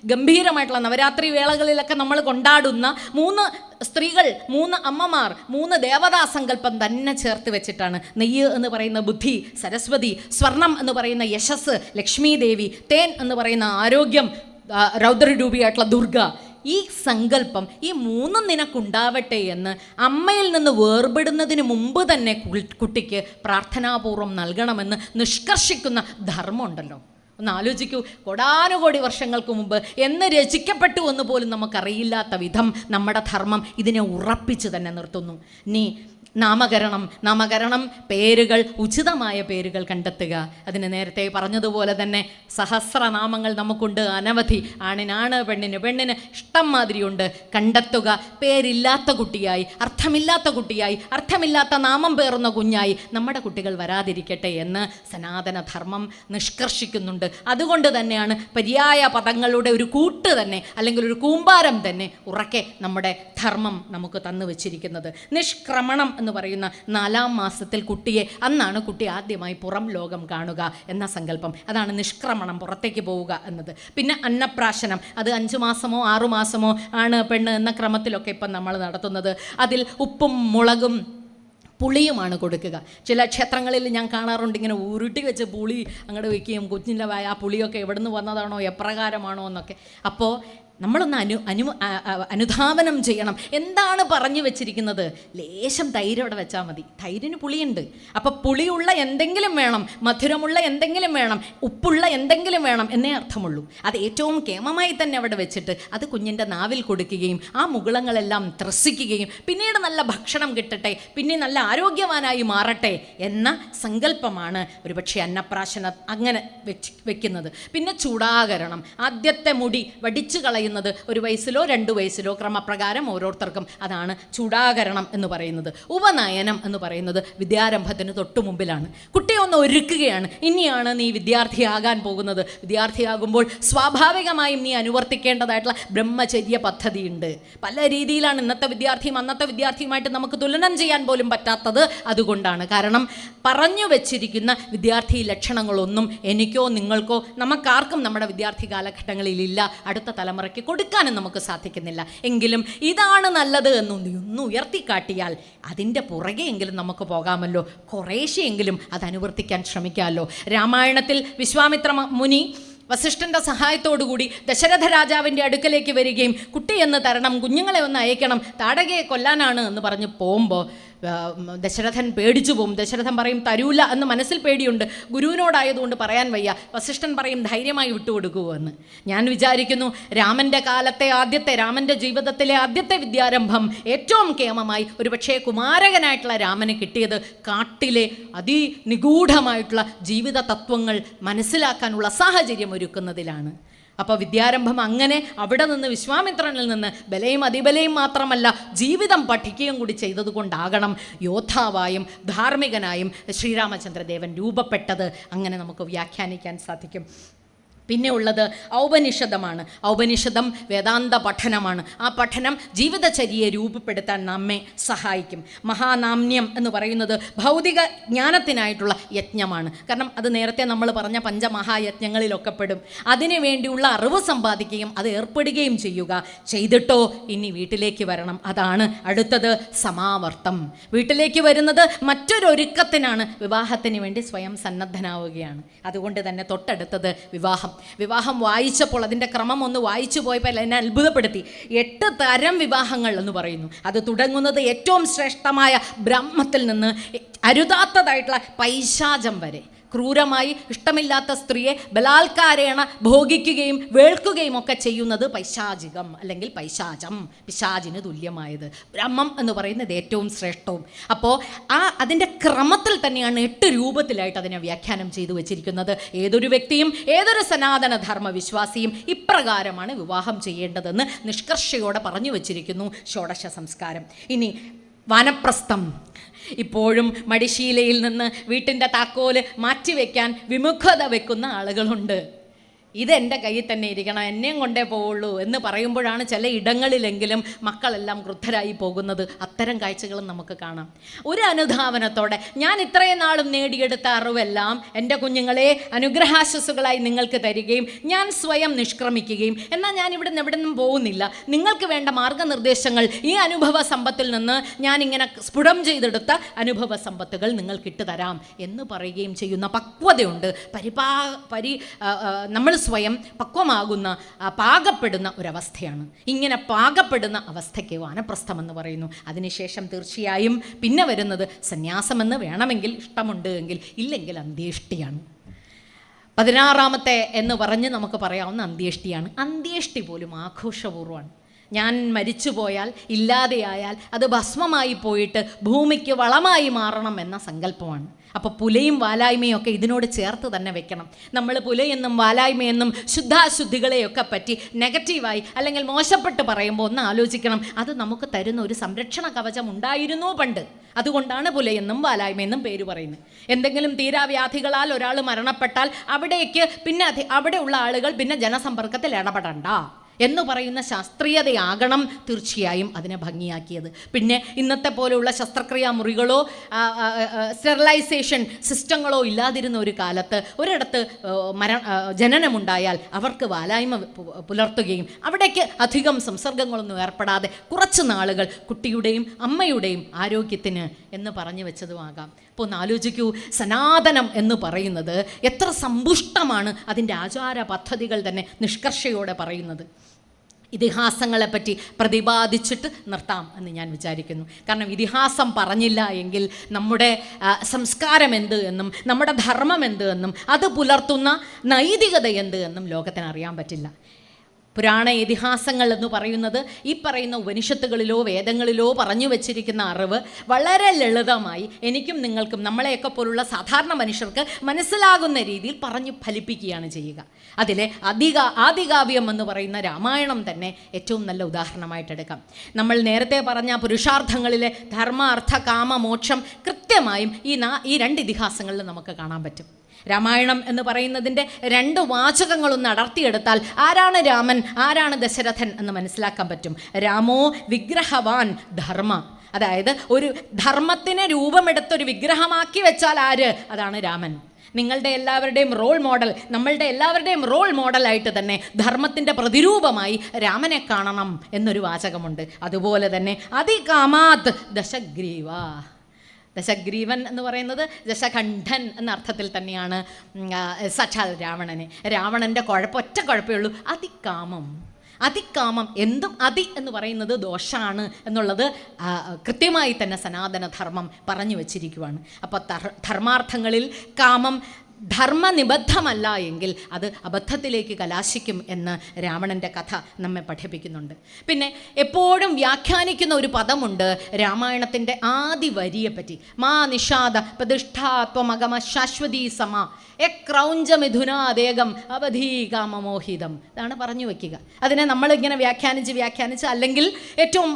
ഗംഭീരമായിട്ടുള്ള നവരാത്രി വേളകളിലൊക്കെ നമ്മൾ കൊണ്ടാടുന്ന 3 സ്ത്രീകൾ, 3 അമ്മമാർ, 3 ദേവതാസങ്കല്പം തന്നെ ചേർത്ത് വെച്ചിട്ടാണ്. നെയ്യ് എന്ന് പറയുന്ന ബുദ്ധി, സരസ്വതി; സ്വർണം എന്ന് പറയുന്ന യശസ്, ലക്ഷ്മി ദേവി; തേൻ എന്ന് പറയുന്ന ആരോഗ്യം, രൗദ്രരൂപിയായിട്ടുള്ള ദുർഗ. ഈ സങ്കല്പം, ഈ 3ഉം നിനക്കുണ്ടാവട്ടെ എന്ന് അമ്മയിൽ നിന്ന് വേർപെടുന്നതിന് മുമ്പ് തന്നെ കുട്ടിക്ക് പ്രാർത്ഥനാപൂർവ്വം നൽകണമെന്ന് നിഷ്കർഷിക്കുന്ന ധർമ്മമുണ്ടല്ലോ. ഒന്ന് ആലോചിക്കൂ. കോടാനുകോടി വർഷങ്ങൾക്ക് മുമ്പ് എന്ന് രചിക്കപ്പെട്ടു എന്ന് പോലും നമുക്കറിയില്ലാത്ത വിധം നമ്മുടെ ധർമ്മം ഇതിനെ ഉറപ്പിച്ച് തന്നെ നിർത്തുന്നു. നീ നാമകരണം, പേരുകൾ, ഉചിതമായ പേരുകൾ കണ്ടെത്തുക. അതിന് നേരത്തെ പറഞ്ഞതുപോലെ തന്നെ സഹസ്രനാമങ്ങൾ നമുക്കുണ്ട്, അനവധി. ആണിനാണ്, പെണ്ണിന് ഇഷ്ടം മാതിരിയുണ്ട്. കണ്ടെത്തുക. പേരില്ലാത്ത കുട്ടിയായി, അർത്ഥമില്ലാത്ത നാമം പേറുന്ന കുഞ്ഞായി നമ്മുടെ കുട്ടികൾ വരാതിരിക്കട്ടെ എന്ന് സനാതനധർമ്മം നിഷ്കർഷിക്കുന്നുണ്ട്. അതുകൊണ്ട് തന്നെയാണ് പര്യായ പദങ്ങളുടെ ഒരു കൂട്ട് തന്നെ, അല്ലെങ്കിൽ ഒരു കൂമ്പാരം തന്നെ ഉറക്കെ നമ്മുടെ ധർമ്മം നമുക്ക് തന്നു വച്ചിരിക്കുന്നത്. നിഷ്ക്രമണം എന്ന് പറയുന്ന 4-ാം മാസത്തിൽ അന്നാണ് കുട്ടി ആദ്യമായി പുറം ലോകം കാണുക എന്ന സങ്കല്പം. അതാണ് നിഷ്ക്രമണം, പുറത്തേക്ക് പോവുക എന്നത്. പിന്നെ അന്നപ്രാശനം, അത് 5 മാസമോ 6 മാസമോ ആണ് പെണ്ണ് എന്ന ക്രമത്തിലൊക്കെ ഇപ്പം നമ്മൾ നടത്തുന്നത്. അതിൽ ഉപ്പും മുളകും പുളിയുമാണ് കൊടുക്കുക. ചില ക്ഷേത്രങ്ങളിൽ ഞാൻ കാണാറുണ്ട്, ഇങ്ങനെ ഉരുട്ടി വെച്ച് പുളി അങ്ങോട്ട് വയ്ക്കുകയും കുഞ്ഞിൻ്റെ ആ പുളിയൊക്കെ എവിടെ നിന്ന് വന്നതാണോ, എപ്രകാരമാണോ എന്നൊക്കെ. അപ്പോൾ നമ്മളൊന്ന് അനുധാവനം ചെയ്യണം. എന്താണ് പറഞ്ഞു വെച്ചിരിക്കുന്നത്? ലേശം തൈര് അവിടെ വെച്ചാൽ മതി. തൈരിന് പുളിയുണ്ട്. അപ്പോൾ പുളിയുള്ള എന്തെങ്കിലും വേണം, മധുരമുള്ള എന്തെങ്കിലും വേണം, ഉപ്പുള്ള എന്തെങ്കിലും വേണം എന്നേ അർത്ഥമുള്ളൂ. അത് ഏറ്റവും കേമമായി തന്നെ അവിടെ വെച്ചിട്ട് അത് കുഞ്ഞിൻ്റെ നാവിൽ കൊടുക്കുകയും ആ മുകുളങ്ങളെല്ലാം ത്രസിക്കുകയും പിന്നീട് നല്ല ഭക്ഷണം കിട്ടട്ടെ, പിന്നെ നല്ല ആരോഗ്യവാനായി മാറട്ടെ എന്ന സങ്കല്പമാണ് ഒരുപക്ഷെ അന്നപ്രാശന അങ്ങനെ വെക്കുന്നത്. പിന്നെ ചൂടാകരണം, ആദ്യത്തെ മുടി വടിച്ചു കളയുക പറയുന്നത് 1 വയസ്സിലോ 2 വയസ്സിലോ ക്രമപ്രകാരം ഓരോരുത്തർക്കും. അതാണ് ചൂടാകരണം എന്ന് പറയുന്നത്. ഉപനയനം എന്ന് പറയുന്നത് വിദ്യാരംഭത്തിന് തൊട്ടു മുമ്പിലാണ്. കുട്ടിയെ ഒന്ന് ഒരുക്കുകയാണ്. ഇനിയാണ് നീ വിദ്യാർത്ഥിയാകാൻ പോകുന്നത്. വിദ്യാർത്ഥിയാകുമ്പോൾ സ്വാഭാവികമായും നീ അനുവർത്തിക്കേണ്ടതായിട്ടുള്ള ബ്രഹ്മചര്യ പദ്ധതിയുണ്ട്. പല രീതിയിലാണ് ഇന്നത്തെ വിദ്യാർത്ഥിയും അന്നത്തെ വിദ്യാർത്ഥിയുമായിട്ട് നമുക്ക് തുലനം ചെയ്യാൻ പോലും പറ്റാത്തത് അതുകൊണ്ടാണ്. കാരണം പറഞ്ഞു വെച്ചിരിക്കുന്ന വിദ്യാർത്ഥി ലക്ഷണങ്ങളൊന്നും എനിക്കോ നിങ്ങൾക്കോ നമുക്കാർക്കും നമ്മുടെ വിദ്യാർത്ഥി കാലഘട്ടങ്ങളിലില്ല. അടുത്ത തലമുറയ്ക്ക് കൊടുക്കാനും നമുക്ക് സാധിക്കുന്നില്ല. എങ്കിലും ഇതാണ് നല്ലത് എന്നൊന്ന് ഉയർത്തിക്കാട്ടിയാൽ അതിൻ്റെ പുറകെ എങ്കിലും നമുക്ക് പോകാമല്ലോ. കുറേശ്ശെയെങ്കിലും അത് അനുവർത്തിക്കാൻ ശ്രമിക്കാമല്ലോ. രാമായണത്തിൽ വിശ്വാമിത്ര മുനി വസിഷ്ഠൻ്റെ സഹായത്തോടുകൂടി ദശരഥ രാജാവിൻ്റെ അടുക്കലേക്ക് വരികയും കുട്ടിയെന്ന് തരണം, കുഞ്ഞുങ്ങളെ ഒന്ന് അയക്കണം, താടകയെ കൊല്ലാനാണ് എന്ന് പറഞ്ഞ് പോകുമ്പോൾ ദശരഥൻ പേടിച്ചു പോകും. ദശരഥൻ പറയും തരൂല എന്ന് മനസ്സിൽ പേടിയുണ്ട്. ഗുരുവിനോടായതുകൊണ്ട് പറയാൻ വയ്യ. വസിഷ്ഠൻ പറയും ധൈര്യമായി വിട്ടുകൊടുക്കൂ എന്ന്. ഞാൻ വിചാരിക്കുന്നു രാമൻ്റെ ജീവിതത്തിലെ ആദ്യത്തെ വിദ്യാരംഭം ഏറ്റവും കേമമായി ഒരുപക്ഷേ കുമാരകനായിട്ടുള്ള രാമന് കിട്ടിയത് കാട്ടിലെ അതിനിഗൂഢമായിട്ടുള്ള ജീവിത തത്വങ്ങൾ മനസ്സിലാക്കാനുള്ള സാഹചര്യം ഒരുക്കുന്നതിലാണ്. അപ്പോൾ വിദ്യാരംഭം അങ്ങനെ അവിടെ നിന്ന് വിശ്വാമിത്രനിൽ നിന്ന് ബലയും അതിബലയും മാത്രമല്ല ജീവിതം പഠിക്കുകയും കൂടി ചെയ്തതുകൊണ്ടാകണം യോദ്ധാവായും ധാർമ്മികനായും ശ്രീരാമചന്ദ്രദേവൻ രൂപപ്പെട്ടത്. അങ്ങനെ നമുക്ക് വ്യാഖ്യാനിക്കാൻ സാധിക്കും. പിന്നെ ഉള്ളത് ഔപനിഷദമാണ്. ഔപനിഷദം വേദാന്ത പഠനമാണ്. ആ പഠനം ജീവിതചര്യയെ രൂപപ്പെടുത്താൻ നമ്മെ സഹായിക്കും. മഹാനാമ്യം എന്ന് പറയുന്നത് ഭൗതിക ജ്ഞാനത്തിനായിട്ടുള്ള യജ്ഞമാണ്. കാരണം അത് നേരത്തെ നമ്മൾ പറഞ്ഞ പഞ്ചമഹായജ്ഞങ്ങളിലൊക്കെ പെടും. അതിനു വേണ്ടിയുള്ള അറിവ് സമ്പാദിക്കുകയും അത് ഏർപ്പെടുകയും ചെയ്യുക. ചെയ്തിട്ടോ ഇനി വീട്ടിലേക്ക് വരണം. അതാണ് അടുത്തത് സമാവർത്തം. വീട്ടിലേക്ക് വരുന്നത് മറ്റൊരൊരുക്കത്തിനാണ്. വിവാഹത്തിന് വേണ്ടി സ്വയം സന്നദ്ധനാവുകയാണ്. അതുകൊണ്ട് തന്നെ തൊട്ടടുത്തത് വിവാഹം. വിവാഹം വായിച്ചപ്പോൾ അതിൻ്റെ ക്രമം ഒന്ന് വായിച്ചു പോയപ്പോൾ എന്നെ അത്ഭുതപ്പെടുത്തി. 8 തരം വിവാഹങ്ങൾ എന്ന് പറയുന്നു. അത് തുടങ്ങുന്നത് ഏറ്റവും ശ്രേഷ്ഠമായ ബ്രഹ്മത്തിൽ നിന്ന് അരുതാത്തതായിട്ടുള്ള പൈശാചം വരെ. ക്രൂരമായി ഇഷ്ടമില്ലാത്ത സ്ത്രീയെ ബലാത്കാരേണ ഭോഗിക്കുകയും വേൾക്കുകയും ഒക്കെ ചെയ്യുന്നത് പൈശാചികം അല്ലെങ്കിൽ പൈശാചം, പിശാചിന് തുല്യമായത്. ബ്രഹ്മം എന്ന് പറയുന്നത് ഏറ്റവും ശ്രേഷ്ഠവും. അപ്പോൾ അതിൻ്റെ ക്രമത്തിൽ തന്നെയാണ് 8 രൂപത്തിലായിട്ട് അതിനെ വ്യാഖ്യാനം ചെയ്തു വെച്ചിരിക്കുന്നത്. ഏതൊരു വ്യക്തിയും ഏതൊരു സനാതന ധർമ്മ വിശ്വാസിയും ഇപ്രകാരമാണ് വിവാഹം ചെയ്യേണ്ടതെന്ന് നിഷ്കർഷയോടെ പറഞ്ഞു വച്ചിരിക്കുന്നു ഷോഡശ സംസ്കാരം. ഇനി വാനപ്രസ്ഥം. ഇപ്പോഴും മടിശീലയിൽ നിന്ന് വീട്ടിൻ്റെ താക്കോല് മാറ്റിവെക്കാൻ വിമുഖത വെക്കുന്ന ആളുകളുണ്ട്. ഇതെൻ്റെ കയ്യിൽ തന്നെ ഇരിക്കണം, എന്നെയും കൊണ്ടേ പോവുള്ളൂ എന്ന് പറയുമ്പോഴാണ് ചില ഇടങ്ങളിലെങ്കിലും മക്കളെല്ലാം ക്രുദ്ധരായി പോകുന്നത്. അത്തരം കാഴ്ചകളും നമുക്ക് കാണാം. ഒരു അനുധാവനത്തോടെ ഞാൻ ഇത്രയും നാളും നേടിയെടുത്ത അറിവെല്ലാം എൻ്റെ കുഞ്ഞുങ്ങളെ അനുഗ്രഹാശസ്സുകളായി നിങ്ങൾക്ക് തരികയും ഞാൻ സ്വയം നിഷ്ക്രമിക്കുകയും എന്നാൽ ഞാൻ ഇവിടെ നിന്നും പോകുന്നില്ല, നിങ്ങൾക്ക് വേണ്ട മാർഗനിർദ്ദേശങ്ങൾ ഈ അനുഭവ സമ്പത്തിൽ നിന്ന് ഞാനിങ്ങനെ സ്ഫുടം ചെയ്തെടുത്ത അനുഭവ സമ്പത്തുകൾ നിങ്ങൾക്കിട്ട് തരാം എന്ന് പറയുകയും ചെയ്യുന്ന പക്വതയുണ്ട്. നമ്മൾ സ്വയം പക്വമാകുന്ന പാകപ്പെടുന്ന ഒരവസ്ഥയാണ്. ഇങ്ങനെ പാകപ്പെടുന്ന അവസ്ഥയ്ക്ക് വാനപ്രസ്ഥം എന്ന് പറയുന്നു. അതിനുശേഷം തീർച്ചയായും പിന്നെ വരുന്നത് സന്യാസമെന്ന് വേണമെങ്കിൽ ഇഷ്ടമുണ്ട് എങ്കിൽ, ഇല്ലെങ്കിൽ അന്ത്യേഷ്ടിയാണ്. 16ാമത്തെ എന്ന് പറഞ്ഞ് നമുക്ക് പറയാവുന്ന അന്ത്യേഷ്ടിയാണ്. അന്ത്യേഷ്ടി പോലും ആഘോഷപൂർവ്വമാണ്. ഞാൻ മരിച്ചു പോയാൽ, ഇല്ലാതെയായാൽ അത് ഭസ്മമായി പോയിട്ട് ഭൂമിക്ക് വളമായി മാറണം എന്ന സങ്കല്പമാണ്. അപ്പോൾ പുലയും വാലായ്മയും ഒക്കെ ഇതിനോട് ചേർത്ത് തന്നെ വെക്കണം. നമ്മൾ പുലയെന്നും വാലായ്മയെന്നും ശുദ്ധാശുദ്ധികളെയൊക്കെ പറ്റി നെഗറ്റീവായി അല്ലെങ്കിൽ മോശപ്പെട്ട് പറയുമ്പോൾ ഒന്ന് ആലോചിക്കണം. അത് നമുക്ക് തരുന്ന ഒരു സംരക്ഷണ കവചം ഉണ്ടായിരുന്നു പണ്ട്. അതുകൊണ്ടാണ് പുലയെന്നും വാലായ്മയെന്നും പേര് പറയുന്നത്. എന്തെങ്കിലും തീരാവ്യാധികളാൽ ഒരാൾ മരണപ്പെട്ടാൽ അവിടെയുള്ള ആളുകൾ പിന്നെ ജനസമ്പർക്കത്തിൽ ഇടപെടണ്ട എന്ന് പറയുന്ന ശാസ്ത്രീയതയാകണം തീർച്ചയായും അതിനെ ഭംഗിയാക്കിയത്. പിന്നെ ഇന്നത്തെ പോലെയുള്ള ശസ്ത്രക്രിയാ മുറികളോ സ്റ്റെറിലൈസേഷൻ സിസ്റ്റങ്ങളോ ഇല്ലാതിരുന്ന ഒരു കാലത്ത് ഒരിടത്ത് ജനനമുണ്ടായാൽ അവർക്ക് വാലായ്മ പുലർത്തുകയും അവിടേക്ക് അധികം സംസർഗങ്ങളൊന്നും ഏർപ്പെടാതെ കുറച്ച് നാളുകൾ കുട്ടിയുടെയും അമ്മയുടെയും ആരോഗ്യത്തിന് എന്ന് പറഞ്ഞു വെച്ചതുമാകാം. അപ്പോൾ ഒന്ന് ആലോചിക്കൂ, സനാതനം എന്ന് പറയുന്നത് എത്ര സമ്പുഷ്ടമാണ് അതിൻ്റെ ആചാര പദ്ധതികൾ തന്നെ നിഷ്കർഷയോടെ പറയുന്നത്. ഇതിഹാസങ്ങളെപ്പറ്റി പ്രതിപാദിച്ചിട്ട് നിർത്താം എന്ന് ഞാൻ വിചാരിക്കുന്നു. കാരണം ഇതിഹാസം പറഞ്ഞില്ല എങ്കിൽ നമ്മുടെ സംസ്കാരം എന്ത് എന്നും നമ്മുടെ ധർമ്മം എന്ത് എന്നും അത് പുലർത്തുന്ന നൈതികത എന്ത് എന്നും ലോകത്തിന് അറിയാൻ പറ്റില്ല. പുരാണ ഇതിഹാസങ്ങൾ എന്ന് പറയുന്നത് ഈ പറയുന്ന ഉപനിഷത്തുകളിലോ വേദങ്ങളിലോ പറഞ്ഞു വച്ചിരിക്കുന്ന അറിവ് വളരെ ലളിതമായി എനിക്കും നിങ്ങൾക്കും നമ്മളെയൊക്കെ പോലുള്ള സാധാരണ മനുഷ്യർക്ക് മനസ്സിലാകുന്ന രീതിയിൽ പറഞ്ഞു ഫലിപ്പിക്കുകയാണ് ചെയ്യുക. അതിലെ ആദികാവ്യം എന്ന് പറയുന്ന രാമായണം തന്നെ ഏറ്റവും നല്ല ഉദാഹരണമായിട്ടെടുക്കാം. നമ്മൾ നേരത്തെ പറഞ്ഞ പുരുഷാർത്ഥങ്ങളിലെ ധർമ്മ, അർത്ഥ, കാമ, മോക്ഷം കൃത്യമായും ഈ രണ്ട് ഇതിഹാസങ്ങളിൽ നമുക്ക് കാണാൻ പറ്റും. രാമായണം എന്ന് പറയുന്നതിൻ്റെ 2 വാചകങ്ങളൊന്ന് അടർത്തിയെടുത്താൽ ആരാണ് രാമൻ, ആരാണ് ദശരഥൻ എന്ന് മനസ്സിലാക്കാൻ പറ്റും. രാമോ വിഗ്രഹവാൻ ധർമ്മ, അതായത് ഒരു ധർമ്മത്തിനെ രൂപമെടുത്തൊരു വിഗ്രഹമാക്കി വെച്ചാൽ ആര്, അതാണ് രാമൻ. നിങ്ങളുടെ എല്ലാവരുടെയും റോൾ മോഡൽ, നമ്മളുടെ എല്ലാവരുടെയും റോൾ മോഡലായിട്ട് തന്നെ ധർമ്മത്തിൻ്റെ പ്രതിരൂപമായി രാമനെ കാണണം എന്നൊരു വാചകമുണ്ട്. അതുപോലെ തന്നെ അതികാമാത് ദശഗ്രീവ, ദശഗ്രീവൻ എന്ന് പറയുന്നത് ദശകണ്ഠൻ എന്ന അർത്ഥത്തിൽ തന്നെയാണ് സാക്ഷാൽ രാവണൻ്റെ ഒറ്റ കുഴപ്പമേ ഉള്ളൂ, അതികാമം. എന്തും എന്ന് പറയുന്നത് ദോഷമാണ് എന്നുള്ളത് കൃത്യമായി തന്നെ സനാതനധർമ്മം പറഞ്ഞു വച്ചിരിക്കുവാണ്. അപ്പോൾ ധർമാർത്ഥങ്ങളിൽ കാമം ധർമ്മനിബദ്ധമല്ല എങ്കിൽ അത് അബദ്ധത്തിലേക്ക് കലാശിക്കും എന്ന് രാവണൻ്റെ കഥ നമ്മെ പഠിപ്പിക്കുന്നുണ്ട്. പിന്നെ എപ്പോഴും വ്യാഖ്യാനിക്കുന്ന ഒരു പദമുണ്ട് രാമായണത്തിൻ്റെ ആദ്യ വരിയെപ്പറ്റി. മാ നിഷാദ പ്രതിഷ്ഠാത്വമഗമ ശാശ്വതീ സമ ക്രൗഞ്ചമിഥുനാദേകം അവധീ കാമമോഹിതം, ഇതാണ് പറഞ്ഞു വയ്ക്കുക. അതിനെ നമ്മളിങ്ങനെ വ്യാഖ്യാനിച്ച് അല്ലെങ്കിൽ ഏറ്റവും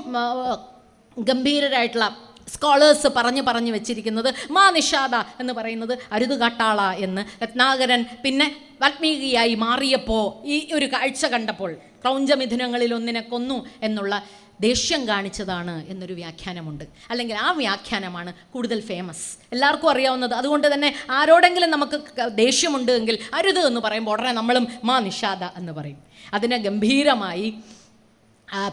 ഗംഭീരരായിട്ടുള്ള സ്കോളേഴ്സ് പറഞ്ഞു വെച്ചിരിക്കുന്നത് മാ നിഷാദ എന്ന് പറയുന്നത് അരുത് കാട്ടാള എന്ന്. രത്നാകരൻ പിന്നെ വാൽമീകിയായി മാറിയപ്പോൾ ഈ ഒരു കാഴ്ച കണ്ടപ്പോൾ ക്രൗഞ്ചമിഥുനങ്ങളിൽ ഒന്നിനെ കൊന്നു എന്നുള്ള ദേഷ്യം കാണിച്ചതാണ് എന്നൊരു വ്യാഖ്യാനമുണ്ട്. അല്ലെങ്കിൽ ആ വ്യാഖ്യാനമാണ് കൂടുതൽ ഫേമസ്, എല്ലാവർക്കും അറിയാവുന്നത്. അതുകൊണ്ട് തന്നെ ആരോടെങ്കിലും നമുക്ക് ദേഷ്യമുണ്ട് എങ്കിൽ അരുത് എന്ന് പറയുമ്പോൾ ഉടനെ നമ്മളും മാ നിഷാദ എന്ന് പറയും. അതിനെ ഗംഭീരമായി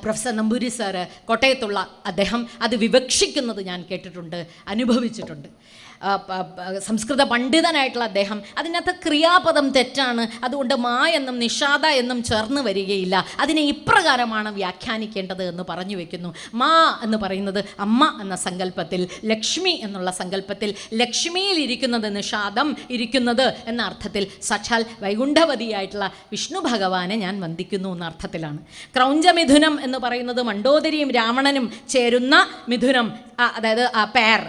പ്രൊഫസർ നമ്പൂരി സാറ് കോട്ടയത്തുള്ള അദ്ദേഹം അത് വിവക്ഷിക്കുന്നത് ഞാൻ കേട്ടിട്ടുണ്ട്, അനുഭവിച്ചിട്ടുണ്ട്. സംസ്കൃത പണ്ഡിതനായിട്ടുള്ള അദ്ദേഹം അതിനകത്ത് ക്രിയാപദം തെറ്റാണ്, അതുകൊണ്ട് മാ എന്നും നിഷാദ എന്നും ചേർന്ന് വരികയില്ല, അതിനെ ഇപ്രകാരമാണ് വ്യാഖ്യാനിക്കേണ്ടത് എന്ന് പറഞ്ഞു വയ്ക്കുന്നു. മാ എന്ന് പറയുന്നത് അമ്മ എന്ന സങ്കല്പത്തിൽ, ലക്ഷ്മി എന്നുള്ള സങ്കല്പത്തിൽ, ലക്ഷ്മിയിൽ ഇരിക്കുന്നത് നിഷാദം ഇരിക്കുന്നത് എന്ന അർത്ഥത്തിൽ സാക്ഷാൽ വൈകുണ്ഠവതിയായിട്ടുള്ള വിഷ്ണു ഭഗവാനെ ഞാൻ വന്ദിക്കുന്നു എന്ന അർത്ഥത്തിലാണ്. ക്രൗഞ്ചമിഥുനം എന്ന് പറയുന്നത് മണ്ഡോദരിയും രാവണനും ചേരുന്ന മിഥുനം, അതായത് ആ പേർ,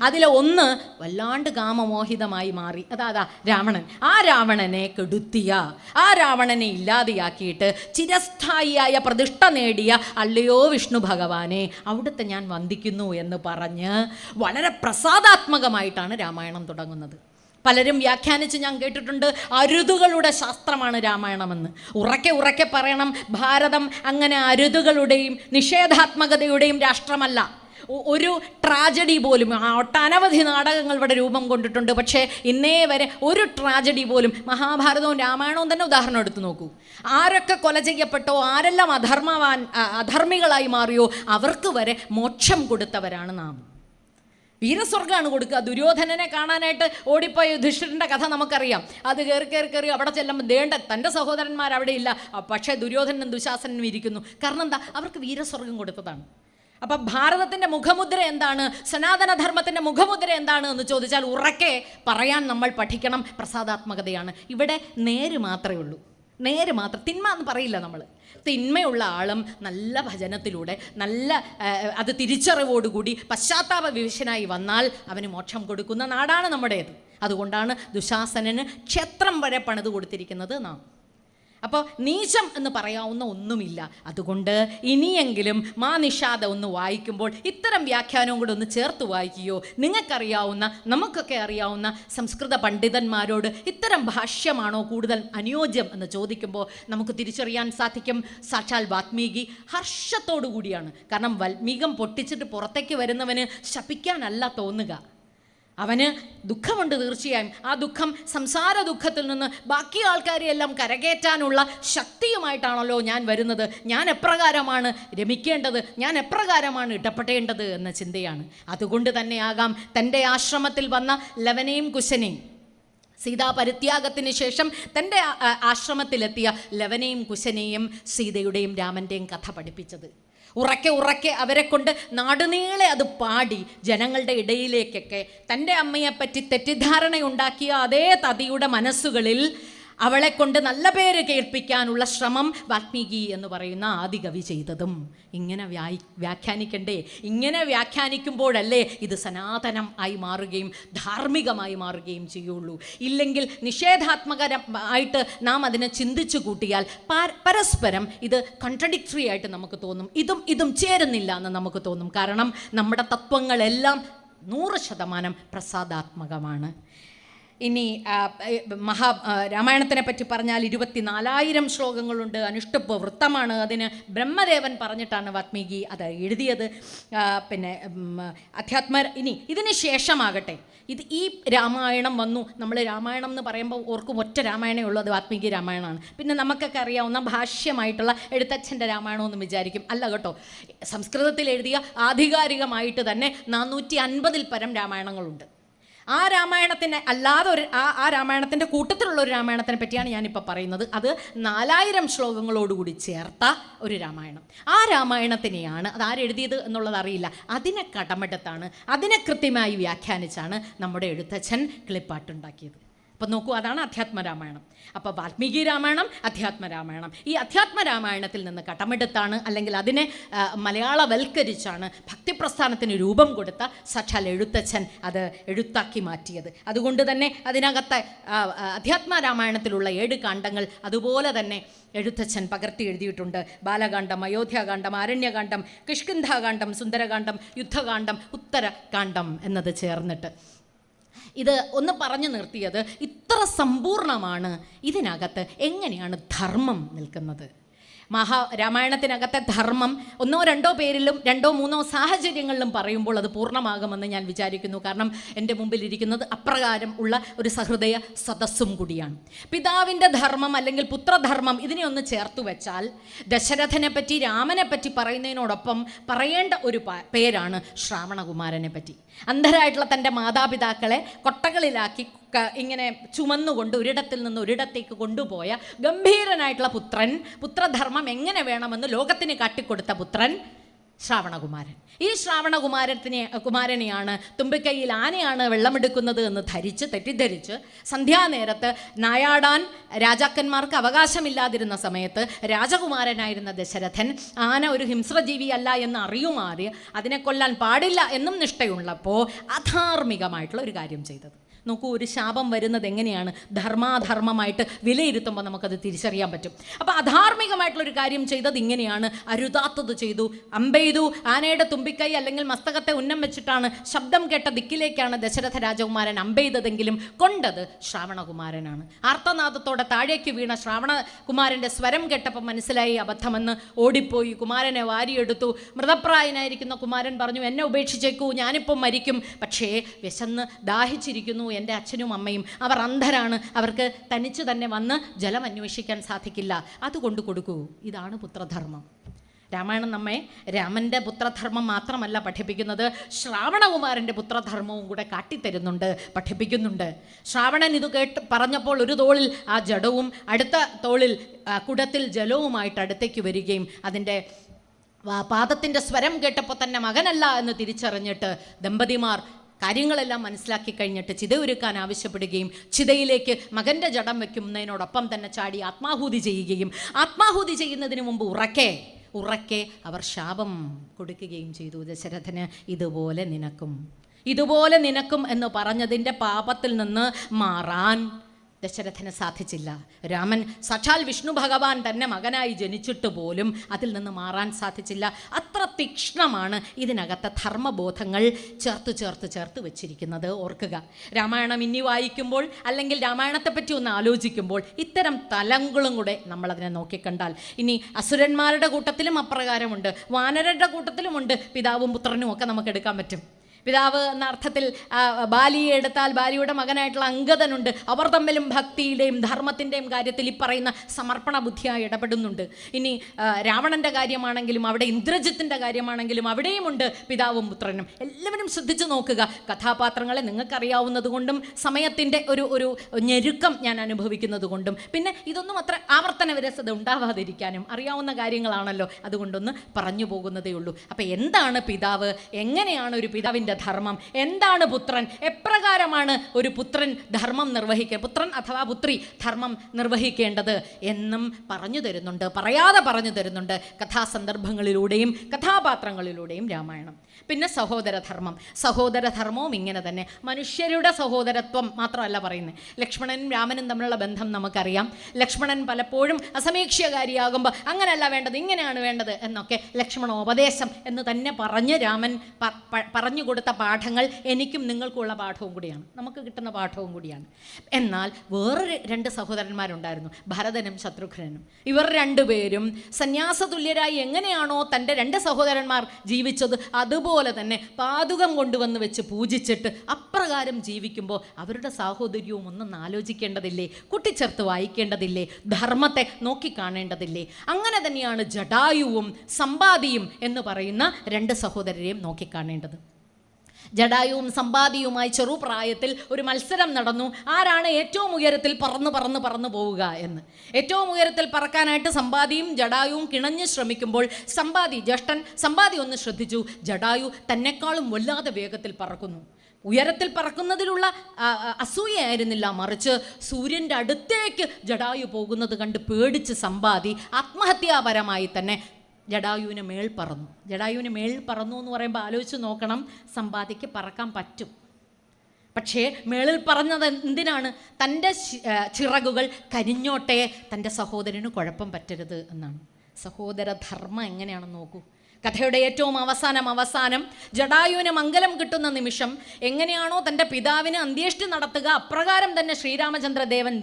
അതിലെ ഒന്ന് വല്ലാണ്ട് കാമമോഹിതമായി മാറി. അതാ രാവണൻ. ആ രാവണനെ കെടുത്തിയ, ആ രാവണനെ ഇല്ലാതെയാക്കിയിട്ട് ചിരസ്ഥായിയായ പ്രതിഷ്ഠ നേടിയ അല്ലയോ വിഷ്ണു ഭഗവാനെ അവിടുത്തെ ഞാൻ വന്ദിക്കുന്നു എന്ന് പറഞ്ഞ് വളരെ പ്രസാദാത്മകമായിട്ടാണ് രാമായണം തുടങ്ങുന്നത്. പലരും വ്യാഖ്യാനിച്ച് ഞാൻ കേട്ടിട്ടുണ്ട് അരുതുകളുടെ ശാസ്ത്രമാണ് രാമായണമെന്ന്. ഉറക്കെ പറയണം, ഭാരതം അങ്ങനെ അരുതുകളുടെയും നിഷേധാത്മകതയുടെയും രാഷ്ട്രമല്ല. ഒരു ട്രാജഡി പോലും, ഒട്ടനവധി നാടകങ്ങൾ ഇവിടെ രൂപം കൊണ്ടിട്ടുണ്ട്, പക്ഷേ ഇന്നേ വരെ ഒരു ട്രാജഡി പോലും, മഹാഭാരതവും രാമായണവും തന്നെ ഉദാഹരണം എടുത്തു നോക്കൂ, ആരൊക്കെ കൊല ചെയ്യപ്പെട്ടോ, ആരെല്ലാം അധർമ്മികളായി മാറിയോ അവർക്ക് വരെ മോക്ഷം കൊടുത്തവരാണ് നാം. വീരസ്വർഗ്ഗമാണ് കൊടുക്കുക. ദുര്യോധനനെ കാണാനായിട്ട് ഓടിപ്പോയ യുധിഷ്ഠിരൻ്റെ കഥ നമുക്കറിയാം. അത് കയറി അവിടെ ചെല്ലുമ്പോൾ തൻ്റെ സഹോദരന്മാർ അവിടെ ഇല്ല, പക്ഷേ ദുര്യോധനനും ദുശാസനും ഇരിക്കുന്നു. കാരണം എന്താ? അവർക്ക് വീരസ്വർഗ്ഗം കൊടുത്തതാണ്. അപ്പം ഭാരതത്തിൻ്റെ മുഖമുദ്ര എന്താണ്, സനാതനധർമ്മത്തിൻ്റെ മുഖമുദ്ര എന്താണ് എന്ന് ചോദിച്ചാൽ ഉറക്കെ പറയാൻ നമ്മൾ പഠിക്കണം. പ്രസാദാത്മകതയാണ്. ഇവിടെ നേര് മാത്രമേ ഉള്ളൂ, നേര് മാത്രം. തിന്മ എന്ന് പറയില്ല നമ്മൾ. തിന്മയുള്ള ആളും നല്ല ഭജനത്തിലൂടെ, നല്ല അത് തിരിച്ചറിവോടുകൂടി പശ്ചാത്താപ വിവശനായി വന്നാൽ അവന് മോക്ഷം കൊടുക്കുന്ന നാടാണ് നമ്മുടേത്. അതുകൊണ്ടാണ് ദുശാസനന് ക്ഷേത്രം വരെ പണിത് കൊടുത്തിരിക്കുന്നത് നാം. അപ്പോൾ നീചം എന്ന് പറയാവുന്ന ഒന്നുമില്ല. അതുകൊണ്ട് ഇനിയെങ്കിലും മാ നിഷാദ ഒന്ന് വായിക്കുമ്പോൾ ഇത്തരം വ്യാഖ്യാനവും കൂടെ ഒന്ന് ചേർത്ത് വായിക്കുകയോ, നിങ്ങൾക്കറിയാവുന്ന, നമുക്കൊക്കെ അറിയാവുന്ന സംസ്കൃത പണ്ഡിതന്മാരോട് ഇത്തരം ഭാഷ്യമാണോ കൂടുതൽ അനുയോജ്യം എന്ന് ചോദിക്കുമ്പോൾ നമുക്ക് തിരിച്ചറിയാൻ സാധിക്കും സാക്ഷാൽ വാൽമീകി ഹർഷത്തോടു കൂടിയാണ്. കാരണം വാൽമീകം പൊട്ടിച്ചിട്ട് പുറത്തേക്ക് വരുന്നവന് ശപിക്കാനല്ല തോന്നുക, അവന് ദുഃഖമുണ്ട് തീർച്ചയായും. ആ ദുഃഖം, സംസാര ദുഃഖത്തിൽ നിന്ന് ബാക്കി ആൾക്കാരെയെല്ലാം കരകയറ്റാനുള്ള ശക്തിയുമായിട്ടാണല്ലോ ഞാൻ വരുന്നത്. ഞാൻ എപ്രകാരമാണ് രമിക്കേണ്ടത്, ഞാൻ എപ്രകാരമാണ് ഇടപെടേണ്ടത് എന്ന ചിന്തയാണ്. അതുകൊണ്ട് തന്നെയാകാം തൻ്റെ ആശ്രമത്തിൽ വന്ന ലവനെയും കുശനെയും, സീതാപരിത്യാഗത്തിന് ശേഷം തൻ്റെ ആശ്രമത്തിലെത്തിയ ലവനെയും കുശനെയും സീതയുടെയും രാമൻ്റെയും കഥ പഠിപ്പിച്ചത്. ഉറക്കെ അവരെ കൊണ്ട് നാടുനീളെ അത് പാടി ജനങ്ങളുടെ ഇടയിലേക്കൊക്കെ തൻ്റെ അമ്മയെപ്പറ്റി തെറ്റിദ്ധാരണയുണ്ടാക്കിയ അതേ തതിയുടെ മനസ്സുകളിൽ അവളെ കൊണ്ട് നല്ല പേര് കേൾപ്പിക്കാനുള്ള ശ്രമം വാൽമീകി എന്ന് പറയുന്ന ആദികവി ചെയ്തതും ഇങ്ങനെ വ്യാഖ്യാനിക്കണ്ടേ? ഇങ്ങനെ വ്യാഖ്യാനിക്കുമ്പോഴല്ലേ ഇത് സനാതനം ആയി മാറുകയും ധാർമ്മികമായി മാറുകയും ചെയ്യുള്ളൂ. ഇല്ലെങ്കിൽ നിഷേധാത്മകമായിട്ട് നാം അതിനെ ചിന്തിച്ചു കൂട്ടിയാൽ പരസ്പരം ഇത് കൺട്രഡിക്ടറി ആയിട്ട് നമുക്ക് തോന്നും. ഇതും ചേരുന്നില്ല എന്ന് നമുക്ക് തോന്നും. കാരണം നമ്മുടെ തത്വങ്ങളെല്ലാം 100% പ്രസാദാത്മകമാണ്. ഇനി രാമായണത്തിനെ പറ്റി പറഞ്ഞാൽ 24,000 ശ്ലോകങ്ങളുണ്ട്. അനുഷ്ടുപ്പ് വൃത്തമാണ്. അതിന് ബ്രഹ്മദേവൻ പറഞ്ഞിട്ടാണ് വാൽമീകി അത് എഴുതിയത്. പിന്നെ ഇനി ഇതിന് ശേഷമാകട്ടെ ഈ രാമായണം വന്നു. നമ്മൾ രാമായണം എന്ന് പറയുമ്പോൾ ഓർക്കും ഒറ്റ രാമായണമേ ഉള്ളൂ, അത് വാൽമീകി രാമായണമാണ്. പിന്നെ നമുക്കൊക്കെ അറിയാവുന്ന ഭാഷ്യമായിട്ടുള്ള എഴുത്തച്ഛൻ്റെ രാമായണമെന്ന് വിചാരിക്കും. അല്ല കേട്ടോ, സംസ്കൃതത്തിൽ എഴുതിയ ആധികാരികമായിട്ട് തന്നെ 450-ൽ പരം രാമായണങ്ങളുണ്ട്. ആ രാമായണത്തിന് അല്ലാതെ ആ രാമായണത്തിൻ്റെ കൂട്ടത്തിലുള്ള ഒരു രാമായണത്തിനെ പറ്റിയാണ് ഞാനിപ്പോൾ പറയുന്നത്. അത് 4000 ശ്ലോകങ്ങളോടുകൂടി ചേർത്ത ഒരു രാമായണം. ആ രാമായണത്തിനെയാണ് അത് ആരെഴുതിയത് എന്നുള്ളത് അറിയില്ല. അതിനെ കടമെടുത്താണ്, അതിനെ കൃത്യമായി വ്യാഖ്യാനിച്ചാണ് നമ്മുടെ എഴുത്തച്ഛൻ കിളിപ്പാട്ടുണ്ടാക്കിയത്. അപ്പം നോക്കൂ, അതാണ് അധ്യാത്മരാമായണം. അപ്പോൾ വാൽമീകി രാമായണം, അധ്യാത്മരാമായണം. ഈ അധ്യാത്മരാമായണത്തിൽ നിന്ന് കടമെടുത്താണ്, അല്ലെങ്കിൽ അതിനെ മലയാളവൽക്കരിച്ചാണ് ഭക്തിപ്രസ്ഥാനത്തിന് രൂപം കൊടുത്ത സാക്ഷാൽ എഴുത്തച്ഛൻ അത് എഴുത്താക്കി മാറ്റിയത്. അതുകൊണ്ട് തന്നെ അതിനകത്തെ അധ്യാത്മരാമായണത്തിലുള്ള 7 കാണ്ഡങ്ങൾ അതുപോലെ തന്നെ എഴുത്തച്ഛൻ പകർത്തി എഴുതിയിട്ടുണ്ട്. ബാലകാന്ഡം, അയോധ്യാകാന്ഡം, ആരണ്യകാന്ഡം, കിഷ്കിന്ധാകാന്ഡം, സുന്ദരകാന്ഡം, യുദ്ധകാന്ഡം, ഉത്തരകാന്ഡം എന്നത് ചേർന്നിട്ട്. ഇത് ഒന്ന് പറഞ്ഞു നിർത്തിയത്, ഇത്ര സമ്പൂർണമാണ് ഇതിനകത്ത് എങ്ങനെയാണ് ധർമ്മം നിൽക്കുന്നത്. രാമായണത്തിനകത്തെ ധർമ്മം 1 or 2 പേരിലും 2 or 3 സാഹചര്യങ്ങളിലും പറയുമ്പോൾ അത് പൂർണ്ണമാകുമെന്ന് ഞാൻ വിചാരിക്കുന്നു. കാരണം എൻ്റെ മുമ്പിലിരിക്കുന്നത് അപ്രകാരം ഉള്ള ഒരു സഹൃദയ സദസ്സും കൂടിയാണ്. പിതാവിൻ്റെ ധർമ്മം അല്ലെങ്കിൽ പുത്രധർമ്മം ഇതിനെ ഒന്ന് ചേർത്തു വെച്ചാൽ ദശരഥനെ പറ്റി, രാമനെ പറ്റി പറയുന്നതിനോടൊപ്പം പറയേണ്ട ഒരു പേരാണ് ശ്രാവണകുമാരനെ പറ്റി. അന്ധരായിട്ടുള്ള തൻ്റെ മാതാപിതാക്കളെ കൊട്ടകളിലാക്കി ഇങ്ങനെ ചുമന്നുകൊണ്ട് ഒരിടത്തിൽ നിന്ന് ഒരിടത്തേക്ക് കൊണ്ടുപോയ ഗംഭീരനായിട്ടുള്ള പുത്രധർമ്മം എങ്ങനെ വേണമെന്ന് ലോകത്തിന് കാട്ടിക്കൊടുത്ത പുത്രൻ ശ്രാവണകുമാരൻ. ഈ കുമാരനെയാണ് തുമ്പിക്കൈയിൽ ആനയാണ് വെള്ളമെടുക്കുന്നത് എന്ന് തെറ്റിദ്ധരിച്ച് സന്ധ്യാനേരത്ത് നായാടാൻ രാജാക്കന്മാർക്ക് അവകാശമില്ലാതിരുന്ന സമയത്ത് രാജകുമാരനായിരുന്ന ദശരഥൻ ആന ഒരു ഹിംസ്രജീവിയല്ല എന്ന് അറിയുമാറി അതിനെ കൊല്ലാൻ പാടില്ല എന്നും നിഷ്ഠയുള്ളപ്പോൾ അധാർമികമായിട്ടുള്ള ഒരു കാര്യം ചെയ്തത്. നോക്കൂ, ഒരു ശാപം വരുന്നത് എങ്ങനെയാണ് ധർമാധർമ്മമായിട്ട് വിലയിരുത്തുമ്പോൾ നമുക്കത് തിരിച്ചറിയാൻ പറ്റും. അപ്പോൾ അധാർമികമായിട്ടുള്ളൊരു കാര്യം ചെയ്തത് ഇങ്ങനെയാണ്, അരുതാത്തത് ചെയ്തു. അമ്പെയ്തു. ആനയുടെ തുമ്പിക്കൈ അല്ലെങ്കിൽ മസ്തകത്തെ ഉന്നം വെച്ചിട്ടാണ് ശബ്ദം കേട്ട ദിക്കിലേക്കാണ് ദശരഥ രാജകുമാരൻ അമ്പെയ്തതെങ്കിലും കൊണ്ടത് ശ്രാവണകുമാരനാണ്. ആർത്തനാദത്തോടെ താഴേക്ക് വീണ ശ്രാവണകുമാരൻ്റെ സ്വരം കേട്ടപ്പോൾ മനസ്സിലായി അബദ്ധമെന്ന്. ഓടിപ്പോയി കുമാരനെ വാരിയെടുത്തു. മൃതപ്രായനായിരിക്കുന്ന കുമാരൻ പറഞ്ഞു, എന്നെ ഉപേക്ഷിച്ചേക്കൂ, ഞാനിപ്പം മരിക്കും. പക്ഷേ വിശന്ന് ദാഹിച്ചിരിക്കുന്നു എൻ്റെ അച്ഛനും അമ്മയും, അവർ അന്ധരാണ്, അവർക്ക് തനിച്ച് തന്നെ വന്ന് ജലം അന്വേഷിക്കാൻ സാധിക്കില്ല, അതുകൊണ്ട് കൊടുക്കൂ. ഇതാണ് പുത്രധർമ്മം. രാമായണം നമ്മെ രാമൻ്റെ പുത്രധർമ്മം മാത്രമല്ല പഠിപ്പിക്കുന്നത്, ശ്രാവണകുമാരൻ്റെ പുത്രധർമ്മവും കൂടെ കാട്ടിത്തരുന്നുണ്ട്, പഠിപ്പിക്കുന്നുണ്ട്. ശ്രാവണൻ ഇത് പറഞ്ഞപ്പോൾ ഒരു തോളിൽ ആ ജഡവും അടുത്ത തോളിൽ കുടത്തിൽ ജലവുമായിട്ട് അടുത്തേക്ക് വരികയും അതിൻ്റെ പാദത്തിൻ്റെ സ്വരം കേട്ടപ്പോൾ തന്നെ മകനല്ല എന്ന് തിരിച്ചറിഞ്ഞിട്ട് ദമ്പതിമാർ കാര്യങ്ങളെല്ലാം മനസ്സിലാക്കി കഴിഞ്ഞിട്ട് ചിത ഒരുക്കാൻ ആവശ്യപ്പെടുകയും ചിതയിലേക്ക് മകൻ്റെ ജഡം വയ്ക്കുന്നതിനോടൊപ്പം തന്നെ ചാടി ആത്മാഹൂതി ചെയ്യുകയും ആത്മാഹൂതി ചെയ്യുന്നതിന് മുമ്പ് ഉറക്കെ അവർ ശാപം കൊടുക്കുകയും ചെയ്തു. ദശരഥന് ഇതുപോലെ നിനക്കും എന്ന് പറഞ്ഞതിൻ്റെ പാപത്തിൽ നിന്ന് മാറാൻ ദശരഥന് സാധിച്ചില്ല. രാമൻ സാക്ഷാൽ വിഷ്ണു ഭഗവാൻ തന്നെ മകനായി ജനിച്ചിട്ട് പോലും അതിൽ നിന്ന് മാറാൻ സാധിച്ചില്ല. അത്ര തീക്ഷ്ണമാണ് ഇതിനകത്തെ ധർമ്മബോധങ്ങൾ ചേർത്ത് വെച്ചിരിക്കുന്നത്. ഓർക്കുക, രാമായണം ഇനി വായിക്കുമ്പോൾ അല്ലെങ്കിൽ രാമായണത്തെപ്പറ്റി ഒന്ന് ആലോചിക്കുമ്പോൾ ഇത്തരം തലങ്ങളും കൂടെ നമ്മളതിനെ നോക്കിക്കണ്ടാൽ, ഇനി അസുരന്മാരുടെ കൂട്ടത്തിലും അപ്രകാരമുണ്ട്, വാനരരുടെ കൂട്ടത്തിലുമുണ്ട്, പിതാവും പുത്രനും ഒക്കെ നമുക്ക് എടുക്കാൻ പറ്റും. പിതാവ് എന്ന അർത്ഥത്തിൽ ബാലിയെ എടുത്താൽ ബാലിയുടെ മകനായിട്ടുള്ള അംഗദനുണ്ട്. അവർ തമ്മിലും ഭക്തിയുടെയും ധർമ്മത്തിൻ്റെയും കാര്യത്തിൽ ഈ പറയുന്ന സമർപ്പണ ബുദ്ധിയായി ഇടപെടുന്നുണ്ട്. ഇനി രാവണൻ്റെ കാര്യമാണെങ്കിലും അവിടെ ഇന്ദ്രജിത്തിൻ്റെ കാര്യമാണെങ്കിലും അവിടെയുമുണ്ട് പിതാവും പുത്രനും. എല്ലാവരും ശ്രദ്ധിച്ചു നോക്കുക. കഥാപാത്രങ്ങളെ നിങ്ങൾക്കറിയാവുന്നത് കൊണ്ടും സമയത്തിൻ്റെ ഒരു ഞെരുക്കം ഞാൻ അനുഭവിക്കുന്നത് കൊണ്ടും പിന്നെ ഇതൊന്നും അത്ര ആവർത്തന വിരസത ഉണ്ടാവാതിരിക്കാനും അറിയാവുന്ന കാര്യങ്ങളാണല്ലോ, അതുകൊണ്ടൊന്ന് പറഞ്ഞു പോകുന്നതേ ഉള്ളൂ. അപ്പം എന്താണ് പിതാവ്, എങ്ങനെയാണ് ഒരു പിതാവിൻ്റെ ധർമ്മം, എന്താണ് പുത്രൻ, എപ്രകാരമാണ് ഒരു പുത്രൻ പുത്രൻ അഥവാ പുത്രി ധർമ്മം നിർവഹിക്കേണ്ടത് എന്നും പറഞ്ഞു തരുന്നുണ്ട്, പറയാതെ പറഞ്ഞു തരുന്നുണ്ട് കഥാസന്ദർഭങ്ങളിലൂടെയും കഥാപാത്രങ്ങളിലൂടെയും രാമായണം. പിന്നെ സഹോദരധർമ്മവും ഇങ്ങനെ തന്നെ. മനുഷ്യരുടെ സഹോദരത്വം മാത്രമല്ല പറയുന്നത്. ലക്ഷ്മണനും രാമനും തമ്മിലുള്ള ബന്ധം നമുക്കറിയാം. ലക്ഷ്മണൻ പലപ്പോഴും അസമീക്ഷ്യകാരിയാകുമ്പോൾ അങ്ങനെയല്ല വേണ്ടത്, ഇങ്ങനെയാണ് വേണ്ടത് എന്നൊക്കെ ലക്ഷ്മണോപദേശം എന്ന് തന്നെ പറഞ്ഞ് രാമൻ പറഞ്ഞു കൊടുത്ത പാഠങ്ങൾ എനിക്കും നിങ്ങൾക്കുള്ള പാഠവും കൂടിയാണ്, നമുക്ക് കിട്ടുന്ന പാഠവും കൂടിയാണ്. എന്നാൽ വേറൊരു 2 സഹോദരന്മാരുണ്ടായിരുന്നു, ഭരതനും ശത്രുഘ്നനും. ഇവർ രണ്ടുപേരും സന്യാസതുല്യരായി എങ്ങനെയാണോ തൻ്റെ 2 സഹോദരന്മാർ ജീവിച്ചത് അതുപോലെ തന്നെ പാതുകം കൊണ്ടുവന്ന് വെച്ച് പൂജിച്ചിട്ട് അപ്രകാരം ജീവിക്കുമ്പോൾ അവരുടെ സാഹോദര്യവും ഒന്നും ആലോചിക്കേണ്ടതില്ലേ? കൂട്ടിച്ചേർത്ത് വായിക്കേണ്ടതില്ലേ? ധർമ്മത്തെ നോക്കിക്കാണേണ്ടതില്ലേ? അങ്ങനെ തന്നെയാണ് ജടായുവും സമ്പാദിയും എന്ന് പറയുന്ന 2 സഹോദരരെയും നോക്കിക്കാണേണ്ടത്. ജടായുവും സമ്പാദിയുമായി ചെറുപ്രായത്തിൽ ഒരു മത്സരം നടന്നു. ആരാണ് ഏറ്റവും ഉയരത്തിൽ പറന്ന് പോവുക എന്ന്. ഏറ്റവും ഉയരത്തിൽ പറക്കാനായിട്ട് സമ്പാദിയും ജടായുവും കിണഞ്ഞ് ശ്രമിക്കുമ്പോൾ ജ്യേഷ്ഠൻ സമ്പാദി ഒന്ന് ശ്രദ്ധിച്ചു, ജടായു തന്നെക്കാളും വല്ലാതെ വേഗത്തിൽ പറക്കുന്നു. ഉയരത്തിൽ പറക്കുന്നതിലുള്ള അസൂയയായിരുന്നില്ല, മറിച്ച് സൂര്യൻ്റെ അടുത്തേക്ക് ജടായു പോകുന്നത് കണ്ട് പേടിച്ച് സമ്പാദി ആത്മഹത്യാപരമായി തന്നെ ജടായുവിന് മേൽ പറന്നു. ജടായുവിന് മേൽ പറന്നു എന്ന് പറയുമ്പോൾ ആലോചിച്ച് നോക്കണം, സമ്പാദിക്ക് പറക്കാൻ പറ്റും. പക്ഷേ മേളിൽ പറഞ്ഞത് എന്തിനാണ്? തൻ്റെ ചിറകുകൾ കരിഞ്ഞോട്ടെ, തൻ്റെ സഹോദരന് കുഴപ്പം പറ്റരുത് എന്നാണ്. സഹോദരധർമ്മം എങ്ങനെയാണെന്ന് നോക്കൂ. കഥയുടെ ഏറ്റവും അവസാനം ജടായുവിന് മംഗലം കിട്ടുന്ന നിമിഷം എങ്ങനെയാണോ തൻ്റെ പിതാവിന് അന്ത്യേഷ്ടി നടത്തുക അപ്രകാരം തന്നെ ശ്രീരാമചന്ദ്രദേവൻ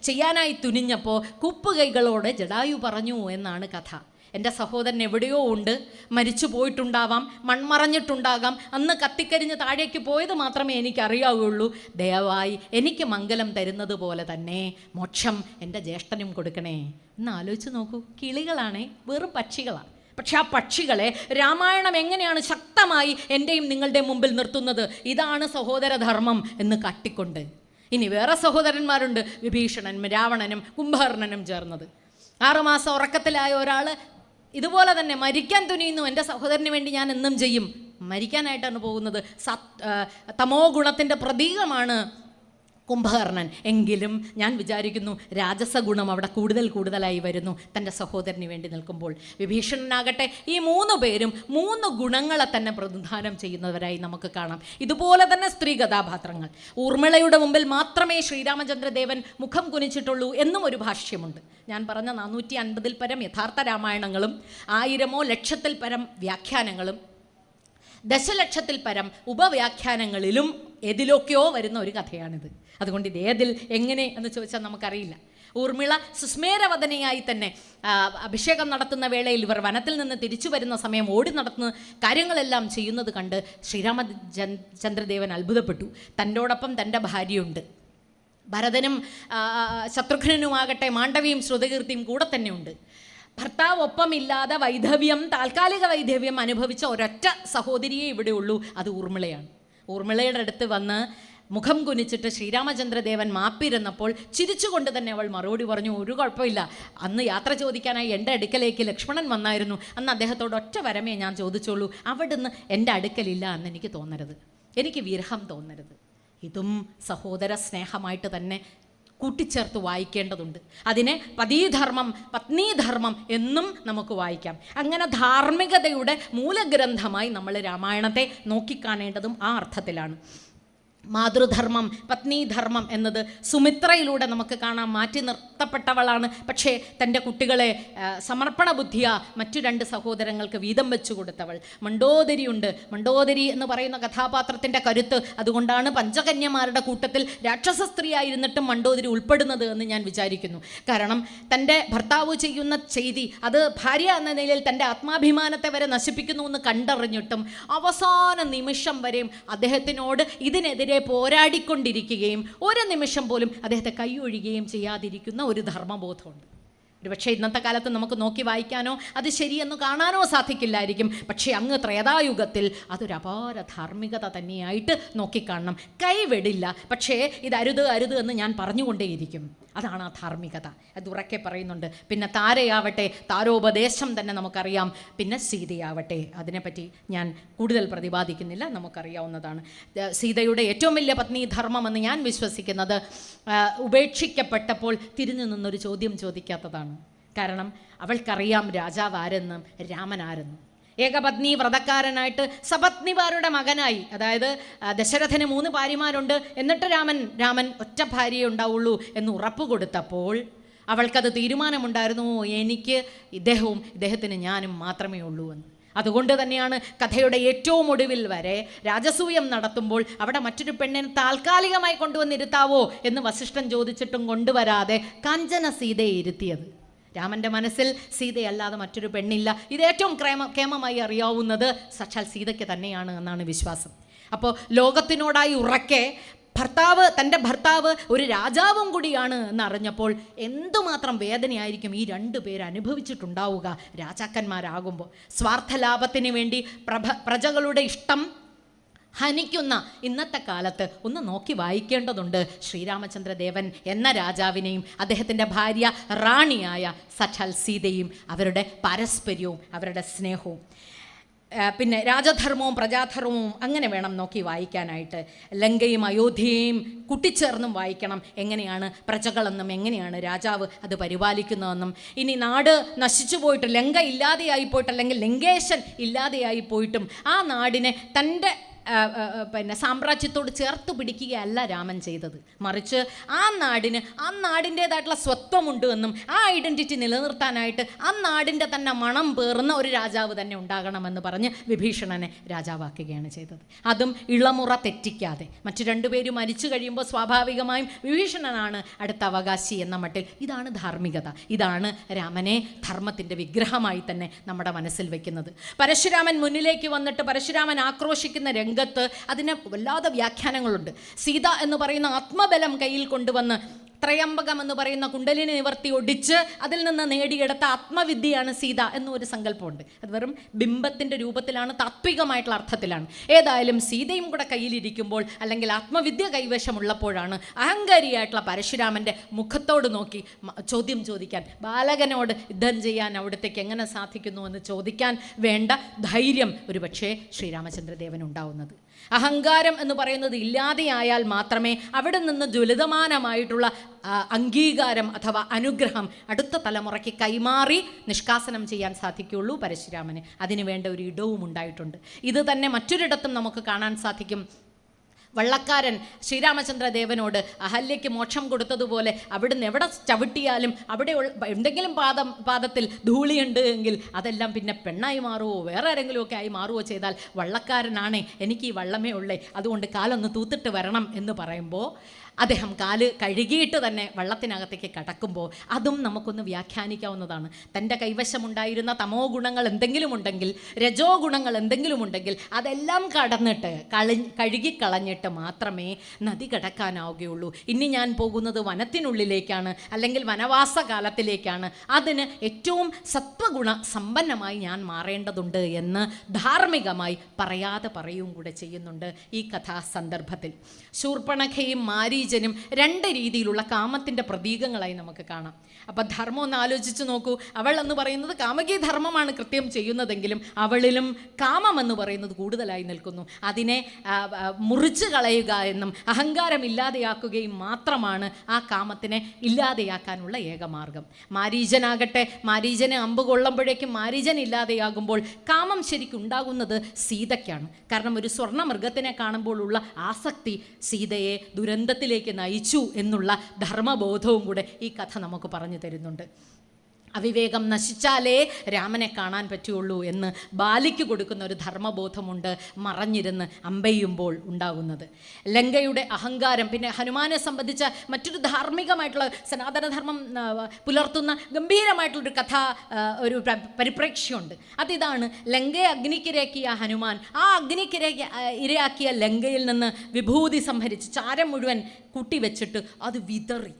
ചെയ്യാനായി തുനിഞ്ഞപ്പോൾ കൂപ്പുകൈകളോട് ജടായു പറഞ്ഞു എന്നാണ് കഥ. എൻ്റെ സഹോദരൻ എവിടെയോ ഉണ്ട്, മരിച്ചു പോയിട്ടുണ്ടാവാം, മൺമറഞ്ഞിട്ടുണ്ടാകാം, അന്ന് കത്തിക്കരിഞ്ഞ് താഴേക്ക് പോയത് മാത്രമേ എനിക്കറിയാവുള്ളൂ. ദയവായി എനിക്ക് മംഗലം തരുന്നത് പോലെ തന്നെ മോക്ഷം എൻ്റെ ജ്യേഷ്ഠനും കൊടുക്കണേ എന്ന് ആലോചിച്ച് നോക്കൂ. കിളികളാണേ, വെറും പക്ഷികളാണ്. പക്ഷെ ആ പക്ഷികളെ രാമായണം എങ്ങനെയാണ് ശക്തമായി എൻ്റെയും നിങ്ങളുടെ മുമ്പിൽ നിർത്തുന്നത്? ഇതാണ് സഹോദരധർമ്മം എന്ന് കാട്ടിക്കൊണ്ട്. ഇനി വേറെ സഹോദരന്മാരുണ്ട്, വിഭീഷണനും രാവണനും കുംഭകർണനും ചേർന്നത്. 6 മാസം ഉറക്കത്തിലായ ഒരാൾ ഇതുപോലെ തന്നെ മരിക്കാൻ തുനിയുന്നു, എൻ്റെ സഹോദരന് വേണ്ടി ഞാൻ എന്നും ചെയ്യും. മരിക്കാനായിട്ടാണ് പോകുന്നത്. തമോ ഗുണത്തിൻ്റെ പ്രതീകമാണ് കുംഭകർണൻ. എങ്കിലും ഞാൻ വിചാരിക്കുന്നു രാജസഗുണം അവിടെ കൂടുതലായി വരുന്നു തൻ്റെ സഹോദരന് വേണ്ടി നിൽക്കുമ്പോൾ. വിഭീഷണനാകട്ടെ ഈ 3 പേരും 3 ഗുണങ്ങളെ തന്നെ പ്രതിനിധാനം ചെയ്യുന്നവരായി നമുക്ക് കാണാം. ഇതുപോലെ തന്നെ സ്ത്രീ കഥാപാത്രങ്ങൾ. ഊർമിളയുടെ മുമ്പിൽ മാത്രമേ ശ്രീരാമചന്ദ്രദേവൻ മുഖം കുനിച്ചിട്ടുള്ളൂ എന്നും ഒരു ഭാഷ്യമുണ്ട്. ഞാൻ പറഞ്ഞ 450-ൽ പരം യഥാർത്ഥ രാമായണങ്ങളും 1000-ഓ ലക്ഷത്തിൽ പരം വ്യാഖ്യാനങ്ങളും ദശലക്ഷത്തിൽ പരം ഉപവ്യാഖ്യാനങ്ങളിലും ഏതിലൊക്കെയോ വരുന്ന ഒരു കഥയാണിത്. അതുകൊണ്ട് ഇത് ഏതിൽ എങ്ങനെ എന്ന് ചോദിച്ചാൽ നമുക്കറിയില്ല. ഊർമിള സുസ്മേരവദനയായി തന്നെ അഭിഷേകം നടത്തുന്ന വേളയിൽ ഇവർ വനത്തിൽ നിന്ന് തിരിച്ചു വരുന്ന സമയം ഓടി നടത്തുന്ന കാര്യങ്ങളെല്ലാം ചെയ്യുന്നത് കണ്ട് ശ്രീരാമചന്ദ്രദേവൻ അത്ഭുതപ്പെട്ടു. തൻ്റോടൊപ്പം തൻ്റെ ഭാര്യയുണ്ട്. ഭരതനും ശത്രുഘ്നനുമാകട്ടെ മാണ്ഡവിയും ശ്രുതകീർത്തിയും കൂടെ തന്നെയുണ്ട്. ഭർത്താവ് ഒപ്പമില്ലാതെ താൽക്കാലിക വൈധവ്യം അനുഭവിച്ച ഒരൊറ്റ സഹോദരിയെ ഇവിടെ ഉള്ളൂ, അത് ഊർമിളയാണ്. ഊർമിളയുടെ അടുത്ത് വന്ന് മുഖം കുനിച്ചിട്ട് ശ്രീരാമചന്ദ്രദേവൻ മാപ്പിരുന്നപ്പോൾ ചിരിച്ചുകൊണ്ട് തന്നെ അവൾ മറുപടി പറഞ്ഞു, ഒരു കുഴപ്പമില്ല, അന്ന് യാത്ര ചോദിക്കാനായി എൻ്റെ അടുക്കലേക്ക് ലക്ഷ്മണൻ വന്നായിരുന്നു, അന്ന് അദ്ദേഹത്തോട് ഒറ്റ വരമേ ഞാൻ ചോദിച്ചോളൂ, അവിടുന്ന് എൻ്റെ അടുക്കലില്ല എന്ന് എനിക്ക് തോന്നരുത്, എനിക്ക് വിരഹം തോന്നരുത്. ഇതും സഹോദര സ്നേഹമായിട്ട് തന്നെ കൂട്ടിച്ചേർത്ത് വായിക്കേണ്ടതുണ്ട്. അതിനെ പതീധർമ്മം പത്നീധർമ്മം എന്നും നമുക്ക് വായിക്കാം. അങ്ങനെ ധാർമ്മികതയുടെ മൂലഗ്രന്ഥമായി നമ്മൾ രാമായണത്തെ നോക്കിക്കാണേണ്ടതും ആ അർത്ഥത്തിലാണ്. മാതൃധർമ്മം പത്നീധർമ്മം എന്നത് സുമിത്രയിലൂടെ നമുക്ക് കാണാം. മാറ്റി നിർത്തപ്പെട്ടവളാണ്, പക്ഷേ തൻ്റെ കുട്ടികളെ സമർപ്പണ ബുദ്ധിയ മറ്റു 2 സഹോദരങ്ങൾക്ക് വീതം വെച്ചു കൊടുത്തവൾ. മണ്ഡോദരിയുണ്ട്. മണ്ഡോദരി എന്ന് പറയുന്ന കഥാപാത്രത്തിൻ്റെ കരുത്ത് അതുകൊണ്ടാണ് പഞ്ചകന്യമാരുടെ കൂട്ടത്തിൽ രാക്ഷസ സ്ത്രീയായിരുന്നിട്ടും മണ്ഡോദരി ഉൾപ്പെടുന്നത് എന്ന് ഞാൻ വിചാരിക്കുന്നു. കാരണം തൻ്റെ ഭർത്താവ് ചെയ്യുന്ന ചെയ്തി അത് ഭാര്യ എന്ന നിലയിൽ തൻ്റെ ആത്മാഭിമാനത്തെ വരെ നശിപ്പിക്കുന്നു എന്ന് കണ്ടറിഞ്ഞിട്ടും അവസാന നിമിഷം വരെയും അദ്ദേഹത്തിനോട് ഇതിനെതിരെ പോരാടിക്കൊണ്ടിരിക്കുകയും ഒരു നിമിഷം പോലും അദ്ദേഹത്തെ കൈയൊഴിയുകയും ചെയ്യാതിരിക്കുന്ന ഒരു ധർമ്മബോധമുണ്ട്. ഒരുപക്ഷെ ഇന്നത്തെ കാലത്ത് നമുക്ക് നോക്കി വായിക്കാനോ അത് ശരിയെന്ന് കാണാനോ സാധിക്കില്ലായിരിക്കും. പക്ഷേ അങ്ങ് ത്രേതായുഗത്തിൽ അതൊരു അപാര ധാർമ്മികത തന്നെയായിട്ട് നോക്കിക്കാണണം. കൈവെടില്ല, പക്ഷേ ഇത് അരുത് അരുത് എന്ന് ഞാൻ പറഞ്ഞുകൊണ്ടേയിരിക്കും. അതാണ് ആ ധാർമ്മികത. അത് ഉറക്കെ പറയുന്നുണ്ട്. പിന്നെ താരയാവട്ടെ, താരോപദേശം തന്നെ നമുക്കറിയാം. പിന്നെ സീതയാവട്ടെ, അതിനെപ്പറ്റി ഞാൻ കൂടുതൽ പ്രതിപാദിക്കുന്നില്ല, നമുക്കറിയാവുന്നതാണ്. സീതയുടെ ഏറ്റവും വലിയ പത്നി ധർമ്മമെന്ന് ഞാൻ വിശ്വസിക്കുന്നത് ഉപേക്ഷിക്കപ്പെട്ടപ്പോൾ തിരിഞ്ഞു നിന്നൊരു ചോദ്യം ചോദിക്കാത്തതാണ്. കാരണം അവൾക്കറിയാം രാജാവ് ആരെന്നും രാമൻ ആരെന്നും. ഏകപത്നി വ്രതക്കാരനായിട്ട് സപത്നിമാരുടെ മകനായി, അതായത് ദശരഥന് 3 ഭാര്യമാരുണ്ട്, എന്നിട്ട് രാമൻ ഒറ്റ ഭാര്യയേ ഉണ്ടാവുള്ളൂ എന്ന് ഉറപ്പ് കൊടുത്തപ്പോൾ അവൾക്കത് തീരുമാനമുണ്ടായിരുന്നു, എനിക്ക് ഇദ്ദേഹത്തിന് ഞാനും മാത്രമേ ഉള്ളൂ എന്ന്. അതുകൊണ്ട് തന്നെയാണ് കഥയുടെ ഏറ്റവും ഒടുവിൽ വരെ രാജസൂയം നടത്തുമ്പോൾ അവിടെ മറ്റൊരു പെണ്ണിനെ താൽക്കാലികമായി കൊണ്ടുവന്നിരുത്താവോ എന്ന് വസിഷ്ഠൻ ചോദിച്ചിട്ടും കൊണ്ടുവരാതെ കാഞ്ചന സീതയെ ഇരുത്തിയത്. രാമൻ്റെ മനസ്സിൽ സീതയല്ലാതെ മറ്റൊരു പെണ്ണില്ല. ഇത് ഏറ്റവും കേമമായി അറിയാവുന്നത് സാക്ഷാൽ സീതയ്ക്ക് തന്നെയാണ് എന്നാണ് വിശ്വാസം. അപ്പോൾ ലോകത്തിനോടായി ഉറക്കെ തൻ്റെ ഭർത്താവ് ഒരു രാജാവും കൂടിയാണ് എന്നറിഞ്ഞപ്പോൾ എന്തുമാത്രം വേദനയായിരിക്കും ഈ 2 പേര് അനുഭവിച്ചിട്ടുണ്ടാവുക രാജാക്കന്മാരാകുമ്പോൾ. സ്വാർത്ഥലാഭത്തിന് വേണ്ടി പ്രജകളുടെ ഇഷ്ടം ഹനിക്കുന്ന ഇന്നത്തെ കാലത്ത് ഒന്ന് നോക്കി വായിക്കേണ്ടതുണ്ട് ശ്രീരാമചന്ദ്രദേവൻ എന്ന രാജാവിനെയും അദ്ദേഹത്തിൻ്റെ ഭാര്യ റാണിയായ സാക്ഷാൽ സീതയും അവരുടെ പാരസ്പര്യവും അവരുടെ സ്നേഹവും. പിന്നെ രാജധർമ്മവും പ്രജാധർമ്മവും അങ്ങനെ വേണം നോക്കി വായിക്കാനായിട്ട്. ലങ്കയും അയോധ്യയും കൂട്ടിച്ചേർന്നും വായിക്കണം. എങ്ങനെയാണ് പ്രജകളെന്നും എങ്ങനെയാണ് രാജാവ് അത് പരിപാലിക്കുന്നതെന്നും. ഇനി നാട് നശിച്ചു പോയിട്ട് ലങ്ക ഇല്ലാതെയായി പോയിട്ട്, അല്ലെങ്കിൽ ലങ്കേശൻ ഇല്ലാതെയായി പോയിട്ടും ആ നാടിനെ തൻ്റെ സാമ്രാജ്യത്തോട് ചേർത്ത് പിടിക്കുകയല്ല രാമൻ ചെയ്തത്. മറിച്ച് ആ നാടിൻ്റേതായിട്ടുള്ള സ്വത്വമുണ്ട് എന്നും ആ ഐഡൻറ്റിറ്റി നിലനിർത്താനായിട്ട് ആ നാടിൻ്റെ തന്നെ മണം പേറുന്ന ഒരു രാജാവ് തന്നെ ഉണ്ടാകണമെന്ന് പറഞ്ഞ് വിഭീഷണനെ രാജാവാക്കുകയാണ് ചെയ്തത്. അതും ഇളമുറ തെറ്റിക്കാതെ. മറ്റു 2 പേരും മരിച്ചു കഴിയുമ്പോൾ സ്വാഭാവികമായും വിഭീഷണനാണ് അടുത്ത അവകാശി എന്ന മട്ടിൽ. ഇതാണ് ധാർമ്മികത. ഇതാണ് രാമനെ ധർമ്മത്തിൻ്റെ വിഗ്രഹമായി തന്നെ നമ്മുടെ മനസ്സിൽ വയ്ക്കുന്നത്. പരശുരാമൻ മുന്നിലേക്ക് വന്നിട്ട് പരശുരാമൻ ആക്രോശിക്കുന്ന രംഗത്ത് അതിന് വല്ലാതെ വ്യാഖ്യാനങ്ങളുണ്ട്. സീത എന്ന് പറയുന്ന ആത്മബലം കയ്യിൽ കൊണ്ടുവന്ന് ത്രയംബകം എന്ന് പറയുന്ന കുണ്ടലിനെ നിവർത്തി ഒടിച്ച് അതിൽ നിന്ന് നേടിയെടുത്ത ആത്മവിദ്യയാണ് സീത എന്നൊരു സങ്കല്പമുണ്ട്. അത് വെറും ബിംബത്തിൻ്റെ രൂപത്തിലാണ്, താത്വികമായിട്ടുള്ള അർത്ഥത്തിലാണ്. ഏതായാലും സീതയും കൂടെ കയ്യിലിരിക്കുമ്പോൾ, അല്ലെങ്കിൽ ആത്മവിദ്യ കൈവശമുള്ളപ്പോഴാണ് അഹങ്കാരിയായിട്ടുള്ള പരശുരാമൻ്റെ മുഖത്തോട് നോക്കി ചോദ്യം ചോദിക്കാൻ, ബാലകനോട് യുദ്ധം ചെയ്യാൻ അവിടത്തേക്ക് എങ്ങനെ സാധിക്കുന്നു എന്ന് ചോദിക്കാൻ വേണ്ട ധൈര്യം ഒരുപക്ഷേ ശ്രീരാമചന്ദ്രദേവനുണ്ടാവുന്നത്. അഹങ്കാരം എന്ന് പറയുന്നത് ഇല്ലാതെയായാൽ മാത്രമേ അവിടെ നിന്ന് ജ്വലിതമാനമായിട്ടുള്ള അംഗീകാരം അഥവാ അനുഗ്രഹം അടുത്ത തലമുറയ്ക്ക് കൈമാറി നിഷ്കാസനം ചെയ്യാൻ സാധിക്കുകയുള്ളൂ പരശുരാമന്. അതിനു വേണ്ട ഒരു ഇടവും ഉണ്ടായിട്ടുണ്ട്. ഇത് തന്നെ മറ്റൊരിടത്തും നമുക്ക് കാണാൻ സാധിക്കും. വള്ളക്കാരൻ ശ്രീരാമചന്ദ്രദേവനോട് അഹല്യയ്ക്ക് മോക്ഷം കൊടുത്തതുപോലെ അവിടുന്ന് എവിടെ ചവിട്ടിയാലും അവിടെ എന്തെങ്കിലും പാദത്തിൽ ധൂളിയുണ്ട് എങ്കിൽ അതെല്ലാം പിന്നെ പെണ്ണായി മാറുമോ വേറെ ആരെങ്കിലുമൊക്കെ ആയി മാറുമോ ചെയ്താൽ വള്ളക്കാരനാണേ എനിക്ക് ഈ വള്ളമേ ഉള്ളേ, അതുകൊണ്ട് കാലൊന്ന് തൂത്തിട്ട് വരണം എന്ന് പറയുമ്പോൾ അദ്ദേഹം കാല് കഴുകിയിട്ട് തന്നെ വള്ളത്തിനകത്തേക്ക് കടക്കുമ്പോൾ അതും നമുക്കൊന്ന് വ്യാഖ്യാനിക്കാവുന്നതാണ്. തൻ്റെ കൈവശമുണ്ടായിരുന്ന തമോ ഗുണങ്ങൾ എന്തെങ്കിലും ഉണ്ടെങ്കിൽ, രജോ ഗുണങ്ങൾ എന്തെങ്കിലും ഉണ്ടെങ്കിൽ അതെല്ലാം കടന്നിട്ട് കഴുകിക്കളഞ്ഞിട്ട് മാത്രമേ നദി കടക്കാനാവുകയുള്ളൂ. ഇനി ഞാൻ പോകുന്നത് വനത്തിനുള്ളിലേക്കാണ്, അല്ലെങ്കിൽ വനവാസ കാലത്തിലേക്കാണ്. അതിന് ഏറ്റവും സത്വഗുണ സമ്പന്നമായി ഞാൻ മാറേണ്ടതുണ്ട് എന്ന് ധാർമ്മികമായി പറയാതെ പറയുകയും കൂടെ ചെയ്യുന്നുണ്ട് ഈ കഥാസന്ദർഭത്തിൽ. ശൂർപ്പണഖയും മാരീചനും 2 രീതിയിലുള്ള കാമത്തിൻ്റെ പ്രതീകങ്ങളായി നമുക്ക് കാണാം. അപ്പം ധർമ്മം ഒന്ന് ആലോചിച്ച് നോക്കൂ. അവൾ എന്ന് പറയുന്നത് കാമകീ ധർമ്മമാണ് കൃത്യം ചെയ്യുന്നതെങ്കിലും അവളിലും കാമം എന്ന് പറയുന്നത് കൂടുതലായി നിൽക്കുന്നു. അതിനെ മുറിച്ച് കളയുക എന്നും അഹങ്കാരം ഇല്ലാതെയാക്കുകയും മാത്രമാണ് ആ കാമത്തിനെ ഇല്ലാതെയാക്കാനുള്ള ഏകമാർഗം. മാരീചനാകട്ടെ, മാരീചനെ അമ്പ് കൊള്ളുമ്പോഴേക്കും മാരീചൻ ഇല്ലാതെയാകുമ്പോൾ കാമം ശരിക്കും ഉണ്ടാകുന്നത് സീതയ്ക്കാണ്. കാരണം ഒരു സ്വർണ്ണ മൃഗത്തിനെ കാണുമ്പോഴുള്ള ആസക്തി സീതയെ ദുരന്തത്തിലേക്ക് നയിച്ചു എന്നുള്ള ധർമ്മബോധവും കൂടെ ഈ കഥ നമുക്ക് പറഞ്ഞു തരുന്നുണ്ട്. അവിവേകം നശിച്ചാലേ രാമനെ കാണാൻ പറ്റുള്ളൂ എന്ന് ബാലിക്ക് കൊടുക്കുന്ന ഒരു ധർമ്മബോധമുണ്ട് മറഞ്ഞിരുന്ന് അമ്പെയ്യുമ്പോൾ ഉണ്ടാകുന്നത്. ലങ്കയുടെ അഹങ്കാരം, പിന്നെ ഹനുമാനെ സംബന്ധിച്ച മറ്റൊരു ധാർമ്മികമായിട്ടുള്ള സനാതനധർമ്മം പുലർത്തുന്ന ഗംഭീരമായിട്ടുള്ളൊരു കഥ, ഒരു പരിപ്രേക്ഷ്യമുണ്ട്. അതിതാണ്, ലങ്കയെ അഗ്നിക്കിരയാക്കിയ ഹനുമാൻ ആ ഇരയാക്കിയ ലങ്കയിൽ നിന്ന് വിഭൂതി സംഭരിച്ച് ചാരം മുഴുവൻ കൂട്ടിവെച്ചിട്ട് അത് വിതറി.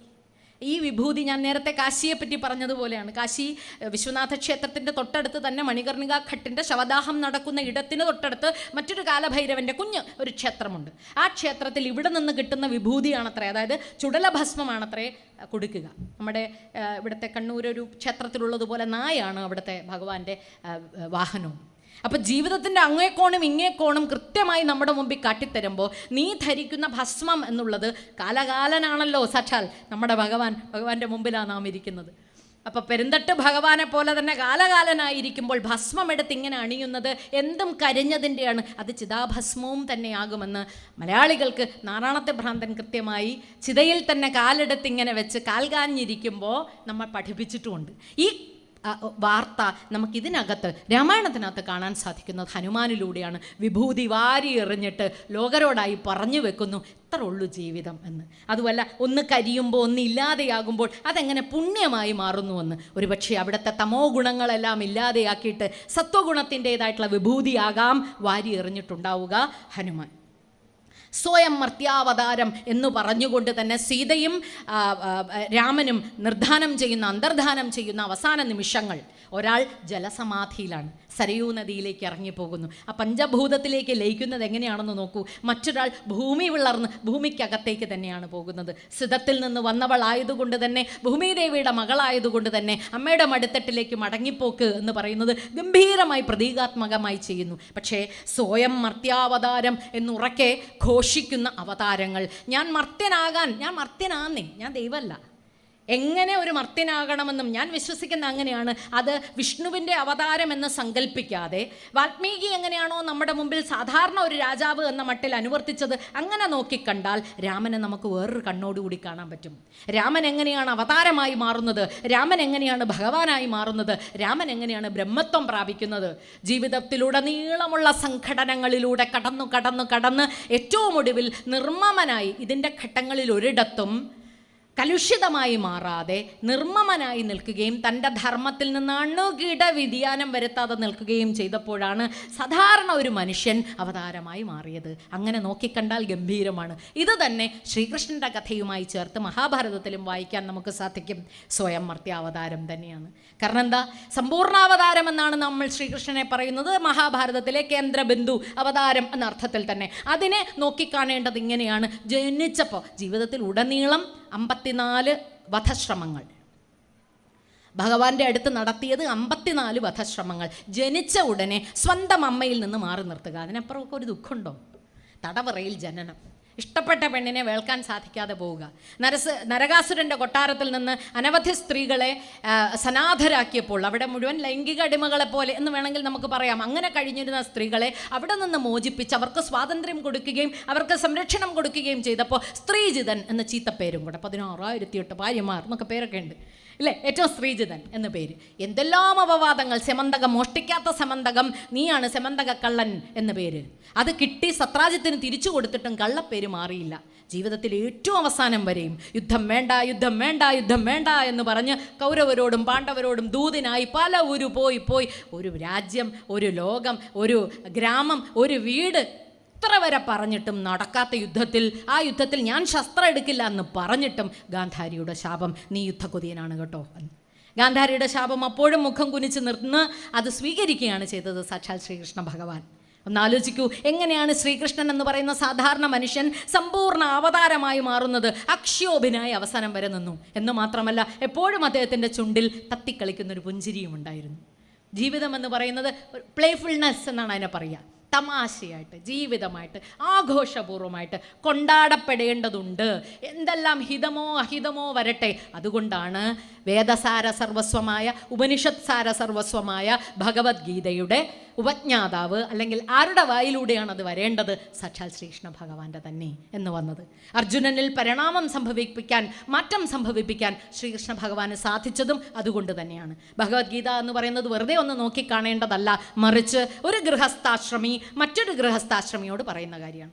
ഈ വിഭൂതി ഞാൻ നേരത്തെ കാശിയെ പറ്റി പറഞ്ഞതുപോലെയാണ്. കാശി വിശ്വനാഥ ക്ഷേത്രത്തിൻ്റെ തൊട്ടടുത്ത് തന്നെ മണികർണിക ഘട്ടിൻ്റെ ശവദാഹം നടക്കുന്ന ഇടത്തിന് തൊട്ടടുത്ത് മറ്റൊരു കാലഭൈരവൻ്റെ കുഞ്ഞ് ഒരു ക്ഷേത്രമുണ്ട്. ആ ക്ഷേത്രത്തിൽ ഇവിടെ നിന്ന് കിട്ടുന്ന വിഭൂതിയാണത്രേ, അതായത് ചുടലഭസ്മമാണത്രേ കൊടുക്കുക. നമ്മുടെ ഇവിടുത്തെ കണ്ണൂരൊരു ക്ഷേത്രത്തിലുള്ളതുപോലെ നായാണ് അവിടുത്തെ ഭഗവാന്റെ വാഹനവും. അപ്പം ജീവിതത്തിൻ്റെ അങ്ങേക്കോണും ഇങ്ങേക്കോണും കൃത്യമായി നമ്മുടെ മുമ്പിൽ കാട്ടിത്തരുമ്പോൾ നീ ധരിക്കുന്ന ഭസ്മം എന്നുള്ളത് കാലകാലനാണല്ലോ. സാക്ഷാൽ നമ്മുടെ ഭഗവാന്റെ മുമ്പിലാണ് നാം ഇരിക്കുന്നത്. അപ്പോൾ പെരുന്തട്ട് ഭഗവാനെ പോലെ തന്നെ കാലകാലനായിരിക്കുമ്പോൾ ഭസ്മം എടുത്ത് ഇങ്ങനെ അണിയുന്നത് എന്തും കരിഞ്ഞതിൻ്റെയാണ്, അത് ചിതാഭസ്മവും തന്നെയാകുമെന്ന് മലയാളികൾക്ക് നാരായണത്തെ ഭ്രാന്തൻ കൃത്യമായി ചിതയിൽ തന്നെ കാലെടുത്ത് ഇങ്ങനെ വെച്ച് കാൽകാഞ്ഞിരിക്കുമ്പോൾ നമ്മൾ പഠിപ്പിച്ചിട്ടുമുണ്ട്. ഈ വാർത്ത നമുക്കിതിനകത്ത് രാമായണത്തിനകത്ത് കാണാൻ സാധിക്കുന്നത് ഹനുമാനിലൂടെയാണ്. വിഭൂതി വാരി എറിഞ്ഞിട്ട് ലോകരോടായി പറഞ്ഞു വെക്കുന്നു, ഇത്ര ഉള്ളൂ ജീവിതം എന്ന്. അതുമല്ല, ഒന്ന് കരിയുമ്പോൾ ഒന്ന് ഇല്ലാതെയാകുമ്പോൾ അതെങ്ങനെ പുണ്യമായി മാറുന്നുവെന്ന്. ഒരുപക്ഷെ അവിടുത്തെ തമോ ഗുണങ്ങളെല്ലാം ഇല്ലാതെയാക്കിയിട്ട് സത്വഗുണത്തിൻ്റേതായിട്ടുള്ള വിഭൂതിയാകാം വാരി എറിഞ്ഞിട്ടുണ്ടാവുക ഹനുമാൻ. സ്വയം മർത്യാവതാരം എന്ന് പറഞ്ഞുകൊണ്ട് തന്നെ സീതയും രാമനും നിർദ്ധാനം ചെയ്യുന്ന, അന്തർധാനം ചെയ്യുന്ന അവസാന നിമിഷങ്ങൾ, ഒരാൾ ജലസമാധിയിലാണ്, സരയൂ നദിയിലേക്ക് ഇറങ്ങിപ്പോകുന്നു. ആ പഞ്ചഭൂതത്തിലേക്ക് ലയിക്കുന്നത് എങ്ങനെയാണെന്ന് നോക്കൂ. മറ്റൊരാൾ ഭൂമി വിളർന്ന് ഭൂമിക്കകത്തേക്ക് തന്നെയാണ് പോകുന്നത്. സിതത്തിൽ നിന്ന് വന്നവളായതുകൊണ്ട് തന്നെ, ഭൂമിദേവിയുടെ മകളായതുകൊണ്ട് തന്നെ അമ്മയുടെ മടിത്തട്ടിലേക്ക് മടങ്ങിപ്പോക്ക് എന്ന് പറയുന്നത് ഗംഭീരമായി പ്രതീകാത്മകമായി ചെയ്യുന്നു. പക്ഷേ സ്വയം മർത്യാവതാരം എന്നുറക്കെ ഘോഷിക്കുന്ന അവതാരങ്ങൾ. ഞാൻ മർത്യനാന്നേ, ഞാൻ ദൈവമല്ല. എങ്ങനെ ഒരു മർത്യനാകണമെന്നും ഞാൻ വിശ്വസിക്കുന്ന അങ്ങനെയാണ്. അത് വിഷ്ണുവിൻ്റെ അവതാരം എന്ന് സങ്കല്പിക്കാതെ വാൽമീകി എങ്ങനെയാണോ നമ്മുടെ മുമ്പിൽ സാധാരണ ഒരു രാജാവ് എന്ന മട്ടിൽ അനുവർത്തിച്ചത്, അങ്ങനെ നോക്കിക്കണ്ടാൽ രാമനെ നമുക്ക് വേറൊരു കണ്ണോടുകൂടി കാണാൻ പറ്റും. രാമൻ എങ്ങനെയാണ് അവതാരമായി മാറുന്നത്, രാമൻ എങ്ങനെയാണ് ഭഗവാനായി മാറുന്നത്, രാമൻ എങ്ങനെയാണ് ബ്രഹ്മത്വം പ്രാപിക്കുന്നത്. ജീവിതത്തിലുടനീളമുള്ള സംഘടനകളിലൂടെ കടന്ന് ഏറ്റവും ഒടുവിൽ നിർമ്മമനായി, ഇതിൻ്റെ ഘട്ടങ്ങളിൽ ഒരിടത്തും കലുഷിതമായി മാറാതെ നിർമ്മമനായി നിൽക്കുകയും തൻ്റെ ധർമ്മത്തിൽ നിന്ന് അണുകിട വ്യതിയാനം വരുത്താതെ നിൽക്കുകയും ചെയ്തപ്പോഴാണ് സാധാരണ ഒരു മനുഷ്യൻ അവതാരമായി മാറിയത്. അങ്ങനെ നോക്കിക്കണ്ടാൽ ഗംഭീരമാണ്. ഇത് തന്നെ ശ്രീകൃഷ്ണൻ്റെ കഥയുമായി ചേർത്ത് മഹാഭാരതത്തിലും വായിക്കാൻ നമുക്ക് സാധിക്കും. സ്വയം മർത്യാവതാരം തന്നെയാണ്. കാരണം എന്താ, സമ്പൂർണ്ണാവതാരം എന്നാണ് നമ്മൾ ശ്രീകൃഷ്ണനെ പറയുന്നത്. മഹാഭാരതത്തിലെ കേന്ദ്രബിന്ദു അവതാരം എന്ന അർത്ഥത്തിൽ തന്നെ അതിനെ നോക്കിക്കാണേണ്ടത് ഇങ്ങനെയാണ്. ജനിച്ചപ്പോൾ ജീവിതത്തിൽ ഉടനീളം 54 വധശ്രമങ്ങൾ ഭഗവാന്റെ അടുത്ത് നടത്തിയത്. 54 വധശ്രമങ്ങൾ. ജനിച്ച ഉടനെ സ്വന്തം അമ്മയിൽ നിന്ന് മാറി നിർത്തുക, അതിനപ്പുറമൊക്കെ ഒരു ദുഃഖമുണ്ടോ? തടവറയിൽ ജനനം, ഇഷ്ടപ്പെട്ട പെണ്ണിനെ വേൾക്കാൻ സാധിക്കാതെ പോവുക, നരകാസുരൻ്റെ കൊട്ടാരത്തിൽ നിന്ന് അനവധി സ്ത്രീകളെ സനാഥരാക്കിയപ്പോൾ അവിടെ മുഴുവൻ ലൈംഗിക അടിമകളെ പോലെ എന്ന് വേണമെങ്കിൽ നമുക്ക് പറയാം. അങ്ങനെ കഴിഞ്ഞിരുന്ന സ്ത്രീകളെ അവിടെ നിന്ന് മോചിപ്പിച്ച് അവർക്ക് സ്വാതന്ത്ര്യം കൊടുക്കുകയും അവർക്ക് സംരക്ഷണം കൊടുക്കുകയും ചെയ്തപ്പോൾ സ്ത്രീജിതൻ എന്ന ചീത്തപ്പേരും കൂടെ, 16,008 ഭാര്യമാർ എന്നൊക്കെ പേരൊക്കെ ഉണ്ട് ഇല്ലേ, ഏറ്റവും സ്ത്രീജിതൻ എന്ന പേര്. എന്തെല്ലാം അപവാദങ്ങൾ. സെമന്തകം, മോഷ്ടിക്കാത്ത സെമന്തകം, നീയാണ് സെമന്തക കള്ളൻ എന്ന പേര്. അത് കിട്ടി സത്രാജിത്തിന് തിരിച്ചു കൊടുത്തിട്ടും കള്ളപ്പേര് മാറിയില്ല. ജീവിതത്തിൽ ഏറ്റവും അവസാനം വരെയും യുദ്ധം വേണ്ട, യുദ്ധം വേണ്ട, യുദ്ധം വേണ്ട എന്ന് പറഞ്ഞ് കൗരവരോടും പാണ്ഡവരോടും ദൂതിനായി പല ഊരു പോയി ഒരു രാജ്യം, ഒരു ലോകം, ഒരു ഗ്രാമം, ഒരു വീട് ഇത്ര വരെ പറഞ്ഞിട്ടും നടക്കാത്ത യുദ്ധത്തിൽ, ആ യുദ്ധത്തിൽ ഞാൻ ശസ്ത്രം എടുക്കില്ല എന്ന് പറഞ്ഞിട്ടും ഗാന്ധാരിയുടെ ശാപം, നീ യുദ്ധകൊതിയനാണ് കേട്ടോ. ഗാന്ധാരിയുടെ ശാപം അപ്പോഴും മുഖം കുനിച്ച് നിർന്ന് അത് സ്വീകരിക്കുകയാണ് ചെയ്തത് സാക്ഷാൽ ശ്രീകൃഷ്ണ ഭഗവാൻ. ഒന്നാലോചിക്കൂ, എങ്ങനെയാണ് ശ്രീകൃഷ്ണൻ എന്ന് പറയുന്ന സാധാരണ മനുഷ്യൻ സമ്പൂർണ്ണ അവതാരമായി മാറുന്നത്. അക്ഷോഭിനായി അവസാനം വരെ നിന്നു എന്ന് മാത്രമല്ല, എപ്പോഴും അദ്ദേഹത്തിൻ്റെ ചുണ്ടിൽ തത്തിക്കളിക്കുന്നൊരു പുഞ്ചിരിയും ഉണ്ടായിരുന്നു. ജീവിതം എന്ന് പറയുന്നത് പ്ലേഫുൾനെസ് എന്നാണ് അതിനെ പറയുക. തമാശയായിട്ട്, ജീവിതമായിട്ട്, ആഘോഷപൂർവ്വമായിട്ട് കൊണ്ടാടപ്പെടേണ്ടതുണ്ട്. എന്തെല്ലാം ഹിതമോ അഹിതമോ വരട്ടെ. അതുകൊണ്ടാണ് വേദസാര സർവസ്വമായ, ഉപനിഷത് സാര സർവസ്വമായ ഭഗവത്ഗീതയുടെ ഉപജ്ഞാതാവ്, അല്ലെങ്കിൽ ആരുടെ വായിലൂടെയാണ് അത് വരേണ്ടത്? സാക്ഷാൽ ശ്രീകൃഷ്ണ ഭഗവാന്റെ തന്നെ എന്ന് വന്നത്. അർജുനനിൽ പരിണാമം സംഭവിപ്പിക്കാൻ, മാറ്റം സംഭവിപ്പിക്കാൻ ശ്രീകൃഷ്ണ ഭഗവാന് സാധിച്ചതും അതുകൊണ്ട് തന്നെയാണ്. ഭഗവത്ഗീത എന്ന് പറയുന്നത് വെറുതെ ഒന്ന് നോക്കിക്കാണേണ്ടതല്ല, മറിച്ച് ഒരു ഗൃഹസ്ഥാശ്രമി മറ്റൊരു ഗൃഹസ്ഥാശ്രമിയോട് പറയുന്ന കാര്യമാണ്.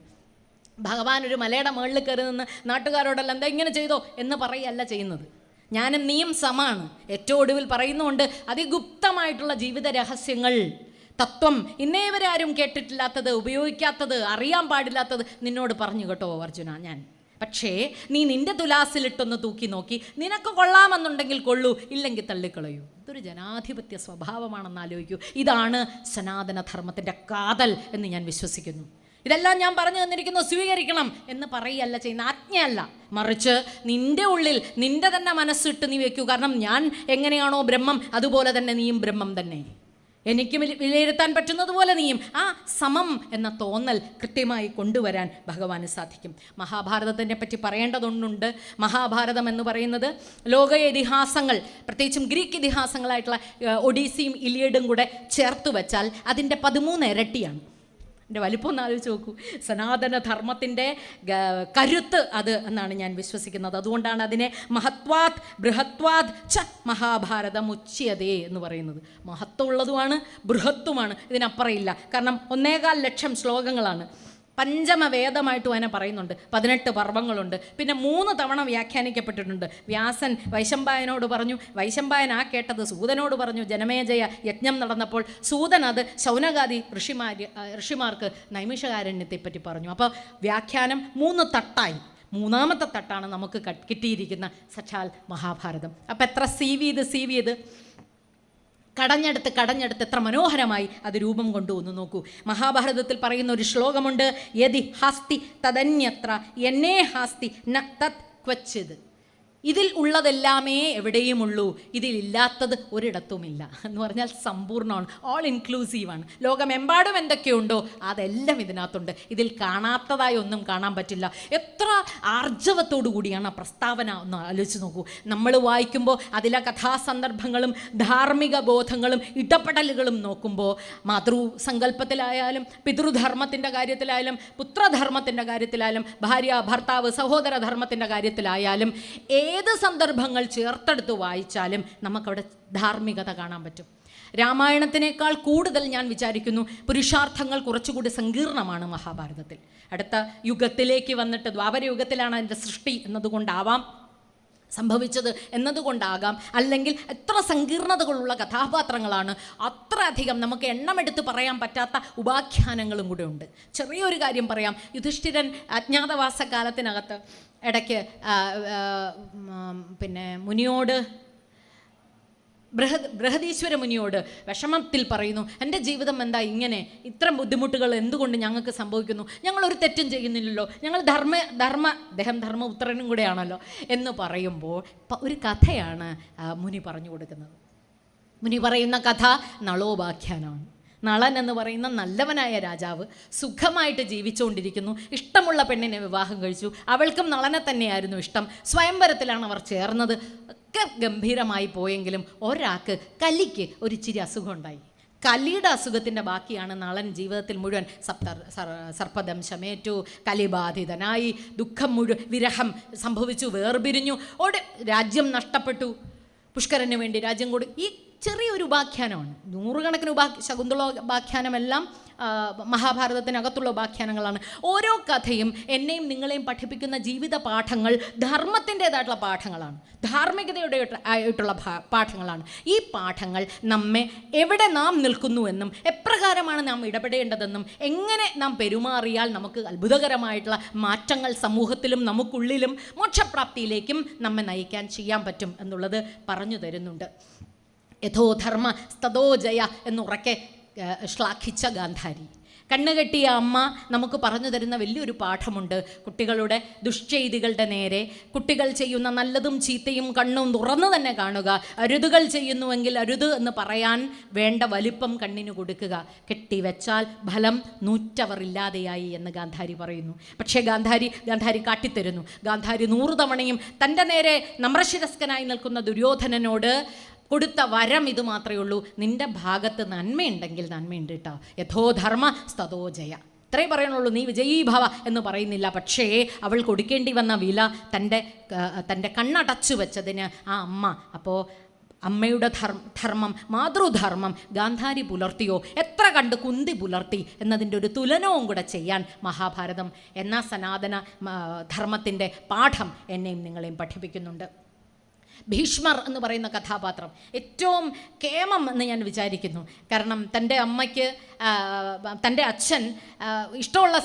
ഭഗവാൻ ഒരു മലയുടെ മുകളിൽ കയറി നിന്ന് നാട്ടുകാരോടെല്ലാം എന്താ ഇങ്ങനെ ചെയ്തോ എന്ന് പറയല്ല ചെയ്യുന്നത്. ഞാനും നീയും സമാണ്. ഏറ്റവും ഒടുവിൽ പറയുന്നുണ്ട് അതിഗുപ്തമായിട്ടുള്ള ജീവിത രഹസ്യങ്ങൾ, തത്വം ഇന്നേ വരെ ആരും കേട്ടിട്ടില്ലാത്തത്, ഉപയോഗിക്കാത്തത്, അറിയാൻ പാടില്ലാത്തത് നിന്നോട് പറഞ്ഞു കേട്ടോ അർജുന ഞാൻ. പക്ഷേ നീ നിന്റെ തുലാസിലിട്ടൊന്ന് തൂക്കി നോക്കി, നിനക്ക് കൊള്ളാമെന്നുണ്ടെങ്കിൽ കൊള്ളൂ, ഇല്ലെങ്കിൽ തള്ളിക്കളയൂ. ഇതൊരു ജനാധിപത്യ സ്വഭാവമാണെന്ന് ആലോചിക്കൂ. ഇതാണ് സനാതനധർമ്മത്തിൻ്റെ കാതൽ എന്ന് ഞാൻ വിശ്വസിക്കുന്നു. ഇതെല്ലാം ഞാൻ പറഞ്ഞു തന്നിരിക്കുന്നു, സ്വീകരിക്കണം എന്ന് പറയുകയല്ല ചെയ്യുന്ന, ആജ്ഞയല്ല, മറിച്ച് നിൻ്റെ ഉള്ളിൽ നിൻ്റെ തന്നെ മനസ്സിട്ട് നീ വെക്കൂ. കാരണം ഞാൻ എങ്ങനെയാണോ ബ്രഹ്മം, അതുപോലെ തന്നെ നീയും ബ്രഹ്മം തന്നെ. എനിക്ക് വിലയിരുത്താൻ പറ്റുന്നതുപോലെ നീയും. ആ സമം എന്ന തോന്നൽ കൃത്യമായി കൊണ്ടുവരാൻ ഭഗവാന് സാധിക്കും. മഹാഭാരതത്തിനെ പറ്റി പറയേണ്ടതൊന്നുണ്ട്. മഹാഭാരതം എന്ന് പറയുന്നത് ലോക ഇതിഹാസങ്ങൾ, പ്രത്യേകിച്ചും ഗ്രീക്ക് ഇതിഹാസങ്ങളായിട്ടുള്ള ഒഡീസിയും ഇലിയഡും കൂടെ ചേർത്ത് വെച്ചാൽ അതിൻ്റെ 13 ഇരട്ടിയാണ്. എൻ്റെ വലിപ്പം ഒന്ന് ആലോചിച്ച് നോക്കൂ. സനാതനധർമ്മത്തിൻ്റെ കരുത്ത് അത് എന്നാണ് ഞാൻ വിശ്വസിക്കുന്നത്. അതുകൊണ്ടാണ് അതിനെ മഹത്വാത് ബൃഹത്വാത് ച മഹാഭാരതം ഉച്യതേ എന്ന് പറയുന്നത്. മഹത്വമുള്ളതുമാണ്, ബൃഹത്വമാണ്, ഇതിനപ്പുറമില്ല. കാരണം 1.25 ലക്ഷം ശ്ലോകങ്ങളാണ്. പഞ്ചമവേദമായിട്ടും അതിനെ പറയുന്നുണ്ട്. 18 പർവ്വങ്ങളുണ്ട്. പിന്നെ 3 തവണ വ്യാഖ്യാനിക്കപ്പെട്ടിട്ടുണ്ട്. വ്യാസൻ വൈശമ്പായനോട് പറഞ്ഞു, വൈശമ്പായൻ ആ കേട്ടത് സൂതനോട് പറഞ്ഞു. ജനമേജയ യജ്ഞം നടന്നപ്പോൾ സൂതൻ അത് ശൗനകാദി ഋഷിമാർക്ക് നൈമിഷകാരണ്യത്തെപ്പറ്റി പറഞ്ഞു. അപ്പോൾ വ്യാഖ്യാനം 3 തട്ടായി. 3ാമത്തെ തട്ടാണ് നമുക്ക് കിട്ടിയിരിക്കുന്ന സച്ചാൽ മഹാഭാരതം. അപ്പം എത്ര സീവ് ചെയ്ത് കടഞ്ഞെടുത്ത് എത്ര മനോഹരമായി അത് രൂപം കൊണ്ടുവന്ന് നോക്കൂ. മഹാഭാരതത്തിൽ പറയുന്ന ഒരു ശ്ലോകമുണ്ട്, യദി ഹാസ്തി തദന്യത്ര എന്നെ ഹാസ്തി ന തത് ക്വച്ചിത്. ഇതിൽ ഉള്ളതെല്ലാമേ എവിടെയുമുള്ളൂ, ഇതിലില്ലാത്തത് ഒരിടത്തുമില്ല എന്ന് പറഞ്ഞാൽ സമ്പൂർണ്ണമാണ്, ഓൾ ഇൻക്ലൂസീവാണ്. ലോകമെമ്പാടും എന്തൊക്കെയുണ്ടോ അതെല്ലാം ഇതിനകത്തുണ്ട്. ഇതിൽ കാണാത്തതായി ഒന്നും കാണാൻ പറ്റില്ല. എത്ര ആർജവത്തോടു കൂടിയാണ് ആ പ്രസ്താവന ഒന്ന് ആലോചിച്ച് നോക്കൂ. നമ്മൾ വായിക്കുമ്പോൾ അതിലെ കഥാസന്ദർഭങ്ങളും ധാർമ്മിക ബോധങ്ങളും ഇടപെടലുകളും നോക്കുമ്പോൾ മാതൃസങ്കല്പത്തിലായാലും പിതൃധർമ്മത്തിൻ്റെ കാര്യത്തിലായാലും പുത്രധർമ്മത്തിൻ്റെ കാര്യത്തിലായാലും ഭാര്യ ഭർത്താവ് സഹോദര ധർമ്മത്തിൻ്റെ കാര്യത്തിലായാലും ഏത് സന്ദർഭങ്ങൾ ചേർത്തെടുത്ത് വായിച്ചാലും നമുക്കവിടെ ധാർമ്മികത കാണാൻ പറ്റും. രാമായണത്തിനേക്കാൾ കൂടുതൽ ഞാൻ വിചാരിക്കുന്നു പുരുഷാർത്ഥങ്ങൾ കുറച്ചുകൂടി സങ്കീർണമാണ് മഹാഭാരതത്തിൽ. അടുത്ത യുഗത്തിലേക്ക് വന്നിട്ട് ദ്വാപരയുഗത്തിലാണ് അതിൻ്റെ സൃഷ്ടി എന്നതുകൊണ്ടാവാം സംഭവിച്ചത് എന്നതുകൊണ്ടാകാം, അല്ലെങ്കിൽ എത്ര സങ്കീർണതകളുള്ള കഥാപാത്രങ്ങളാണ്, അത്രയധികം നമുക്ക് എണ്ണമെടുത്ത് പറയാൻ പറ്റാത്ത ഉപാഖ്യാനങ്ങളും കൂടെ ഉണ്ട്. ചെറിയൊരു കാര്യം പറയാം. യുധിഷ്ഠിരൻ അജ്ഞാതവാസ കാലത്തിനകത്ത് ഇടയ്ക്ക് പിന്നെ മുനിയോട് ബൃഹദീശ്വര മുനിയോട് വിഷമത്തിൽ പറയുന്നു, എൻ്റെ ജീവിതം എന്താ ഇങ്ങനെ, ഇത്തരം ബുദ്ധിമുട്ടുകൾ എന്തുകൊണ്ട് ഞങ്ങൾക്ക് സംഭവിക്കുന്നു, ഞങ്ങളൊരു തെറ്റും ചെയ്യുന്നില്ലല്ലോ, ഞങ്ങൾ അദ്ദേഹം ധർമ്മപുത്രനും കൂടെയാണല്ലോ എന്ന് പറയുമ്പോൾ ഒരു കഥയാണ് മുനി പറഞ്ഞു കൊടുക്കുന്നത്. മുനി പറയുന്ന കഥ നളോപാഖ്യാനമാണ്. നളൻ എന്ന് പറയുന്ന നല്ലവനായ രാജാവ് സുഖമായിട്ട് ജീവിച്ചുകൊണ്ടിരിക്കുന്നു. ഇഷ്ടമുള്ള പെണ്ണിനെ വിവാഹം കഴിച്ചു. അവൾക്കും നളനെ തന്നെയായിരുന്നു ഇഷ്ടം. സ്വയംവരത്തിലാണ് അവർ ചേർന്നത്. ഒക്കെ ഗംഭീരമായി പോയെങ്കിലും ഒരാൾക്ക് കലിക്ക് ഒരിച്ചിരി അസുഖം ഉണ്ടായി. കലിയുടെ അസുഖത്തിൻ്റെ ബാക്കിയാണ് നളൻ ജീവിതത്തിൽ മുഴുവൻ സർപ്പദംശമേറ്റു, കലിബാധിതനായി, ദുഃഖം മുഴുവൻ, വിരഹം സംഭവിച്ചു, വേർപിരിഞ്ഞു, രാജ്യം നഷ്ടപ്പെട്ടു, പുഷ്കരന് വേണ്ടി രാജ്യം കൂടി. ഈ ചെറിയൊരു ഉപാഖ്യാനമാണ്. 100 കണക്കിന് ശകുന്തള ഉപാഖ്യാനമെല്ലാം മഹാഭാരതത്തിനകത്തുള്ള ഉപാഖ്യാനങ്ങളാണ്. ഓരോ കഥയും എന്നെയും നിങ്ങളെയും പഠിപ്പിക്കുന്ന ജീവിത പാഠങ്ങൾ ധർമ്മത്തിൻ്റേതായിട്ടുള്ള പാഠങ്ങളാണ്, ധാർമ്മികതയുടെ ആയിട്ടുള്ള പാഠങ്ങളാണ്. ഈ പാഠങ്ങൾ നമ്മെ എവിടെ നാം നിൽക്കുന്നുവെന്നും എപ്രകാരമാണ് നാം ഇടപെടേണ്ടതെന്നും എങ്ങനെ നാം പെരുമാറിയാൽ നമുക്ക് അത്ഭുതകരമായിട്ടുള്ള മാറ്റങ്ങൾ സമൂഹത്തിലും നമുക്കുള്ളിലും മോക്ഷപ്രാപ്തിയിലേക്കും നമ്മെ നയിക്കാൻ ചെയ്യാൻ പറ്റും എന്നുള്ളത് പറഞ്ഞു തരുന്നുണ്ട്. യഥോ ധർമ്മ സ്തതോ ജയ എന്നുറക്കെ ശ്ലാഘിച്ച ഗാന്ധാരി. കണ്ണുകെട്ടിയ അമ്മ നമുക്ക് പറഞ്ഞു തരുന്ന വലിയൊരു പാഠമുണ്ട്. കുട്ടികളുടെ ദുഷ്ചെയ്തികളുടെ നേരെ കുട്ടികൾ ചെയ്യുന്ന നല്ലതും ചീത്തയും കണ്ണും തുറന്നു തന്നെ കാണുക. അരുതുകൾ ചെയ്യുന്നുവെങ്കിൽ അരുത് എന്ന് പറയാൻ വേണ്ട വലിപ്പം കണ്ണിന് കൊടുക്കുക. കെട്ടിവെച്ചാൽ ഫലം 100 ഇല്ലാതെയായി എന്ന് ഗാന്ധാരി പറയുന്നു. പക്ഷേ ഗാന്ധാരി കാട്ടിത്തരുന്നു. ഗാന്ധാരി 100 തവണയും തൻ്റെ നേരെ നമ്രശിരസ്കനായി നിൽക്കുന്ന ദുര്യോധനനോട് കൊടുത്ത വരം ഇത് മാത്രമേ ഉള്ളൂ, നിൻ്റെ ഭാഗത്ത് നന്മയുണ്ടെങ്കിൽ നന്മയുണ്ട് കേട്ടോ. യഥോ ധർമ്മ സ്തതോ ജയ, ഇത്രയും പറയണുള്ളൂ. നീ വിജയീഭവ എന്ന് പറയുന്നില്ല. പക്ഷേ അവൾ കൊടുക്കേണ്ടി വന്ന വില തൻ്റെ കണ്ണടച്ചു വെച്ചതിന് ആ അമ്മ. അപ്പോൾ അമ്മയുടെ ധർമ്മം, മാതൃധർമ്മം ഗാന്ധാരി പുലർത്തിയോ, എത്ര കണ്ട് കുന്തി പുലർത്തി എന്നതിൻ്റെ ഒരു തുലനവും കൂടെ ചെയ്യാൻ മഹാഭാരതം എന്ന സനാതന ധർമ്മത്തിൻ്റെ പാഠം എന്നെയും നിങ്ങളെയും പഠിപ്പിക്കുന്നുണ്ട്. ഭീഷ്മർ എന്ന് പറയുന്ന കഥാപാത്രം ഏറ്റവും കേമം എന്ന് ഞാൻ വിചാരിക്കുന്നു. കാരണം തൻ്റെ അമ്മയ്ക്ക് തൻ്റെ അച്ഛൻ ഇഷ്ടമുള്ള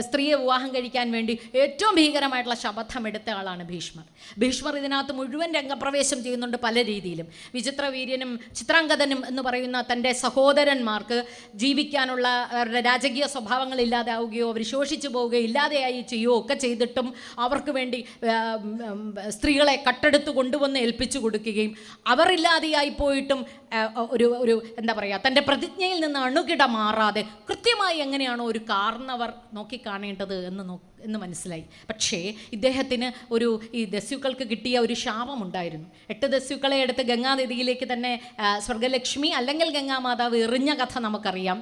സ്ത്രീയെ വിവാഹം കഴിക്കാൻ വേണ്ടി ഏറ്റവും ഭീകരമായിട്ടുള്ള ശപഥം എടുത്ത ആളാണ് ഭീഷ്മർ. ഭീഷ്മർ ഇതിനകത്ത് മുഴുവൻ രംഗപ്രവേശം ചെയ്യുന്നുണ്ട് പല രീതിയിലും. വിചിത്രവീര്യനും ചിത്രാംഗതനും എന്ന് പറയുന്ന തൻ്റെ സഹോദരന്മാർക്ക് ജീവിക്കാനുള്ള അവരുടെ രാജകീയ സ്വഭാവങ്ങൾ ഇല്ലാതാവുകയോ അവർ ശോഷിച്ചു പോവുകയോ ഇല്ലാതെയായി ചെയ്യുകയോ ഒക്കെ ചെയ്തിട്ടും അവർക്ക് വേണ്ടി സ്ത്രീകളെ കട്ടെടുത്ത് കൊണ്ടുവന്ന് ഏൽപ്പിച്ചു കൊടുക്കുകയും അവരില്ലാതെയായി പോയിട്ടും ഒരു എന്താ പറയുക, തൻ്റെ പ്രതിജ്ഞയിൽ നിന്ന് അണുകിട മാറാതെ കൃത്യമായി എങ്ങനെയാണോ ഒരു കാർന്നവർ നോക്കിക്കാണേണ്ടത് എന്ന് മനസ്സിലായി. പക്ഷേ ഇദ്ദേഹത്തിന് ഈ ദസ്യുക്കൾക്ക് കിട്ടിയ ഒരു ശാപമുണ്ടായിരുന്നു. 8 ദസ്യുക്കളെ എടുത്ത് ഗംഗാനദിയിലേക്ക് തന്നെ സ്വർഗലക്ഷ്മി അല്ലെങ്കിൽ ഗംഗാമാതാവ് എറിഞ്ഞ കഥ നമുക്കറിയാം.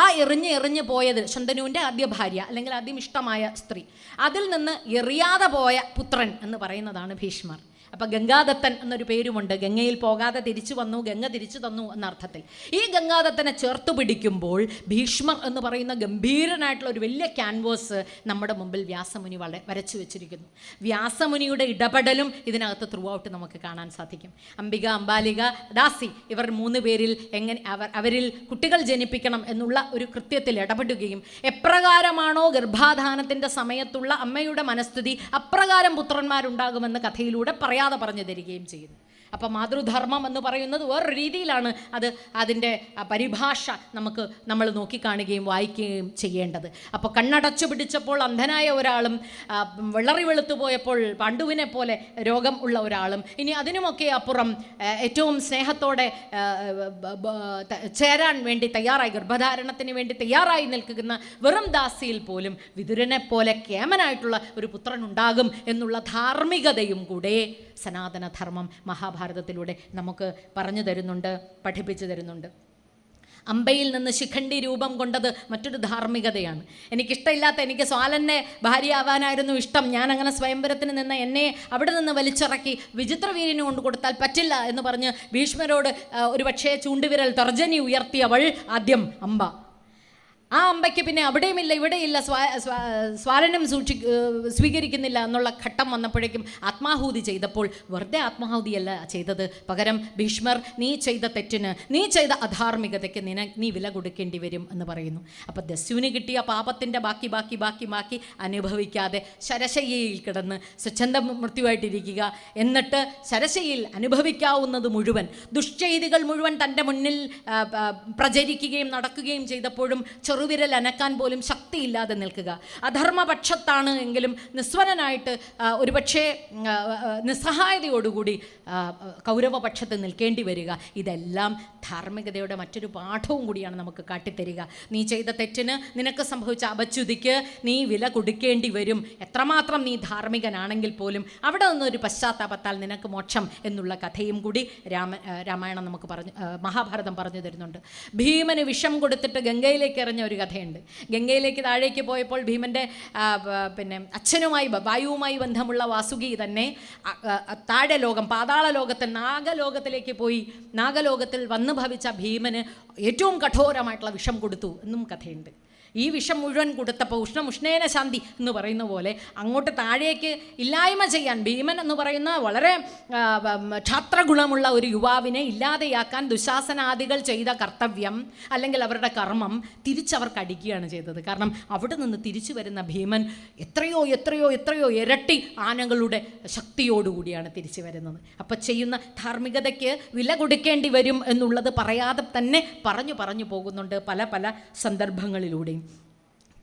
ആ എറിഞ്ഞ് പോയത് ശന്തനുവിൻ്റെ ആദ്യ ഭാര്യ അല്ലെങ്കിൽ ആദ്യം ഇഷ്ടമായ സ്ത്രീ, അതിൽ നിന്ന് എറിയാതെ പോയ പുത്രൻ എന്ന് പറയുന്നതാണ് ഭീഷ്മർ. അപ്പം ഗംഗാദത്തൻ എന്നൊരു പേരുമുണ്ട്. ഗംഗയിൽ പോകാതെ തിരിച്ചു വന്നു, ഗംഗ തിരിച്ചു തന്നു എന്ന അർത്ഥത്തിൽ. ഈ ഗംഗാദത്തനെ ചേർത്ത് പിടിക്കുമ്പോൾ ഭീഷ്മർ എന്ന് പറയുന്ന ഗംഭീരനായിട്ടുള്ള ഒരു വലിയ ക്യാൻവാസ് നമ്മുടെ മുമ്പിൽ വ്യാസമുനി വരച്ചു വെച്ചിരിക്കുന്നു. വ്യാസമുനിയുടെ ഇടപെടലും ഇതിനകത്ത് ത്രൂ ഔട്ട് നമുക്ക് കാണാൻ സാധിക്കും. അംബിക, അംബാലിക, ദാസി ഇവർ 3 പേരിൽ അവരിൽ കുട്ടികൾ ജനിപ്പിക്കണം എന്നുള്ള ഒരു കൃത്യത്തിൽ ഇടപെടുകയും എപ്രകാരമാണോ ഗർഭാധാനത്തിൻ്റെ സമയത്തുള്ള അമ്മയുടെ മനസ്ഥിതി അപ്രകാരം പുത്രന്മാരുണ്ടാകുമെന്ന് കഥയിലൂടെ പറഞ്ഞു തരികയും ചെയ്യുന്നു. അപ്പം മാതൃധർമ്മം എന്ന് പറയുന്നത് വേറൊരു രീതിയിലാണ് അതിൻ്റെ പരിഭാഷ നമ്മൾ നോക്കിക്കാണുകയും വായിക്കുകയും ചെയ്യേണ്ടത്. അപ്പോൾ കണ്ണടച്ചു പിടിച്ചപ്പോൾ അന്ധനായ ഒരാളും വെള്ളറി വെളുത്തു പോയപ്പോൾ പാണ്ഡുവിനെ പോലെ രോഗം ഉള്ള ഒരാളും ഇനി അതിനുമൊക്കെ അപ്പുറം ഏറ്റവും സ്നേഹത്തോടെ ചേരാൻ വേണ്ടി തയ്യാറായി, ഗർഭധാരണത്തിന് വേണ്ടി തയ്യാറായി നിൽക്കുന്ന വെറും ദാസിയിൽ പോലും വിതുരനെ പോലെ കേമനായിട്ടുള്ള ഒരു പുത്രൻ ഉണ്ടാകും എന്നുള്ള ധാർമ്മികതയും കൂടെ സനാതനധർമ്മം മഹാഭാരതത്തിലൂടെ നമുക്ക് പറഞ്ഞു തരുന്നുണ്ട്, പഠിപ്പിച്ചു തരുന്നുണ്ട്. അമ്പയിൽ നിന്ന് ശിഖണ്ഡി രൂപം കൊണ്ടത് മറ്റൊരു ധാർമ്മികതയാണ്. എനിക്ക് സ്വാലനെ ഭാര്യയാവാനായിരുന്നു ഇഷ്ടം. ഞാൻ അങ്ങനെ സ്വയംവരത്തിന് നിന്ന് എന്നെ അവിടെ നിന്ന് വലിച്ചിറക്കി വിചിത്രവീര്യന് കൊണ്ട് കൊടുത്താൽ പറ്റില്ല എന്ന് പറഞ്ഞ് ഭീഷ്മരോട് ഒരു പക്ഷേ ചൂണ്ടുവിരൽ തർജനി ഉയർത്തിയവൾ ആദ്യം അമ്പ. ആ അമ്പയ്ക്ക് പിന്നെ അവിടെയുമില്ല ഇവിടെയില്ല സ്വാലനം സ്വീകരിക്കുന്നില്ല എന്നുള്ള ഘട്ടം വന്നപ്പോഴേക്കും ആത്മാഹൂതി ചെയ്തപ്പോൾ വെറുതെ ആത്മാഹൂതിയല്ല ചെയ്തത്. പകരം ഭീഷ്മർ, നീ ചെയ്ത തെറ്റിന്, നീ ചെയ്ത അധാർമികതയ്ക്ക് നീ വില കൊടുക്കേണ്ടി വരും എന്ന് പറയുന്നു. അപ്പോൾ ദസ്യുവിന് കിട്ടിയ പാപത്തിൻ്റെ ബാക്കി അനുഭവിക്കാതെ ശരശയ്യയിൽ കിടന്ന് സ്വച്ഛന്ത മൃത്യുവായിട്ടിരിക്കുക. എന്നിട്ട് ശരശയ്യയിൽ അനുഭവിക്കാവുന്നത് മുഴുവൻ ദുഷ്ചെയ്തികൾ മുഴുവൻ തൻ്റെ മുന്നിൽ പ്രചരിക്കുകയും നടക്കുകയും ചെയ്തപ്പോഴും ചെറുവിരൽ അനക്കാൻ പോലും ശക്തിയില്ലാതെ നിൽക്കുക. അധർമ്മപക്ഷത്താണ് എങ്കിലും നിസ്വരനായിട്ട് ഒരുപക്ഷെ നിസ്സഹായതയോടുകൂടി കൗരവപക്ഷത്ത് നിൽക്കേണ്ടി വരിക. ഇതെല്ലാം ധാർമ്മികതയുടെ മറ്റൊരു പാഠവും കൂടിയാണ് നമുക്ക് കാട്ടിത്തരിക. നീ ചെയ്ത തെറ്റിന്, നിനക്ക് സംഭവിച്ച അപച്യുതിക്ക് നീ വില കൊടുക്കേണ്ടി വരും. എത്രമാത്രം നീ ധാർമ്മികനാണെങ്കിൽ പോലും അവിടെ നിന്നൊരു പശ്ചാത്താപത്താൽ നിനക്ക് മോക്ഷം എന്നുള്ള കഥയും കൂടി രാമായണം നമുക്ക് മഹാഭാരതം പറഞ്ഞു തരുന്നുണ്ട്. ഭീമന് വിഷം കൊടുത്തിട്ട് ഗംഗയിലേക്ക് എറിഞ്ഞ ഒരു കഥയുണ്ട്. ഗംഗയിലേക്ക് താഴേക്ക് പോയപ്പോൾ ഭീമൻ്റെ അച്ഛനുമായി വായുവുമായി ബന്ധമുള്ള വാസുകി തന്നെ താഴെ ലോകം പാതാള ലോകത്തിൽ നാഗലോകത്തിലേക്ക് പോയി. നാഗലോകത്തിൽ വന്നു ഭവിച്ച ഭീമന് ഏറ്റവും കഠോരമായിട്ടുള്ള വിഷം കൊടുത്തു എന്നും കഥയുണ്ട്. ഈ വിഷം മുഴുവൻ കൊടുത്തപ്പോൾ ഉഷ്ണേന ശാന്തി എന്ന് പറയുന്ന പോലെ അങ്ങോട്ട് താഴേക്ക് ഇല്ലായ്മ ചെയ്യാൻ ഭീമൻ എന്ന് പറയുന്ന വളരെ ക്ഷാത്രഗുണമുള്ള ഒരു യുവാവിനെ ഇല്ലാതെയാക്കാൻ ദുശാസനാദികൾ ചെയ്ത കർത്തവ്യം അല്ലെങ്കിൽ അവരുടെ കർമ്മം തിരിച്ചവർക്ക് അടിക്കുകയാണ് ചെയ്തത്. കാരണം അവിടെ നിന്ന് തിരിച്ചു വരുന്ന ഭീമൻ എത്രയോ ഇരട്ടി ആനകളുടെ ശക്തിയോടുകൂടിയാണ് തിരിച്ചു വരുന്നത്. അപ്പോൾ ചെയ്യുന്ന ധാർമ്മികതയ്ക്ക് വില കൊടുക്കേണ്ടി വരും എന്നുള്ളത് പറയാതെ തന്നെ പറഞ്ഞു പോകുന്നുണ്ട് പല സന്ദർഭങ്ങളിലൂടെയും.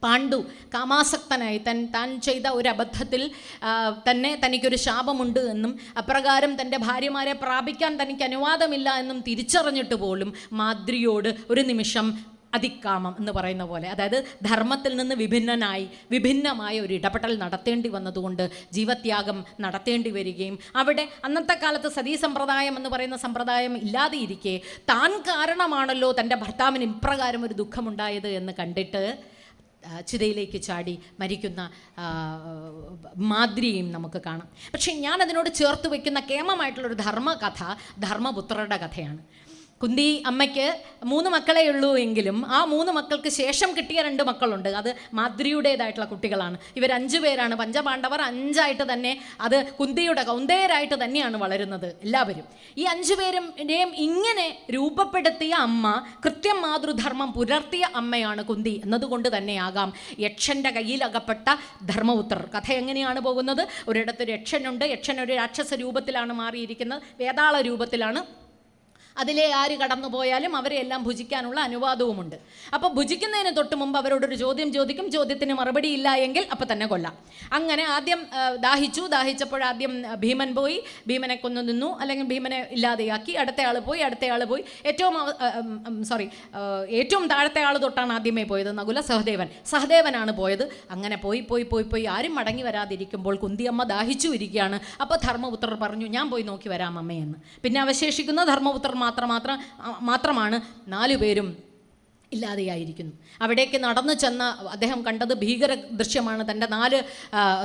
പാണ്ഡു കാമാസക്തനായി താൻ ചെയ്ത ഒരു അബദ്ധത്തിൽ തന്നെ തനിക്കൊരു ശാപമുണ്ട് എന്നും അപ്രകാരം തൻ്റെ ഭാര്യമാരെ പ്രാപിക്കാൻ തനിക്ക് അനുവാദമില്ല എന്നും തിരിച്ചറിഞ്ഞിട്ട് പോലും മാദ്രിയോട് ഒരു നിമിഷം അതിക്കാമം എന്ന് പറയുന്ന പോലെ, അതായത് ധർമ്മത്തിൽ നിന്ന് വിഭിന്നമായ ഒരു ഇടപെടൽ നടത്തേണ്ടി വന്നതുകൊണ്ട് ജീവത്യാഗം നടത്തേണ്ടി വരികയും അവിടെ അന്നത്തെ കാലത്ത് സതീ സമ്പ്രദായം എന്ന് പറയുന്ന സമ്പ്രദായം ഇല്ലാതെ ഇരിക്കെ താൻ കാരണമാണല്ലോ തൻ്റെ ഭർത്താവിന് ഇപ്രകാരം ഒരു ദുഃഖമുണ്ടായത് എന്ന് കണ്ടിട്ട് ചിതയിലേക്ക് ചാടി മരിക്കുന്ന മാദ്രിയും നമുക്ക് കാണാം. പക്ഷേ ഞാൻ അതിനോട് ചേർത്ത് വയ്ക്കുന്ന കേമമായിട്ടുള്ളൊരു ധർമ്മകഥ ധർമ്മപുത്രരുടെ കഥയാണ്. കുന്തി അമ്മയ്ക്ക് 3 മക്കളേ ഉള്ളൂ എങ്കിലും ആ 3 മക്കൾക്ക് ശേഷം കിട്ടിയ 2 മക്കളുണ്ട്. അത് മാദ്രിയുടേതായിട്ടുള്ള കുട്ടികളാണ്. ഇവർ 5 പേരാണ്. പഞ്ചപാണ്ഡവർ 5ആയിട്ട് തന്നെ, അത് കുന്തിയുടെ കൗന്ദയരായിട്ട് തന്നെയാണ് വളരുന്നത് എല്ലാവരും. ഈ 5 പേരുടെയും ഇങ്ങനെ രൂപപ്പെടുത്തിയ അമ്മ, കൃത്യം മാതൃധർമ്മം പുലർത്തിയ അമ്മയാണ് കുന്തി എന്നതുകൊണ്ട് തന്നെയാകാം യക്ഷൻ്റെ കയ്യിലകപ്പെട്ട ധർമ്മപുത്രർ. കഥ എങ്ങനെയാണ് പോകുന്നത്? ഒരിടത്തൊരു യക്ഷനുണ്ട്. യക്ഷൻ ഒരു രാക്ഷസ രൂപത്തിലാണ് മാറിയിരിക്കുന്നത്, വേതാള രൂപത്തിലാണ്. അതിലെ ആര് കടന്നു പോയാലും അവരെ എല്ലാം ഭുജിക്കാനുള്ള അനുവാദവുമുണ്ട്. അപ്പോൾ ഭുജിക്കുന്നതിന് തൊട്ട് മുമ്പ് അവരോടൊരു ചോദ്യം ചോദിക്കും. ചോദ്യത്തിന് മറുപടി ഇല്ല എങ്കിൽ അപ്പം തന്നെ കൊല്ലാം. അങ്ങനെ ആദ്യം ദാഹിച്ചപ്പോഴാദ്യം ഭീമൻ പോയി, ഭീമനെ കൊന്നു നിന്നു, അല്ലെങ്കിൽ ഭീമനെ ഇല്ലാതെയാക്കി. അടുത്തയാൾ പോയി. ഏറ്റവും താഴത്തെ ആൾ തൊട്ടാണ് ആദ്യമേ പോയത്. നകുല സഹദേവനാണ് പോയത്. അങ്ങനെ പോയി ആരും മടങ്ങി വരാതിരിക്കുമ്പോൾ കുന്തിയമ്മ ദാഹിച്ചു ഇരിക്കുകയാണ്. അപ്പോൾ ധർമ്മപുത്രർ പറഞ്ഞു, ഞാൻ പോയി നോക്കി വരാം അമ്മയെന്ന്. പിന്നെ അവശേഷിക്കുന്ന ധർമ്മപുത്രർ മാത്രമാണ് 4 പേരും ഇല്ലാതെയായിരിക്കുന്നു. അവിടേക്ക് നടന്നു ചെന്ന അദ്ദേഹം കണ്ടത് ഭീകര ദൃശ്യമാണ്. തൻ്റെ 4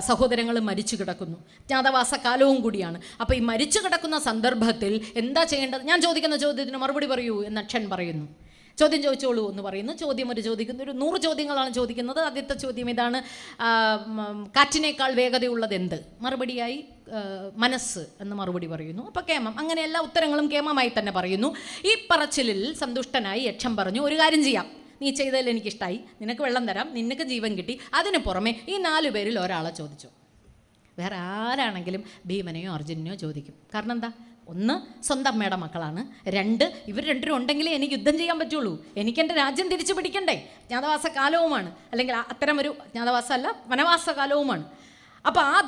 സഹോദരങ്ങളും മരിച്ചു കിടക്കുന്നു. ജ്ഞാതവാസ കാലവും കൂടിയാണ്. അപ്പോൾ ഈ മരിച്ചു കിടക്കുന്ന സന്ദർഭത്തിൽ എന്താ ചെയ്യേണ്ടത്? ഞാൻ ചോദിക്കുന്ന ചോദ്യത്തിന് മറുപടി പറയൂ എന്ന് അച്ഛൻ പറയുന്നു. ചോദ്യം ചോദിച്ചോളൂ എന്ന് പറയുന്നു. ചോദിക്കുന്നു. ഒരു 100 ചോദ്യങ്ങളാണ് ചോദിക്കുന്നത്. ആദ്യത്തെ ചോദ്യം ഇതാണ്: കാറ്റിനേക്കാൾ വേഗതയുള്ളത് എന്ത്? മറുപടിയായി മനസ്സ് എന്ന് മറുപടി പറയുന്നു. അപ്പോൾ കേമം. അങ്ങനെ എല്ലാ ഉത്തരങ്ങളും കേമമായി തന്നെ പറയുന്നു. ഈ പറച്ചിലിൽ സന്തുഷ്ടനായി യക്ഷൻ പറഞ്ഞു, ഒരു കാര്യം ചെയ്യാം, നീ ചെയ്തതിൽ എനിക്കിഷ്ടമായി, നിനക്ക് വെള്ളം തരാം, നിനക്ക് ജീവൻ കിട്ടി. അതിന് പുറമെ ഈ 4 പേരിൽ ഒരാളെ ചോദിച്ചു. വേറെ ആരാണെങ്കിലും ഭീമനെയോ അർജുനനെയോ ചോദിക്കും. കാരണം എന്താ? 1, സ്വന്തം അമ്മയുടെ മക്കളാണ്. 2, ഇവർ 2 പേരും എനിക്ക് യുദ്ധം ചെയ്യാൻ പറ്റുള്ളൂ. എനിക്ക് എൻ്റെ രാജ്യം തിരിച്ചു പിടിക്കണ്ടേ? ജ്ഞാതവാസ കാലവുമാണ്, അല്ലെങ്കിൽ അത്തരമൊരു ജ്ഞാതവാസമല്ല, വനവാസ കാലവുമാണ്. അപ്പോൾ ആ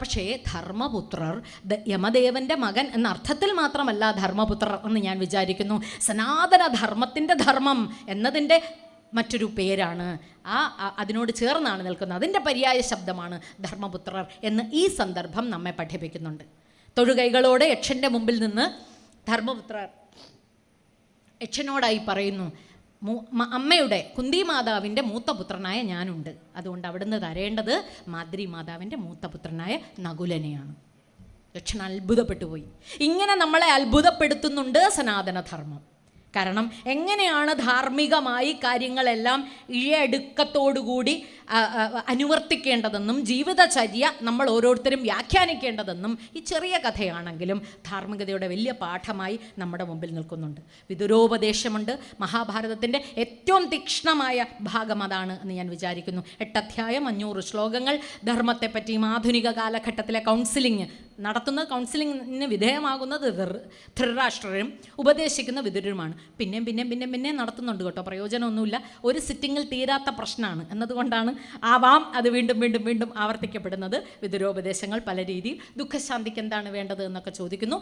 പക്ഷേ ധർമ്മപുത്രർ യമദേവൻ്റെ മകൻ എന്ന അർത്ഥത്തിൽ മാത്രമല്ല ധർമ്മപുത്രർ എന്ന് ഞാൻ വിചാരിക്കുന്നു. സനാതന ധർമ്മത്തിൻ്റെ ധർമ്മം എന്നതിൻ്റെ മറ്റൊരു പേരാണ്. അതിനോട് ചേർന്നാണ് നിൽക്കുന്നത്. അതിൻ്റെ പര്യായ ശബ്ദമാണ് ധർമ്മപുത്രർ എന്ന് ഈ സന്ദർഭം നമ്മെ പഠിപ്പിക്കുന്നുണ്ട്. തൊഴുകൈകളോടെ യക്ഷൻ്റെ മുമ്പിൽ നിന്ന് ധർമ്മപുത്രർ യക്ഷനോടായി പറയുന്നു, അമ്മയുടെ കുന്തി മാതാവിൻ്റെ മൂത്ത പുത്രനായ ഞാനുണ്ട്. അതുകൊണ്ട് അവിടുന്ന് തരേണ്ടത് മാദ്രി മാതാവിൻ്റെ മൂത്ത പുത്രനായ നകുലനെയാണ്. യക്ഷൻ അത്ഭുതപ്പെട്ടു പോയി. ഇങ്ങനെ നമ്മളെ അത്ഭുതപ്പെടുത്തുന്നുണ്ട് സനാതനധർമ്മം. കാരണം എങ്ങനെയാണ് ധാർമ്മികമായി കാര്യങ്ങളെല്ലാം ഇഴയടുക്കത്തോടുകൂടി അനുവർത്തിക്കേണ്ടതെന്നും ജീവിതചര്യ നമ്മൾ ഓരോരുത്തരും വ്യാഖ്യാനിക്കേണ്ടതെന്നും ഈ ചെറിയ കഥയാണെങ്കിലും ധാർമ്മികതയുടെ വലിയ പാഠമായി നമ്മുടെ മുമ്പിൽ നിൽക്കുന്നുണ്ട്. വിദുരോപദേശമുണ്ട്. മഹാഭാരതത്തിൻ്റെ ഏറ്റവും തീക്ഷ്ണമായ ഭാഗം അതാണ് എന്ന് ഞാൻ വിചാരിക്കുന്നു. 8 അധ്യായം 500 ശ്ലോകങ്ങൾ ധർമ്മത്തെപ്പറ്റിയും ആധുനിക കാലഘട്ടത്തിലെ കൗൺസിലിങ്ങിന് വിധേയമാകുന്നത് ധൃതരാഷ്ട്രരും ഉപദേശിക്കുന്ന വിദുരരുമാണ്. പിന്നെയും നടത്തുന്നുണ്ട് കേട്ടോ. പ്രയോജനമൊന്നുമില്ല. ഒരു സിറ്റിങ്ങിൽ തീരാത്ത പ്രശ്നമാണ് എന്നതുകൊണ്ടാണ് അത് വീണ്ടും ആവർത്തിക്കപ്പെടുന്നത്. വിദുരോപദേശങ്ങൾ പല രീതിയിൽ. ദുഃഖശാന്തിക്ക് എന്താണ് വേണ്ടത് എന്നൊക്കെ ചോദിക്കുന്നു.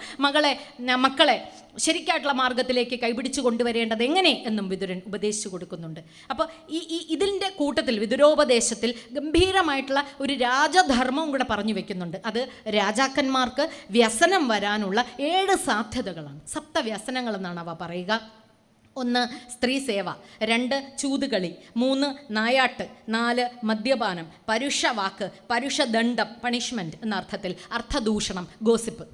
മക്കളെ ശരിക്കായിട്ടുള്ള മാർഗത്തിലേക്ക് കൈപിടിച്ചു കൊണ്ടുവരേണ്ടത് എങ്ങനെ എന്നും വിദുരൻ ഉപദേശിച്ചു കൊടുക്കുന്നുണ്ട്. അപ്പോൾ ഇതിൻ്റെ കൂട്ടത്തിൽ വിദുരോപദേശത്തിൽ ഗംഭീരമായിട്ടുള്ള ഒരു രാജധർമ്മവും കൂടെ പറഞ്ഞു വെക്കുന്നുണ്ട്. അത് രാജാക്കന്മാർക്ക് വ്യസനം വരാനുള്ള 7 സാധ്യതകളാണ്. 7 വ്യസനങ്ങൾ എന്നാണ് അവ പറയുക. 1 സ്ത്രീ സേവ, 2 ചൂതുകളി, 3 നായാട്ട്, 4 മദ്യപാനം, പരുഷവാക്ക്, പരുഷദണ്ഡം പണിഷ്മെൻറ്റ് എന്ന അർത്ഥത്തിൽ, അർത്ഥദൂഷണം, ഗോസിപ്പ്.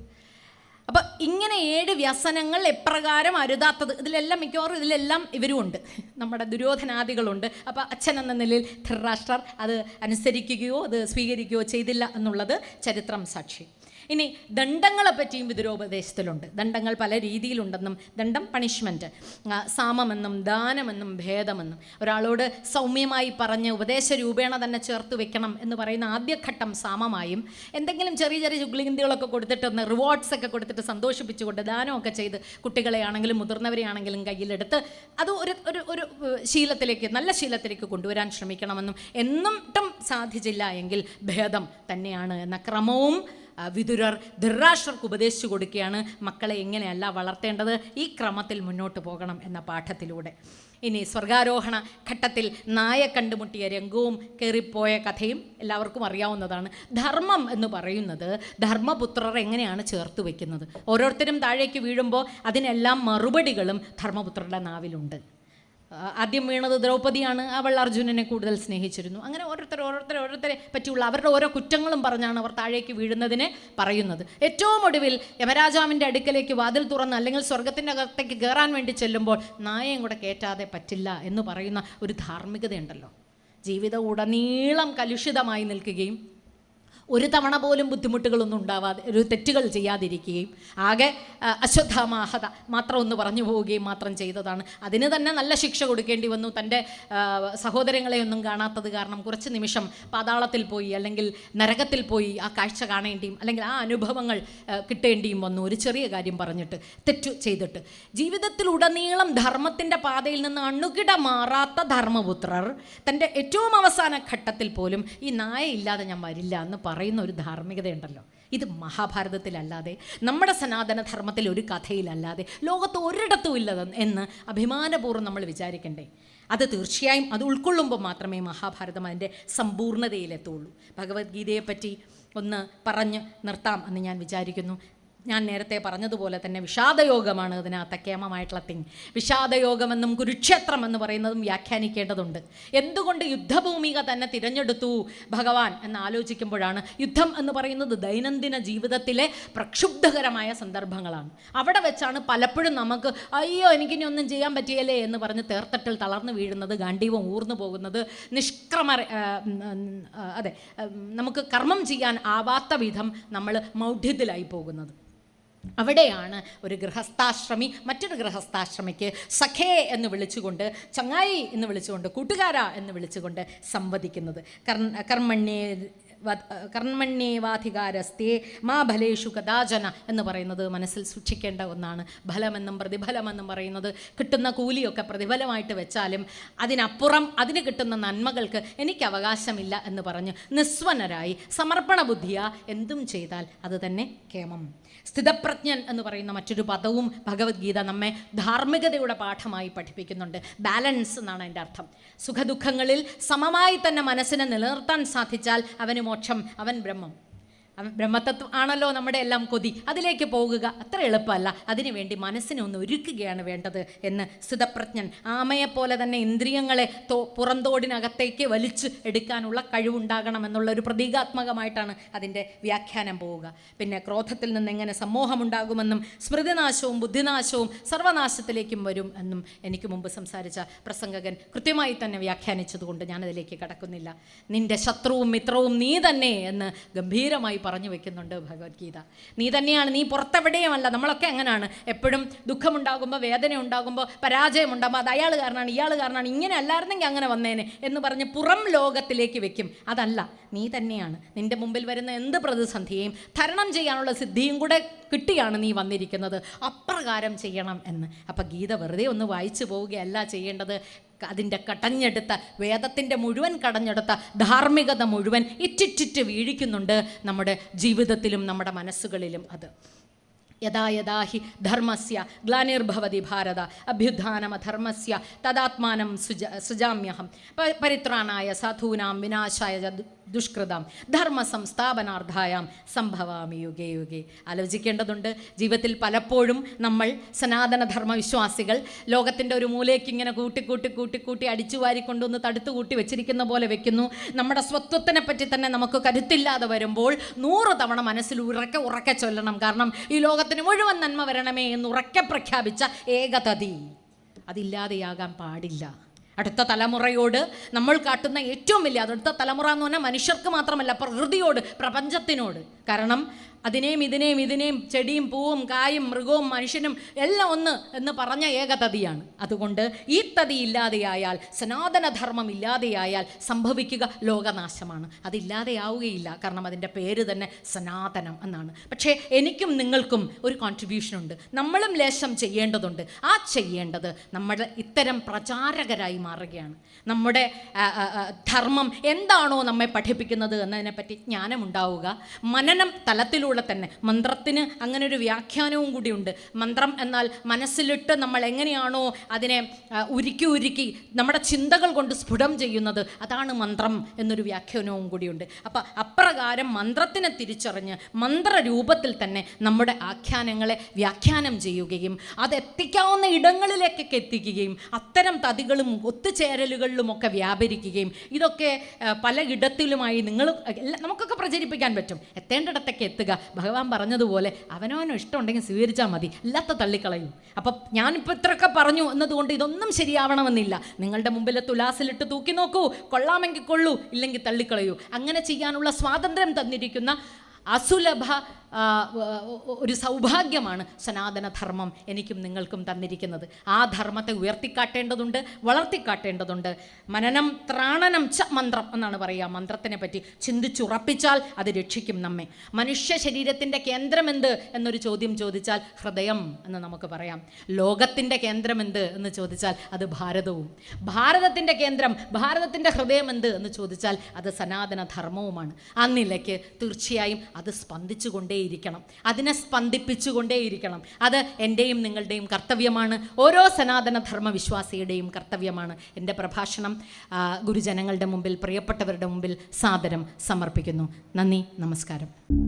അപ്പോൾ ഇങ്ങനെ 7 വ്യസനങ്ങൾ എപ്രകാരം അരുതാത്തത്, ഇതിലെല്ലാം ഇവരുമുണ്ട്. നമ്മുടെ ദുര്യോധനാദികളുണ്ട്. അപ്പോൾ അച്ഛൻ എന്ന നിലയിൽ ധൃതരാഷ്ട്രർ അത് അനുസരിക്കുകയോ അത് സ്വീകരിക്കുകയോ ചെയ്തില്ല എന്നുള്ളത് ചരിത്രം സാക്ഷി. ഇനി ദണ്ഡങ്ങളെ പറ്റിയും വിദുരോപദേശത്തിലുണ്ട്. ദണ്ഡങ്ങൾ പല രീതിയിലുണ്ടെന്നും, ദണ്ഡം പണിഷ്മെൻറ്റ്, സാമമെന്നും ദാനമെന്നും ഭേദമെന്നും. ഒരാളോട് സൗമ്യമായി പറഞ്ഞ് ഉപദേശ രൂപേണ തന്നെ ചേർത്ത് വെക്കണം എന്ന് പറയുന്ന ആദ്യഘട്ടം സാമമായും, എന്തെങ്കിലും ചെറിയ ചുഗ്ലിന്തികളൊക്കെ കൊടുത്തിട്ടൊന്ന് റിവാർഡ്സ് ഒക്കെ കൊടുത്തിട്ട് സന്തോഷിപ്പിച്ചുകൊണ്ട് ദാനമൊക്കെ ചെയ്ത് കുട്ടികളെ ആണെങ്കിലും മുതിർന്നവരെ ആണെങ്കിലും കയ്യിലെടുത്ത് അത് ഒരു ശീലത്തിലേക്ക്, നല്ല ശീലത്തിലേക്ക് കൊണ്ടുവരാൻ ശ്രമിക്കണമെന്നും, എന്നിട്ടും സാധിച്ചില്ല എങ്കിൽ ഭേദം തന്നെയാണ് എന്ന ക്രമവും വിദുരർ ധൃതരാഷ്ട്രർക്ക് ഉപദേശിച്ചു കൊടുക്കുകയാണ്. മക്കളെ എങ്ങനെയല്ല വളർത്തേണ്ടത്, ഈ ക്രമത്തിൽ മുന്നോട്ട് പോകണം എന്ന പാഠത്തിലൂടെ. ഇനി സ്വർഗാരോഹണ ഘട്ടത്തിൽ നായ കണ്ടുമുട്ടിയ രംഗവും കയറിപ്പോയ കഥയും എല്ലാവർക്കും അറിയാവുന്നതാണ്. ധർമ്മം എന്ന് പറയുന്നത് ധർമ്മപുത്രർ എങ്ങനെയാണ് ചേർത്ത് വയ്ക്കുന്നത്. ഓരോരുത്തരും താഴേക്ക് വീഴുമ്പോൾ അതിനെല്ലാം മറുപടികളും ധർമ്മപുത്രരുടെ നാവിലുണ്ട്. ആദ്യം വീണത് ദ്രൗപദിയാണ്. അവൾ അർജുനനെ കൂടുതൽ സ്നേഹിച്ചിരുന്നു. അങ്ങനെ ഓരോരുത്തരെ പറ്റിയുള്ള അവരുടെ ഓരോ കുറ്റങ്ങളും പറഞ്ഞാണ് അവർ താഴേക്ക് വീഴുന്നതിനെ പറയുന്നത്. ഏറ്റവും ഒടുവിൽ യമരാജാവിൻ്റെ അടുക്കലേക്ക് വാതിൽ തുറന്ന് അല്ലെങ്കിൽ സ്വർഗത്തിൻ്റെ അകത്തേക്ക് കയറാൻ വേണ്ടി ചെല്ലുമ്പോൾ നായയും കൂടെ കയറ്റാതെ പറ്റില്ല എന്ന് പറയുന്ന ഒരു ധാർമ്മികതയുണ്ടല്ലോ. ജീവിതം ഉടനീളം കലുഷിതമായി നിൽക്കുകയും ഒരു തവണ പോലും ബുദ്ധിമുട്ടുകളൊന്നും ഉണ്ടാവാതെ, ഒരു തെറ്റുകൾ ചെയ്യാതിരിക്കുകയും ആകെ അശ്വത്ഥാമാഹത മാത്രം ഒന്ന് പറഞ്ഞു പോവുകയും മാത്രം ചെയ്തതാണ്. അതിന് തന്നെ നല്ല ശിക്ഷ കൊടുക്കേണ്ടി വന്നു. തൻ്റെ സഹോദരങ്ങളെയൊന്നും കാണാത്തത് കാരണം കുറച്ച് നിമിഷം പാതാളത്തിൽ പോയി അല്ലെങ്കിൽ നരകത്തിൽ പോയി ആ കാഴ്ച കാണേണ്ടിയും അല്ലെങ്കിൽ ആ അനുഭവങ്ങൾ കിട്ടേണ്ടിയും വന്നു. ഒരു ചെറിയ കാര്യം പറഞ്ഞിട്ട്, തെറ്റു ചെയ്തിട്ട്. ജീവിതത്തിൽ ഉടനീളം ധർമ്മത്തിൻ്റെ പാതയിൽ നിന്ന് അണുകിട മാറാത്ത ധർമ്മപുത്രർ തൻ്റെ ഏറ്റവും അവസാന ഘട്ടത്തിൽ പോലും ഈ നായ ഇല്ലാതെ ഞാൻ വരില്ല എന്ന് പറയുന്ന ഒരു ധാർമ്മികതയുണ്ടല്ലോ. ഇത് മഹാഭാരതത്തിലല്ലാതെ, നമ്മുടെ സനാതന ധർമ്മത്തിൽ ഒരു കഥയിലല്ലാതെ ലോകത്ത് ഒരിടത്തും ഇല്ല എന്ന് അഭിമാനപൂർവ്വം നമ്മൾ വിചാരിക്കണ്ടേ? അത് തീർച്ചയായും അത് ഉൾക്കൊള്ളുമ്പോൾ മാത്രമേ മഹാഭാരതം അതിൻ്റെ സമ്പൂർണ്ണതയിലെത്തുള്ളൂ. ഭഗവത്ഗീതയെപ്പറ്റി ഒന്ന് പറഞ്ഞ് നിർത്താം എന്ന് ഞാൻ വിചാരിക്കുന്നു. ഞാൻ നേരത്തെ പറഞ്ഞതുപോലെ തന്നെ വിഷാദയോഗമാണ് അതിനകത്ത് കേമമായിട്ടുള്ള തിങ്. വിഷാദയോഗമെന്നും കുരുക്ഷേത്രം എന്ന് പറയുന്നതും വ്യാഖ്യാനിക്കേണ്ടതുണ്ട്. എന്തുകൊണ്ട് യുദ്ധഭൂമിക തന്നെ തിരഞ്ഞെടുത്തു ഭഗവാൻ എന്ന് ആലോചിക്കുമ്പോഴാണ് യുദ്ധം എന്ന് പറയുന്നത് ദൈനംദിന ജീവിതത്തിലെ പ്രക്ഷുബ്ധകരമായ സന്ദർഭങ്ങളാണ്. അവിടെ വെച്ചാണ് പലപ്പോഴും നമുക്ക് അയ്യോ എനിക്കിനി ഒന്നും ചെയ്യാൻ പറ്റിയല്ലേ എന്ന് പറഞ്ഞ് തേർത്തട്ടിൽ തളർന്നു വീഴുന്നത്, ഗാണ്ഡീവം ഊർന്നു പോകുന്നത്, അതെ, നമുക്ക് കർമ്മം ചെയ്യാൻ ആവാത്ത വിധം നമ്മൾ മൗഢ്യത്തിലായി പോകുന്നത്. അവിടെയാണ് ഒരു ഗൃഹസ്ഥാശ്രമി മറ്റൊരു ഗൃഹസ്ഥാശ്രമിക്ക് സഖേ എന്ന് വിളിച്ചുകൊണ്ട്, ചങ്ങായി എന്ന് വിളിച്ചുകൊണ്ട്, കൂട്ടുകാരാ എന്ന് വിളിച്ചുകൊണ്ട് സംവദിക്കുന്നത്. കർമ്മണ്യേവാധികാരസ്തേ മാ ഫലേഷു കദാചന എന്ന് പറയുന്നത് മനസ്സിൽ സൂക്ഷിക്കേണ്ട ഒന്നാണ്. ഫലമെന്നും പ്രതിഫലമെന്നും പറയുന്നത് കിട്ടുന്ന കൂലിയൊക്കെ പ്രതിഫലമായിട്ട് വെച്ചാലും അതിനപ്പുറം അതിന് കിട്ടുന്ന നന്മകൾക്ക് എനിക്ക് അവകാശമില്ല എന്ന് പറഞ്ഞ് നിസ്വനരായി സമർപ്പണ ബുദ്ധിയാ എന്തും ചെയ്താൽ അത് തന്നെ കേമം. സ്ഥിതപ്രജ്ഞൻ എന്ന് പറയുന്ന മറ്റൊരു പദവും ഭഗവത്ഗീത നമ്മെ ധാർമ്മികതയുടെ പാഠമായി പഠിപ്പിക്കുന്നുണ്ട്. ബാലൻസ് എന്നാണ് അതിൻ്റെ അർത്ഥം. സുഖദുഃഖങ്ങളിൽ സമമായി തന്നെ മനസ്സിനെ നിലനിർത്താൻ സാധിച്ചാൽ അവന് മോക്ഷം, അവൻ ബ്രഹ്മം. ബ്രഹ്മതത്വം ആണല്ലോ നമ്മുടെ എല്ലാം കൊതി. അതിലേക്ക് പോകുക അത്ര എളുപ്പമല്ല. അതിനുവേണ്ടി മനസ്സിനെ ഒന്ന് ഒരുക്കുകയാണ് വേണ്ടത് എന്ന് സ്ഥിതപ്രജ്ഞൻ. ആമയെപ്പോലെ തന്നെ ഇന്ദ്രിയങ്ങളെ പുറന്തോടിനകത്തേക്ക് വലിച്ച് എടുക്കാനുള്ള കഴിവുണ്ടാകണമെന്നുള്ള ഒരു പ്രതീകാത്മകമായിട്ടാണ് അതിൻ്റെ വ്യാഖ്യാനം പോവുക. പിന്നെ ക്രോധത്തിൽ നിന്ന് എങ്ങനെ സമ്മോഹമുണ്ടാകുമെന്നും സ്മൃതിനാശവും ബുദ്ധിനാശവും സർവനാശത്തിലേക്കും വരും എന്നും എനിക്ക് മുമ്പ് സംസാരിച്ച പ്രസംഗകൻ കൃത്യമായി തന്നെ വ്യാഖ്യാനിച്ചതുകൊണ്ട് ഞാനതിലേക്ക് കടക്കുന്നില്ല. നിന്റെ ശത്രുവും മിത്രവും നീ തന്നെ എന്ന് ഗംഭീരമായി പറഞ്ഞു വെക്കുന്നുണ്ട് ഭഗവത്ഗീത. നീ തന്നെയാണ്, നീ പുറത്തെവിടെയുമല്ല. നമ്മളൊക്കെ അങ്ങനെയാണ്. എപ്പോഴും ദുഃഖമുണ്ടാകുമ്പോൾ, വേദന ഉണ്ടാകുമ്പോൾ, പരാജയം ഉണ്ടാകുമ്പോൾ അത് അയാൾ കാരണമാണ്, ഇയാൾ കാരണമാണ്, ഇങ്ങനെ അല്ലായിരുന്നെങ്കിൽ അങ്ങനെ വന്നേനെ എന്ന് പറഞ്ഞ് പുറം ലോകത്തിലേക്ക് വെക്കും. അതല്ല, നീ തന്നെയാണ്. നിൻ്റെ മുമ്പിൽ വരുന്ന എന്ത് പ്രതിസന്ധിയെയും തരണം ചെയ്യാനുള്ള സിദ്ധിയും കൂടെ കിട്ടിയാണ് നീ വന്നിരിക്കുന്നത്. അപ്രകാരം ചെയ്യണം എന്ന്. അപ്പം ഗീത വെറുതെ ഒന്ന് വായിച്ചു പോവുകയല്ല ചെയ്യേണ്ടത്. അതിൻ്റെ കടഞ്ഞെടുത്ത, വേദത്തിൻ്റെ മുഴുവൻ കടഞ്ഞെടുത്ത ധാർമ്മികത മുഴുവൻ ഇറ്റിറ്റിറ്റ് വീഴിക്കുന്നുണ്ട് നമ്മുടെ ജീവിതത്തിലും നമ്മുടെ മനസ്സുകളിലും. അത് യഥാ യഥാ ഹി ധർമ്മസ്യ ഗ്ലാനിർഭവതി ഭാരത അഭ്യുത്ഥാനമധർമ്മസ്യ തദാത്മാനം സൃജാമ്യഹം പരിത്രാണായ സാധൂനാം വിനാശായ ദുഷ്കൃതാം ധർമ്മ സംസ്ഥാപനാർത്ഥായാം സംഭവാമി യുഗേ യുഗേ. ആലോചിക്കേണ്ടതുണ്ട്. ജീവിതത്തിൽ പലപ്പോഴും നമ്മൾ സനാതനധർമ്മ വിശ്വാസികൾ ലോകത്തിൻ്റെ ഒരു മൂലയ്ക്ക് ഇങ്ങനെ കൂട്ടി അടിച്ചു വാരിക്കൊണ്ടൊന്ന് തടുത്തു കൂട്ടി വെച്ചിരിക്കുന്ന പോലെ വെക്കുന്നു. നമ്മുടെ സ്വത്വത്തിനെ പറ്റി തന്നെ നമുക്ക് കരുത്തില്ലാതെ വരുമ്പോൾ 100 തവണ മനസ്സിൽ ഉറക്കെ ചൊല്ലണം. കാരണം ഈ ലോകത്തിന് മുഴുവൻ നന്മ വരണമേ എന്ന് ഉറക്കെ പ്രഖ്യാപിച്ച ഏകതതി അതില്ലാതെയാകാൻ പാടില്ല. അടുത്ത തലമുറയോട് നമ്മൾ കാട്ടുന്ന ഏറ്റവും വലിയ, അടുത്ത തലമുറ എന്ന് പറഞ്ഞാൽ മനുഷ്യർക്ക് മാത്രമല്ല, പ്രകൃതിയോട്, പ്രപഞ്ചത്തിനോട്. കാരണം ഇതിനെയും ചെടിയും പൂവും കായും മൃഗവും മനുഷ്യനും എല്ലാം ഒന്ന് എന്ന് പറഞ്ഞ ഏകതതിയാണ്. അതുകൊണ്ട് ഈ തതി ഇല്ലാതെയായാൽ, സനാതനധർമ്മം ഇല്ലാതെയായാൽ സംഭവിക്കുക ലോകനാശമാണ്. അതില്ലാതെയാവുകയില്ല. കാരണം അതിൻ്റെ പേര് തന്നെ സനാതനം എന്നാണ്. പക്ഷേ എനിക്കും നിങ്ങൾക്കും ഒരു കോൺട്രിബ്യൂഷനുണ്ട്. നമ്മളും ലേശം ചെയ്യേണ്ടതുണ്ട്. ആ ചെയ്യേണ്ടത് നമ്മൾ ഇത്തരം പ്രചാരകരായി മാറുകയാണ്. നമ്മുടെ ധർമ്മം എന്താണോ നമ്മെ പഠിപ്പിക്കുന്നത് എന്നതിനെപ്പറ്റി ജ്ഞാനമുണ്ടാവുക. മനനം തലത്തിലൂടെ തന്നെ. മന്ത്രത്തിന് അങ്ങനെ ഒരു വ്യാഖ്യാനവും കൂടിയുണ്ട്. മന്ത്രം എന്നാൽ മനസ്സിലിട്ട് നമ്മൾ എങ്ങനെയാണോ അതിനെ ഉരുക്കി നമ്മുടെ ചിന്തകൾ കൊണ്ട് സ്ഫുടം ചെയ്യുന്നത്, അതാണ് മന്ത്രം എന്നൊരു വ്യാഖ്യാനവും കൂടിയുണ്ട്. അപ്പം അപ്രകാരം മന്ത്രത്തിനെ തിരിച്ചറിഞ്ഞ് മന്ത്രരൂപത്തിൽ തന്നെ നമ്മുടെ ആഖ്യാനങ്ങളെ വ്യാഖ്യാനം ചെയ്യുകയും അത് എത്തിക്കാവുന്ന ഇടങ്ങളിലേക്കൊക്കെ എത്തിക്കുകയും അത്തരം തതികളും ഒത്തുചേരലുകളിലുമൊക്കെ വ്യാപരിക്കുകയും ഇതൊക്കെ പല ഇടത്തിലുമായി നമുക്കൊക്കെ പ്രചരിപ്പിക്കാൻ പറ്റും. എത്തേണ്ടിടത്തൊക്കെ എത്തുക. ഭഗവാൻ പറഞ്ഞതുപോലെ അവനവനും ഇഷ്ടമുണ്ടെങ്കിൽ സ്വീകരിച്ചാൽ മതി, അല്ലാത്ത തള്ളിക്കളയും. അപ്പം ഞാനിപ്പോൾ ഇത്രയൊക്കെ പറഞ്ഞു എന്നതുകൊണ്ട് ഇതൊന്നും ശരിയാവണമെന്നില്ല. നിങ്ങളുടെ മുമ്പിൽ തുലാസിലിട്ട് തൂക്കി നോക്കൂ, കൊള്ളാമെങ്കിൽ കൊള്ളൂ, ഇല്ലെങ്കിൽ തള്ളിക്കളയൂ. അങ്ങനെ ചെയ്യാനുള്ള സ്വാതന്ത്ര്യം തന്നിരിക്കുന്ന അസുലഭ ഒരു സൗഭാഗ്യമാണ് സനാതനധർമ്മം എനിക്കും നിങ്ങൾക്കും തന്നിരിക്കുന്നത്. ആ ധർമ്മത്തെ ഉയർത്തിക്കാട്ടേണ്ടതുണ്ട്, വളർത്തിക്കാട്ടേണ്ടതുണ്ട്. മനനം ത്രാണനം ച മന്ത്രം എന്നാണ് പറയുക. മന്ത്രത്തിനെ പറ്റി ചിന്തിച്ചുറപ്പിച്ചാൽ അത് രക്ഷിക്കും നമ്മെ. മനുഷ്യ ശരീരത്തിൻ്റെ കേന്ദ്രമെന്ത് എന്നൊരു ചോദ്യം ചോദിച്ചാൽ ഹൃദയം എന്ന് നമുക്ക് പറയാം. ലോകത്തിൻ്റെ കേന്ദ്രമെന്ത് എന്ന് ചോദിച്ചാൽ അത് ഭാരതവും. ഭാരതത്തിൻ്റെ കേന്ദ്രം, ഭാരതത്തിൻ്റെ ഹൃദയം എന്ത് എന്ന് ചോദിച്ചാൽ അത് സനാതനധർമ്മവുമാണ്. ആ നിലയ്ക്ക് തീർച്ചയായും അത് സ്പന്ദിച്ചുകൊണ്ടേയിരിക്കണം, അതിനെ സ്പന്ദിപ്പിച്ചുകൊണ്ടേയിരിക്കണം. അത് എൻ്റെയും നിങ്ങളുടെയും കർത്തവ്യമാണ്, ഓരോ സനാതനധർമ്മ വിശ്വാസിയുടെയും കർത്തവ്യമാണ്. എൻ്റെ പ്രഭാഷണം ഗുരുജനങ്ങളുടെ മുമ്പിൽ, പ്രിയപ്പെട്ടവരുടെ മുമ്പിൽ സാദരം സമർപ്പിക്കുന്നു. നന്ദി, നമസ്കാരം.